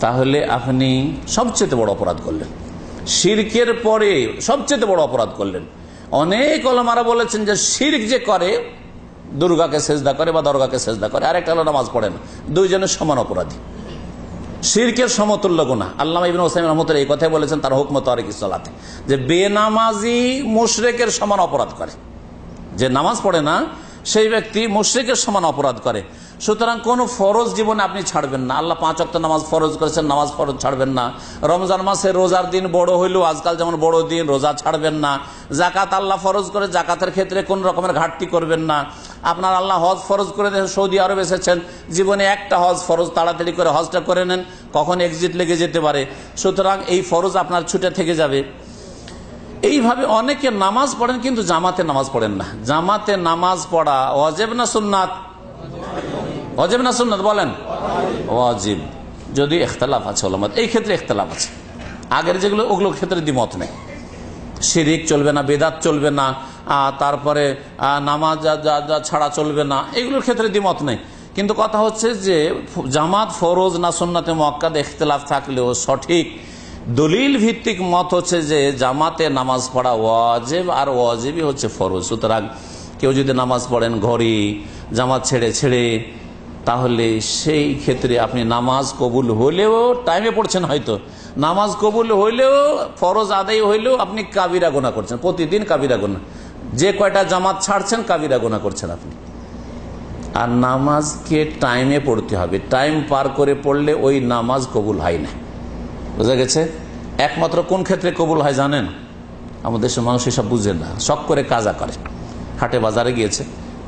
তাহলে আপনি সবচেয়ে বড় অপরাধ করলেন। শিরকের পরে সবচেয়ে বড় অপরাধ করলেন। অনেক ওলামারা বলেছেন যে শিরক যে করে, দুর্গাকে সেজদা করে বা দরগাকে সেজদা করে, আর একটা হলো নামাজ পড়ে না, দুইজনের সমান অপরাধী, শিরকের সমতুল্য গুনাহ। আল্লামা ইবনে উসাইমিন রাহমাতুল্লাহ এই কথাই বলেছেন তার হুকম তারিকুস সালাতে, যে বেনামাজি মুশরিকের সমান অপরাধ করে। যে নামাজ পড়ে না সেই ব্যক্তি মুশরিকের সমান অপরাধ করে। সুতরাং কোন ফরজ জীবনে আপনি ছাড়বেন না। আল্লাহ 5 ওয়াক্ত নামাজ ফরজ করেছেন, নামাজ ফরজ ছাড়বেন না। রমজান মাসে রোজার দিন বড় হইলেও আজকাল যেমন বড় দিন, রোজা ছাড়বেন না। জাকাত আল্লাহ ফরজ করে, জাকাতের ক্ষেত্রে কোন রকমের ঘাটতি করবেন না। আপনার আল্লাহ হজ ফরজ করে সৌদি আরব এসেছেন, জীবনে একটা হজ ফরজ, তাড়াতাড়ি করে হজটা করে নেন, কখন এক্সিট লেগে যেতে পারে। সুতরাং এই ফরজ আপনার ছুটে থেকে যাবে। এইভাবে অনেকে নামাজ পড়েন কিন্তু জামাতে নামাজ পড়েন না। জামাতে নামাজ পড়া ওয়াজিব না সুন্নাত? ওয়াজিব না সুন্নাত বলেন? ওয়াজিব। যদি ইখতিলাফ আছে ওলামাদের, এই ক্ষেত্রে ইখতিলাফ আছে। আগের যেগুলো ওগুলোর ক্ষেত্রে দ্বিমত নেই। শিরিক চলবে না, বেদাত চলবে না, তারপরে নামাজ ছাড়া চলবে না, এগুলোর ক্ষেত্রে দ্বিমত নেই। কিন্তু কথা হচ্ছে যে জামাত ফরজ না সুন্নাতে মুআক্কাদ ইখতিলাফ থাকলেও সঠিক দলিল ভিত্তিক মত হচ্ছে যে জামাতে নামাজ পড়া ওয়াজিব, আর ওয়াজিবই হচ্ছে ফরজ। সুতরাং কেউ যদি নামাজ পড়েন ঘরে জামাত ছেড়ে ছেড়ে, তাহলে সেই ক্ষেত্রে আপনি নামাজ কবুল হইলেও, টাইমে পড়ছেন হয়তো, নামাজ কবুল হইলেও, ফরজ আদায় হইলেও আপনি কাবিরা গুনাহ করছেন, প্রতিদিন কাবিরা গুনাহ। যে কয়টা জামাত ছাড়ছেন কাবিরা গুনাহ করছেন আপনি। আর নামাজকে টাইমে পড়তে হবে, টাইম পার করে পড়লে ওই নামাজ কবুল হয় না। বোঝা গেছে? একমাত্র কোন ক্ষেত্রে কবুল হয় জানেন? আমাদের দেশের মানুষ এসব বুঝে না, শখ করে কাজা করে। হাটে বাজারে গিয়েছে,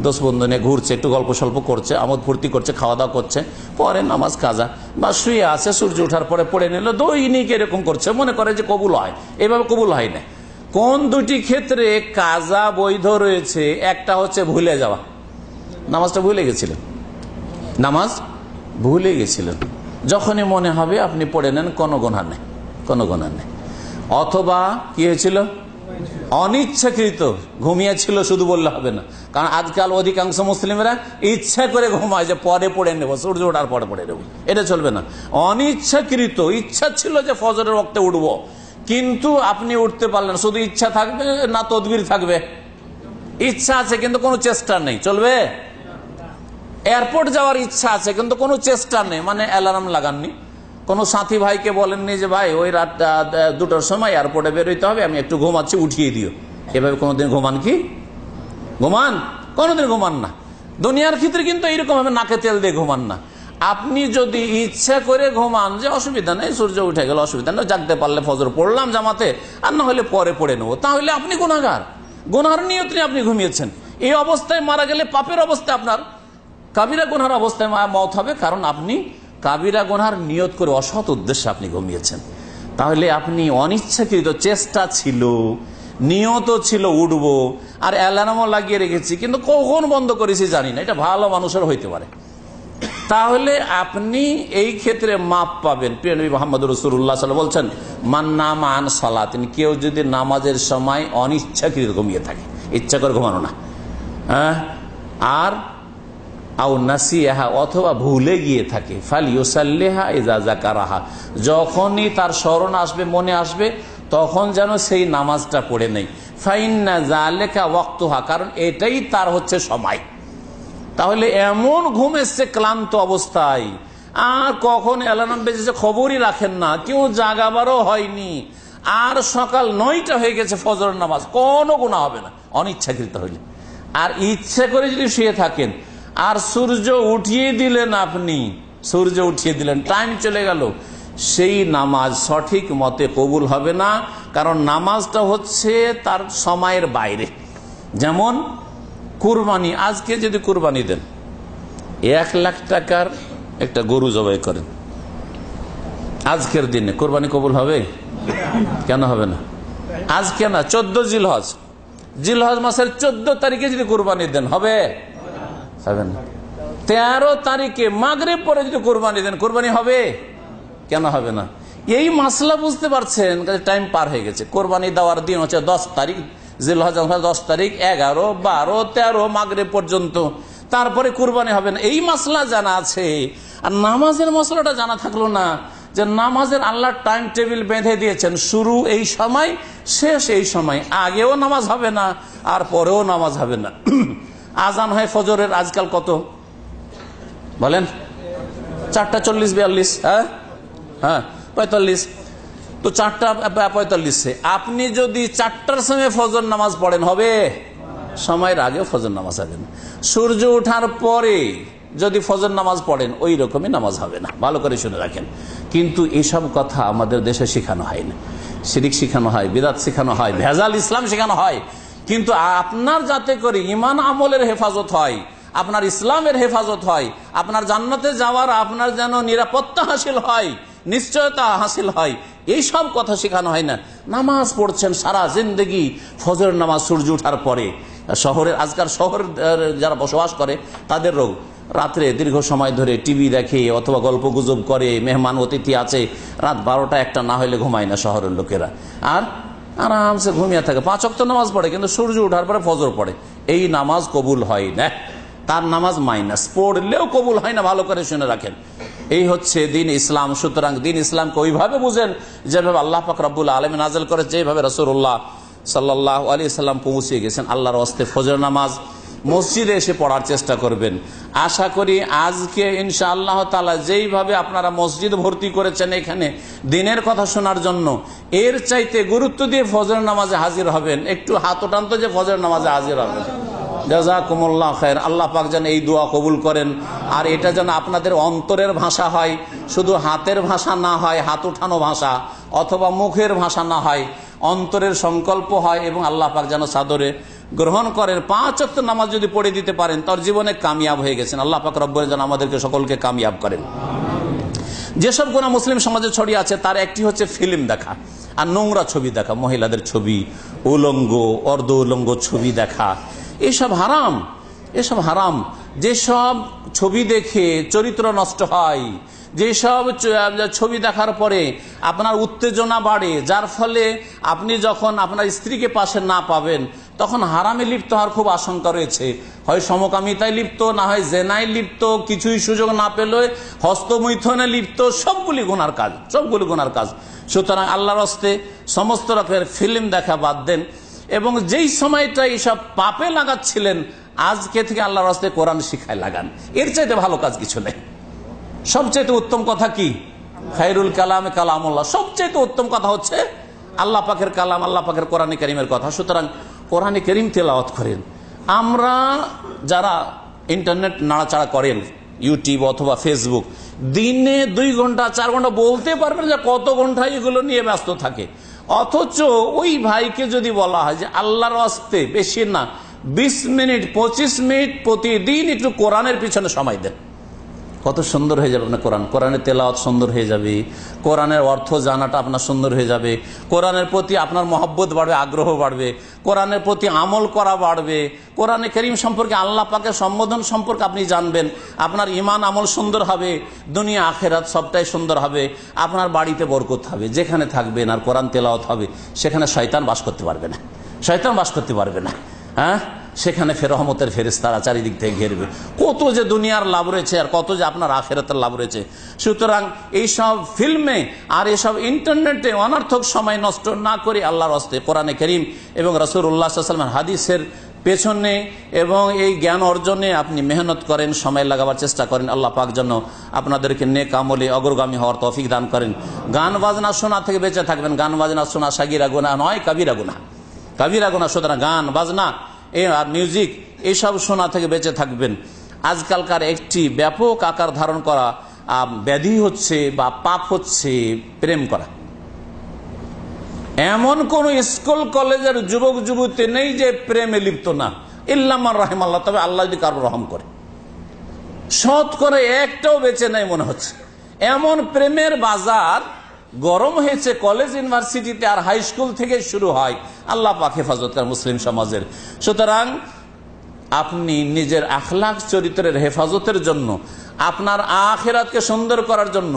দোষ বন্ধু নিয়ে ঘুরছে, একটু গল্প স্বল্প করছে, আমোদ ফুর্তি করছে, খাওয়া দাওয়া করছে, পরে নামাজ কাজা, বা শুয়ে আছে, সূর্য ওঠার পরে পড়ে নিল, দৈনিক এরকম করছে, মনে করে যে কবুল হয়। এভাবে কবুল হয় না। কোন দুটি ক্ষেত্রে কাজা বৈধ রয়েছে? একটা হচ্ছে ভুলে যাওয়া, নামাজটা ভুলে গেছিলেন, নামাজ ভুলে গেছিলেন, যখনই মনে হবে আপনি পড়ে নেন, কোনো গুনাহ নেই, কোনো গুনাহ নেই। অথবা কি হয়েছিল? অনিচ্ছাকৃত ঘুমিয়েছিল, শুধু বললে হবে না, কারণ আজকাল অধিকাংশ মুসলিমরা ইচ্ছা করে ঘুমায় যে পরে পড়ে নেব, সূর্য ওঠার পরে পড়ে নেব, এটা চলবে না। অনিচ্ছাকৃত, ইচ্ছা ছিল যে ফজরের ওয়াক্তে উঠবো, কিন্তু আপনি উঠতে পারলেন, শুধু ইচ্ছা থাকবে না তদবির থাকবে? ইচ্ছা আছে কিন্তু কোনো চেষ্টা নেই, চলবে? এয়ারপোর্ট যাওয়ার ইচ্ছা আছে কিন্তু কোনো চেষ্টা নেই, মানে অ্যালার্ম লাগাননি, কোনো সাথী ভাইকে বলেননি যে ভাই ওই রাত 2টার সময় এয়ারপোর্টে বেরোইতে হবে, আমি একটু ঘুমাচ্ছি, উঠিয়ে দিও। এভাবে কোনোদিন ঘুমান কি? ঘুমান? কোনোদিন ঘুমান না। দুনিয়ার ক্ষেত্রে কিন্তু এইরকম ভাবে নাকে তেল দিয়ে ঘুমান না। আপনি যদি ইচ্ছা করে ঘুমান যে অসুবিধা নেই, সূর্য উঠে গেল, অসুবিধা নেই, জাগতে পারলে ফজর পড়লাম জামাতে, আর না হলে পরে পড়ে নেবো, তাহলে আপনি গুনাহগার, গুনাহর নিয়ত নিয়ে আপনি ঘুমিয়েছেন। এই অবস্থায় মারা গেলে পাপের অবস্থায় আপনার কাবিরা গুনাহর অবস্থায় মওত হবে, কারণ আপনি কাবিরা গুনাহর নিয়ত করে অসৎ উদ্দেশ্যে আপনি ঘুমিয়েছেন। তাহলে আপনি অনিচ্ছাকৃত, চেষ্টা ছিল, নিয়ত ছিল উঠবো, আর অ্যালার্মও লাগিয়ে রেখেছি, কিন্তু কখন বন্ধ করেছি জানি না, এটা ভালো মানুষের হইতে পারে, তাহলে আপনি এই ক্ষেত্রে মাপ পাবেন। প্রিয় নবী মুহাম্মদ রাসূলুল্লাহ সাল্লাল্লাহু আলাইহি ওয়াসাল্লাম বলছেন, মান নামা আন সালাতিন, কেউ যদি নামাজের সময় অনিচ্ছাকৃত ঘুমিয়ে থাকে, ইচ্ছা করে ঘুমানো না, আর আও নাসিয়াহা, অথবা ভুলে গিয়ে থাকে, ফালিউসাল্লিহা ইযা যাকারাহা, যখনই তার স্মরণ আসবে, মনে আসবে, তখন যেন সেই নামাজটা পড়ে নেই। ফাইন্না যালিকা ওয়াক্তুহা, কারণ এটাই তার হচ্ছে সময়। তাহলে এমন ঘুম এসছে ক্লান্ত অবস্থায়, আর কখন অ্যালার্ম বেজেছে খবরই রাখেন না, কেউ জাগাবারও হয়নি, আর সকাল 9টা হয়ে গেছে, ফজরের নামাজ, কোনো গুনাহ হবে না অনিচ্ছাকৃত হইলে। আর ইচ্ছা করে যদি শুয়ে থাকেন আর সূর্য উঠিয়ে দিলেন, আপনি সূর্য উঠিয়ে দিলেন, টাইম চলে গেল, সেই নামাজ সঠিক মতে কবুল হবে না, কারণ নামাজটা হচ্ছে তার সময়ের বাইরে। যেমন কুরবানি, আজকে যদি কুরবানি দেন, 1 লাখ টাকার একটা গরু জবাই করেন, আজকের দিনে কুরবানি কবুল হবে? কেন হবে না? আজকে না, 14 জিলহজ, জিলহজ মাসের 14 তারিখে যদি কুরবানি দেন, হবে? হবে না। 13 তারিখে মাগরিব পরে যদি কুরবানি দেন, কুরবানি হবে? কেন হবে না? এই মাসলা বুঝতে পারছেন? টাইম পার হয়ে গেছে। কোরবানি দেওয়ার দিন হচ্ছে 10 তারিখ জিলহজ, 10 তারিখ, 11, 12, 13 মাগরিব পর্যন্ত, তারপরে কুরবানি হবে না। এই মাসলা জানা আছে, আর নামাজের মশলাটা জানা থাকলো না, যে নামাজের আল্লাহ টাইম টেবিল বেঁধে দিয়েছেন, শুরু এই সময়, শেষ এই সময়, আগেও নামাজ হবে না আর পরেও নামাজ হবে না। আজান হয় ফজরের আজকাল কত বলেন? 4:40-42, হ্যাঁ 45, তো 4:45, আপনি যদি 4টার সময় ফজর নামাজ পড়েন, হবে? সময়ের আগেও ফজর নামাজ হবে না। সূর্য ওঠার পরে যদি ফজর নামাজ পড়েন, ওই রকমই নামাজ হবে না। ভালো করে শুনে রাখেন। কিন্তু এইসব কথা আমাদের দেশে শেখানো হয় না। শিরিক শেখানো হয়, বিদআত শেখানো হয়, ভেজাল ইসলাম শেখানো হয়। কিন্তু আপনার যাতে করে ঈমান আমলের হেফাজত হয়, আপনার ইসলামের হেফাজত হয়, আপনার জান্নাতে যাওয়ার আপনার যেন নিরাপত্তা হাসিল হয়, নিশ্চয়তা হাসিল হয়, এই সব কথা শেখানো হয় না। নামাজ পড়ছেন সারা জিন্দগি, ফজর নামাজ সূর্য ওঠার পরে। শহরের, আজকাল শহরে যারা বসবাস করে তাদের রোগ, রাত্রে দীর্ঘ সময় ধরে টিভি দেখে অথবা গল্প গুজব করে, মেহমান অতিথি আছে, রাত 12টা 1টা না হলে ঘুমায় না শহরের লোকেরা, আর আরামসে ঘুমিয়ে থাকে। 5 ওয়াক্ত নামাজ পড়ে, কিন্তু সূর্য ওঠার পরে ফজর পড়ে, এই নামাজ কবুল হয় না, তার নামাজ মাইনাস, পড়লেও কবুল হয় না। ভালো করে শুনে রাখেন, এই হচ্ছে দিন ইসলাম। সুতরাং দিন ইসলামকে ওইভাবে বুঝেন যেভাবে আল্লাহ পাক রব্বুল আলামিন নাযিল করেছে, যেভাবে রাসূলুল্লাহ সাল্লাল্লাহু আলাইহি সাল্লাম পৌঁছে গেছেন। আল্লাহর ওয়াস্তে ফজর নামাজ মসজিদে এসে পড়ার চেষ্টা করবেন। আশা করি আজকে ইনশাআল্লাহ তাআলা যেইভাবে আপনারা মসজিদ ভর্তি করেছেন এখানে দিনের কথা শোনার জন্য, এর চাইতে গুরুত্ব দিয়ে ফজর নামাজে হাজির হবেন। একটু হাত ওঠান তো যে ফজর নামাজে হাজির হবেন। জাযাকুমুল্লাহ খায়র। আল্লাহ পাক যেন এই দোয়া কবুল করেন, আর এটা যেন আপনাদের অন্তরের ভাষা হয়, শুধু হাতের ভাষা না হয়, হাত উঠানো ভাষা, অথবা মুখের ভাষা না হয়, অন্তরের সংকল্প হয়, এবং আল্লাহ পাক যেন সাদরে গ্রহণ করেন, 5 ওয়াক্ত নামাজ যদি পড়ে দিতে পারেন, তার জীবনে কামিয়াব হয়ে গেছেন। আল্লাহ পাক রব্বুল যেন আমাদেরকে সকলকে কামিয়াব করেন। যেসব গুনাহ মুসলিম সমাজে ছড়িয়ে আছে তার একটি হচ্ছে ফিল্ম দেখা আর নোংরা ছবি দেখা, মহিলাদের ছবি, উলঙ্গ অর্ধ উলঙ্গ ছবি দেখা, এসব হারাম, এসব হারাম। যেসব ছবি দেখে চরিত্র নষ্ট হয়, যেসব ছবি দেখার পরে আপনার উত্তেজনা বাড়ে, যার ফলে আপনি যখন আপনার স্ত্রীকে পাশে না পাবেন তখন হারামে লিপ্ত হওয়ার খুব আশঙ্কা রয়েছে। হয় সমকামিতায় লিপ্ত, না হয় জেনায় লিপ্ত, কিছুই সুযোগ না পেলে হস্তমৈথনে লিপ্ত, সবগুলি গুনার কাজ, সবগুলি গুনার কাজ। সুতরাং আল্লাহর হস্তে সমস্ত রকমের ফিল্ম দেখা বাদ দেন, এবং যেই সময়টা এইসব পাপে লাগাচ্ছিলেন আজকে থেকে আল্লাহর হস্তে কোরআন শিখায় লাগান। এর চাইতে ভালো কাজ কিছু নেই। সবচেয়ে উত্তম কথা কি? খায়রুল কালামে কালামুল্লাহ। সবচেয়ে উত্তম কথা হচ্ছে আল্লাহ পাকের কালাম, আল্লাহ পাকের কোরআনে কারীমের কথা। সুতরাং কোরআনে কারীম তেলাওয়াত করেন। আমরা যারা ইন্টারনেট নাড়াচাড়া করেন, ইউটিউব অথবা ফেসবুক, দিনে 2 ঘন্টা 4 ঘন্টা বলতে পারবেন যে কত ঘন্টা এগুলো নিয়ে ব্যস্ত থাকে। অথচ ওই ভাইকে যদি বলা হয় যে আল্লাহর হস্তে বেশি না 20 মিনিট 25 মিনিট প্রতিদিন একটু কোরআনের পিছনে সময় দেন, কত সুন্দর হয়ে যাবে আপনার কোরআন। কোরআনের তেলাওয়াত সুন্দর হয়ে যাবে, কোরআনের অর্থ জানাটা আপনার সুন্দর হয়ে যাবে, কোরআনের প্রতি আপনার মহব্বত বাড়বে, আগ্রহ বাড়বে, কোরআনের প্রতি আমল করা বাড়বে, কোরআনে কারীম সম্পর্কে আল্লাহ পাকের সম্বোধন সম্পর্কে আপনি জানবেন, আপনার ঈমান আমল সুন্দর হবে, দুনিয়া আখেরাত সবটাই সুন্দর হবে, আপনার বাড়িতে বরকত হবে। যেখানে থাকবেন আর কোরআন তেলাওয়াত হবে সেখানে শয়তান বাস করতে পারবে না, শয়তান বাস করতে পারবে না। হ্যাঁ, সেখানে রহমতের ফেরেশতারা চারিদিক থেকে ঘেরবে। কত যে দুনিয়ার লাভ রয়েছে আর কত যে আপনার আখিরাতের লাভ রয়েছে। সুতরাং এইসব ফিল্মে আর এসব ইন্টারনেটে অনর্থক সময় নষ্ট না করে আল্লাহর হস্তে কোরআনে কারীম এবং রাসূলুল্লাহ সাল্লাল্লাহু আলাইহি ওয়াসাল্লামের হাদিসের পেছনে এবং এই জ্ঞান অর্জনে আপনি মেহনত করেন, সময় লাগাবার চেষ্টা করেন। আল্লাহ পাক যেন আপনাদেরকে নেক আমলে অগ্রগামী হওয়ার তৌফিক দান করেন। গান বাজনা শোনা থেকে বেঁচে থাকবেন। গান বাজনা শোনা সাগীরা গুনাহ নয়, কাবীরা গুনাহ, কাবীরা গুনাহ। সুতরাং গান বাজনা আর মিউজিক এইসব শোনা থেকে বেঁচে থাকবেন। আজকালকার একটি ব্যাপক আকার ধারণ করা ব্যাধি হচ্ছে বা পাপ হচ্ছে প্রেম করা। এমন কোন স্কুল কলেজের যুবক যুবতী নেই যে প্রেমে লিপ্ত না, ইল্লা মান রাহিমাল্লাহ। তবে আল্লাহ যদি কারো রহম করে, শত করে একটাও বেঁচে নাই মনে হচ্ছে। এমন প্রেমের বাজার গরম হয়েছে কলেজ ইউনিভার্সিটিতে আর হাই স্কুল থেকে শুরু হয়। আল্লাহ পাক হেফাজত করেন মুসলিম সমাজের। সুতরাং আপনি নিজের আখলাক চরিত্রের হেফাজতের জন্য, আপনার আখিরাতকে সুন্দর করার জন্য,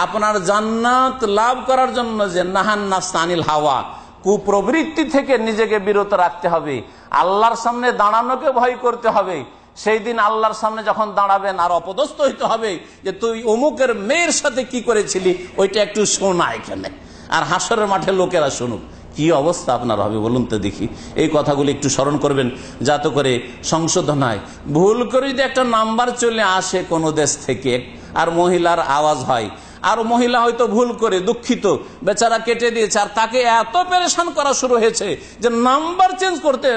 আপনার জান্নাত লাভ করার জন্য যে নাহান নাফস আনিল হাওয়া, কুপ্রবৃত্তি থেকে নিজেকে বিরত রাখতে হবে। আল্লাহর সামনে দাঁড়ানোকে ভয় করতে হবে। সেই দিন আল্লাহর সামনে যখন দাঁড়াবেন আর অপদস্থ হইতে হবে যে তুই অমুকের মেয়ের সাথে কি করেছিলি, ওইটা একটু শোনা এখানে, আর হাসরের মাঠে লোকেরা শুনুক। কি অবস্থা আপনার হবে বলুন তো দেখি। এই কথাগুলো একটু স্মরণ করবেন যাতে করে সংশোধন হয়। ভুল করে যদি একটা নাম্বার চলে আসে কোনো দেশ থেকে আর মহিলার আওয়াজ হয়, আর মহিলা হয়তো ভুল করে দুঃখিত বেচারা কেটে দিয়েছে, আর তাকে এত পেরেশান করা শুরু হয়েছে যে নাম্বার চেঞ্জ করতে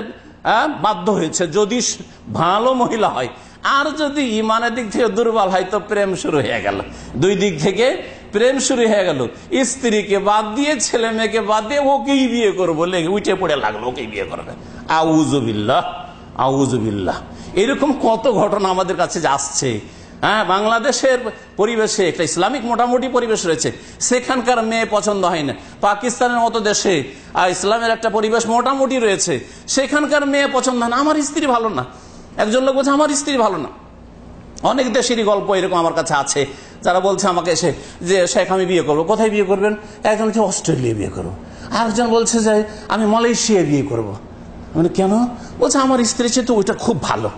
বাধ্য হয়েছে। যদি ভালো মহিলা হয়, আর যদি ইমানের দিক থেকে দুর্বল হয় তো প্রেম শুরু হয়ে গেল, দুই দিক থেকে প্রেম শুরু হয়ে গেল। স্ত্রীকে বাদ দিয়ে, ছেলে মেয়েকে বাদ দিয়ে ওকেই বিয়ে করবো লেগে উঠে পড়ে লাগলো, ওকেই বিয়ে করবে। আউযুবিল্লাহ, আউযুবিল্লাহ। এরকম কত ঘটনা আমাদের কাছে আসছে। হ্যাঁ, বাংলাদেশের পরিবেশে একটা ইসলামিক মোটামুটি পরিবেশ রয়েছে, সেখানকার মেয়ে পছন্দ হয় না। পাকিস্তানের মতো দেশে ইসলামের একটা পরিবেশ মোটামুটি রয়েছে, সেখানকার মেয়ে পছন্দ হয় না। আমার স্ত্রী ভালো না, একজন লোক বলছে আমার স্ত্রী ভালো না। অনেক দেশেরই গল্প এরকম আমার কাছে আছে, যারা বলছে আমাকে এসে যে শেখ আমি বিয়ে করবো। কোথায় বিয়ে করবেন? একজন বলছে অস্ট্রেলিয়া বিয়ে করবো, আরেকজন বলছে যে আমি মালয়েশিয়া বিয়ে করবো। মানে কেন? বলছে আমার স্ত্রী চেয়ে তো ওইটা খুব ভালো।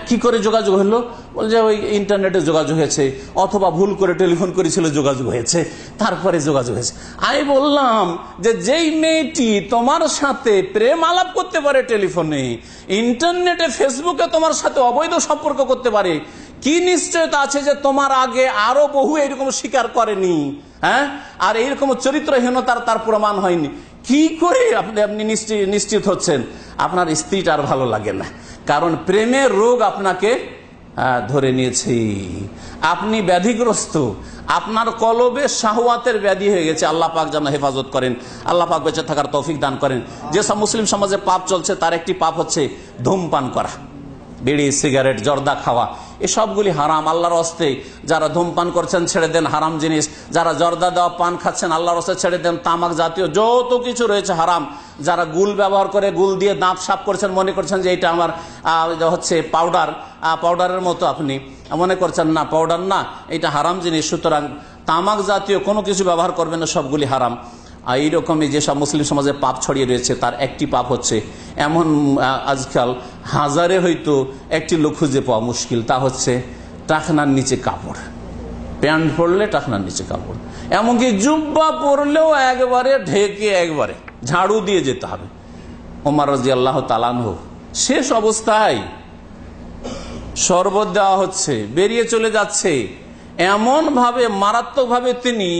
কি করে যোগাযোগ হলো? বলছে ওই ইন্টারনেটে যোগাযোগ হয়েছে, অথবা ভুল করে টেলিফোন করেছিল, যোগাযোগ হয়েছে, তারপরে যোগাযোগ হয়েছে। আমি বললাম যে যেই মেয়েটি তোমার সাথে প্রেম আলাপ করতে পারে টেলিফোনে, ইন্টারনেটে ফেসবুকে তোমার সাথে অবৈধ সম্পর্ক করতে পারে, কি নিশ্চয়তা আছে যে তোমার আগে আরো বহু এরকম স্বীকার করেনি? হ্যাঁ, আর এইরকম চরিত্রহীনতার তার প্রমাণ হয়নি? কি করে আপনি নিশ্চিত হচ্ছেন আপনার স্ত্রীটা আর ভালো লাগে না? কারণ প্রেমের রোগ আপনাকে ধরে নিয়েছে, আপনি ব্যাধিগ্রস্ত, আপনার কলবে শাহওয়াতের ব্যাধি হয়ে গেছে, আল্লাহ পাক যেন হেফাজত করেন, আল্লাহ পাক বেঁচে থাকার তৌফিক দান করেন। যেসব মুসলিম সমাজে পাপ চলছে তার একটি পাপ হচ্ছে ধূমপান করা, বিড়ি সিগারেট জর্দা খাওয়া, এসবগুলি হারাম। আল্লাহর হস্তে যারা ধূমপান করছেন ছেড়ে দেন হারাম জিনিস, যারা জর্দা দেওয়া পান খাচ্ছেন আল্লাহর হস্তে ছেড়ে দেন। তামাক জাতীয় যত কিছু রয়েছে হারাম। যারা গুল ব্যবহার করে গুল দিয়ে দাঁত সাফ করছেন, মনে করছেন যে এটা আমার হচ্ছে পাউডারের মতো, আপনি মনে করছেন না পাউডার না, এটা হারাম জিনিস। সুতরাং তামাক জাতীয় কোনো কিছু ব্যবহার করবেন না, সবগুলি হারাম। আর এইরকমই যেসব মুসলিম সমাজে পাপ ছড়িয়ে রয়েছে তার একটি পাপ হচ্ছে, এমন আজকাল হাজারে হয়তো একটি লোক খুঁজে পাওয়া মুশকিল, তা হচ্ছে টাকনার নিচে কাপড়। প্যান্ট পরলে টাকনার নিচে কাপড়, এমনকি জুব্বা পরলেও একবারে ঢেকে একবারে ঝাড়ু দিয়ে যেতে হবে। ওমর রাদিয়াল্লাহু তাআলা আনহু শেষ অবস্থায় শরবত দেওয়া হচ্ছে, বেরিয়ে চলে যাচ্ছে, এমন ভাবে মারাত্মকভাবে তিনি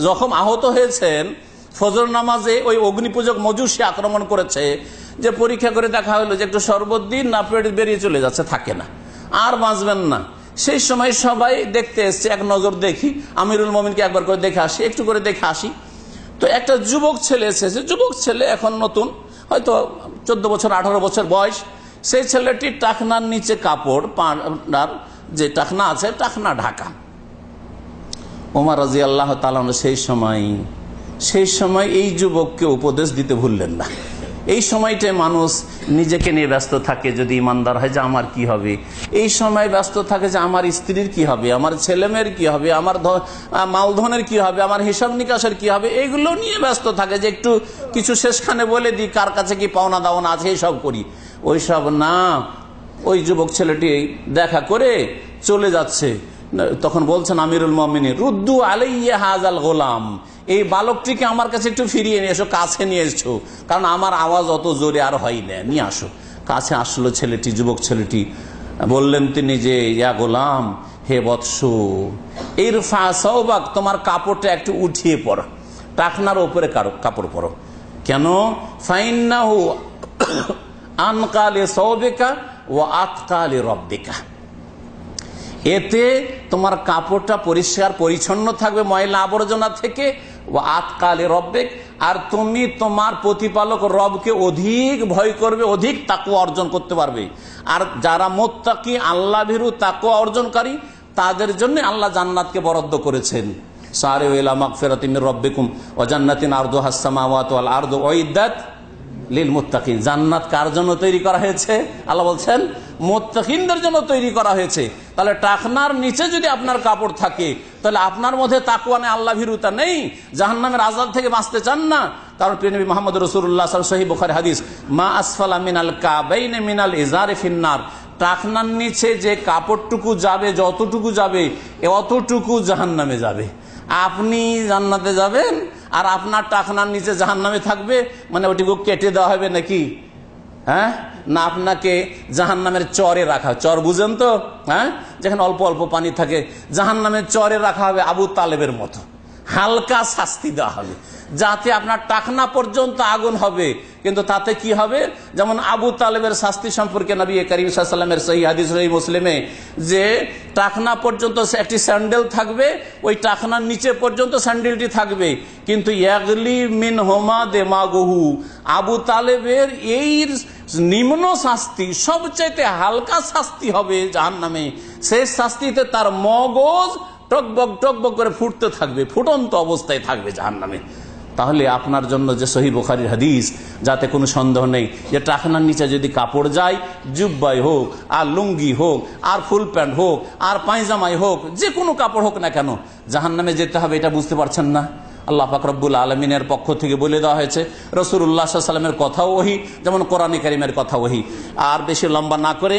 যখন আহত হয়েছেন, ফজর নামাজে ওই অগ্নিপূজক মজুসী আক্রমণ করেছে, যে পরীক্ষা করে দেখা হলো যে একটু শরবত দিন না, পেট বেরিয়ে চলে যাচ্ছে, থাকে না, আর বাঁচবেন না। সেই সময় সবাই দেখতে এসছে, এক নজর দেখি, আমিরুল মোমিনকে একবার করে দেখে আসি, একটু করে দেখে আসি। তো একটা যুবক ছেলে এসেছে, যুবক ছেলে এখন নতুন, হয়তো 14 বছর 18 বছর বয়স। সেই ছেলেটির টাকনার নিচে কাপড়, পানার যে টাকনা আছে টাকনা ঢাকা। ওমর রাদিয়াল্লাহু তাআলা সেই সময় এই যুবককে উপদেশ দিতে ভুললেন না। এই সময়টায় মানুষ নিজেকে নিয়ে ব্যস্ত থাকে, যদি ইমানদার হয় যে আমার কি হবে, এই সময় ব্যস্ত থাকে যে আমার স্ত্রীর কি হবে, আমার ছেলেমেয়ের কি হবে, আমার মালধনের কি হবে, আমার হিসাব নিকাশের কি হবে, এইগুলো নিয়ে ব্যস্ত থাকে, যে একটু কিছু শেষখানে বলে দিই কার কাছে কি পাওনা দাওনা আছে, এইসব করি। ওইসব না, ওই যুবক ছেলেটি দেখা করে চলে যাচ্ছে, তখন বলছেন আমিরুল মুমিনিন, রুদ্দু আলাইয়া হাযাল গোলাম, এই বালকটিকে আমার কাছে একটু ফিরিয়ে নিয়ে এসো, কাছে নিয়ে এসো, কারণ আমার আওয়াজ অত জোরে আর হয় না, নিয়ে আসো। কাছে আসলো ছেলেটি, যুবক ছেলেটি। বললেন তিনি যে ইয়া গোলাম, হে বৎস, ইরফা সাওবাক, তোমার কাপড়টা একটু উঠিয়ে পড়ো, টাকনার উপরে কাপড় পরো। কেন? ফাইন্নাহু আনকা লিসাওবিকা ওয়া আতকা লিরাব্বিকা, এতে তোমার কাপড়টা পরিষ্কার পরিচ্ছন্ন থাকবে ময়লা আবর্জনা থেকে, ও আতকালে রব্বেক, আর তুমি তোমার প্রতিপালক রবকে অধিক ভয় করবে, অধিক তাকওয়া অর্জন করতে পারবে। আর যারা মুত্তাকি আল্লাহ ভীরু তাকওয়া অর্জনকারী তাদের জন্য আল্লাহ জান্নাতকে বরাদ্দ করেছেন। সারিউ ইলা মাগফিরাতিন মির রাব্বিকুম ওয়া জান্নাতিন আরদুহাস সামাওয়াতু ওয়াল আরদু উইদ্দাত লিল মুত্তাকিন। জান্নাত কার জন্য তৈরি করা হয়েছে? আল্লাহ বলছেন মুত্তাকিনদের জন্য তৈরি করা হয়েছে। তাহলে টাকনার নিচে যদি আপনার কাপড় থাকে, তাহলে আপনার মধ্যে তাকওয়া নেই, আল্লাহ ভীরুতা নেই, জাহান্নামের আযাব থেকে বাঁচতে চান না। কারণ প্রিয় নবী মুহাম্মদ রাসূলুল্লাহ সাল্লাল্লাহু আলাইহি ওয়াসাল্লাম, সহিহ বুখারী হাদিস, মা আসফালা মিনাল কাবাইনি মিনাল ইজারি ফিন্নার, টাকনার নিচে যে কাপড়টুকু যাবে, যতটুকু যাবে, অতটুকু জাহান্নামে যাবে। আপনি জান্নাতে যাবেন আর আপনার টাকনার নিচে জাহান্নামে থাকবে, মানে ওটিকে কেটে দেওয়া হবে নাকি? হ্যাঁ, না আপনাকে জাহান্নামের চরে রাখা, চর বুঝেন তো, হ্যাঁ, যেখানে অল্প অল্প পানি থাকে, জাহান্নামের চরে রাখা হবে আবু তালেবের মতো, হালকা শাস্তি দেওয়া হবে, যাতে আপনার টাকনা পর্যন্ত আগুন হবে। কিন্তু তাতে কি হবে? যেমন আবু তালেবের শাস্তি সম্পর্কে নবী করিম সাল্লাল্লাহু আলাইহি ওয়াসাল্লামের সহিহ হাদিস সহিহ মুসলিমে, যে টাকনা পর্যন্ত একটি স্যান্ডেল থাকবে, ওই টাকনার নিচে পর্যন্ত স্যান্ডেলটি থাকবে, কিন্তু ইয়াগলি মিন হোমা দেমাগুহু, আবু তালেবের এই নিম্ন শাস্তি, সবচাইতে হালকা শাস্তি হবে জাহান্নামে। সেই শাস্তিতে তার মগজ টকবক টকবক করে ফুটতে থাকবে, ফুটন্ত অবস্থায় থাকবে জাহান্নামে। তাহলে আপনার জন্য যে সহিহ বুখারীর হাদিস, যাতে কোনো সন্দেহ নেই যে টাকনার নিচে যদি কাপড় যায়, জুব্বাই হোক আর লুঙ্গি হোক আর ফুল প্যান্ট হোক আর পায়জামাই হোক, যে কোনো কাপড় হোক না কেন, জাহান্নামে যেতে হবে, এটা বুঝতে পারছেন না? আল্লাহ পাক রব্বুল আলামিনের পক্ষ থেকে বলে দেওয়া হয়েছে, রাসূলুল্লাহ সাল্লাল্লাহু আলাইহি ওয়াসাল্লামের কথাও ওহী, যেমন কোরআনে কারীমের কথা ওহী। আর বেশি লম্বা না করে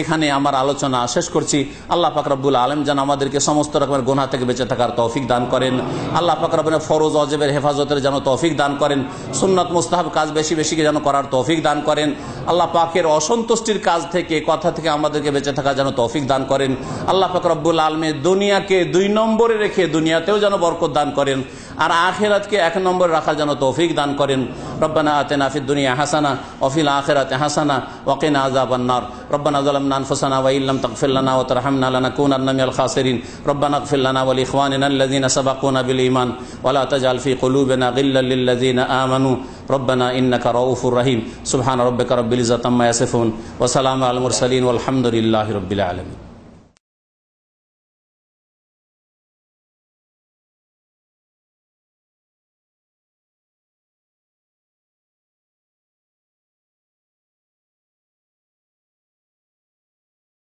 এখানে আমার আলোচনা শেষ করছি। আল্লাহ পাক রব্বুল আলামিন যেন আমাদেরকে সমস্ত রকমের গুনাহ থেকে বেঁচে থাকার তৌফিক দান করেন। আল্লাহ পাক রব্বুল ফরজ ওয়াজিবের হেফাজতের যেন তৌফিক দান করেন। সুন্নাত মুস্তাহাব কাজ বেশি বেশি যেন করার তৌফিক দান করেন। আল্লাহ পাকের অসন্তুষ্টির কাজ থেকে, কথা থেকে আমাদেরকে বেঁচে থাকার যেন তৌফিক দান করেন। আল্লাহ পাক রব্বুল আলামিন দুনিয়াকে 2 নম্বরে রেখে দুনিয়াতেও যেন বরকত দান করেন, আর আখিরাতকে 1 নম্বরে রাখার যেন তৌফিক দান করেন। ربنا آتنا في الدنيا حسنة وفي الآخرة حسنة وقنا عذاب النار ربنا ظلمنا أنفسنا وإن لم تغفر لنا وترحمنا لنكونن من الخاسرين ربنا اغفر لنا ولإخواننا الذين سبقونا بالإيمان ولا تجعل في قلوبنا غلا للذين آمنوا ربنا إنك رؤوف رحيم سبحان ربك رب العزة عما يصفون وسلام على المرسلين والحمد لله رب العالمين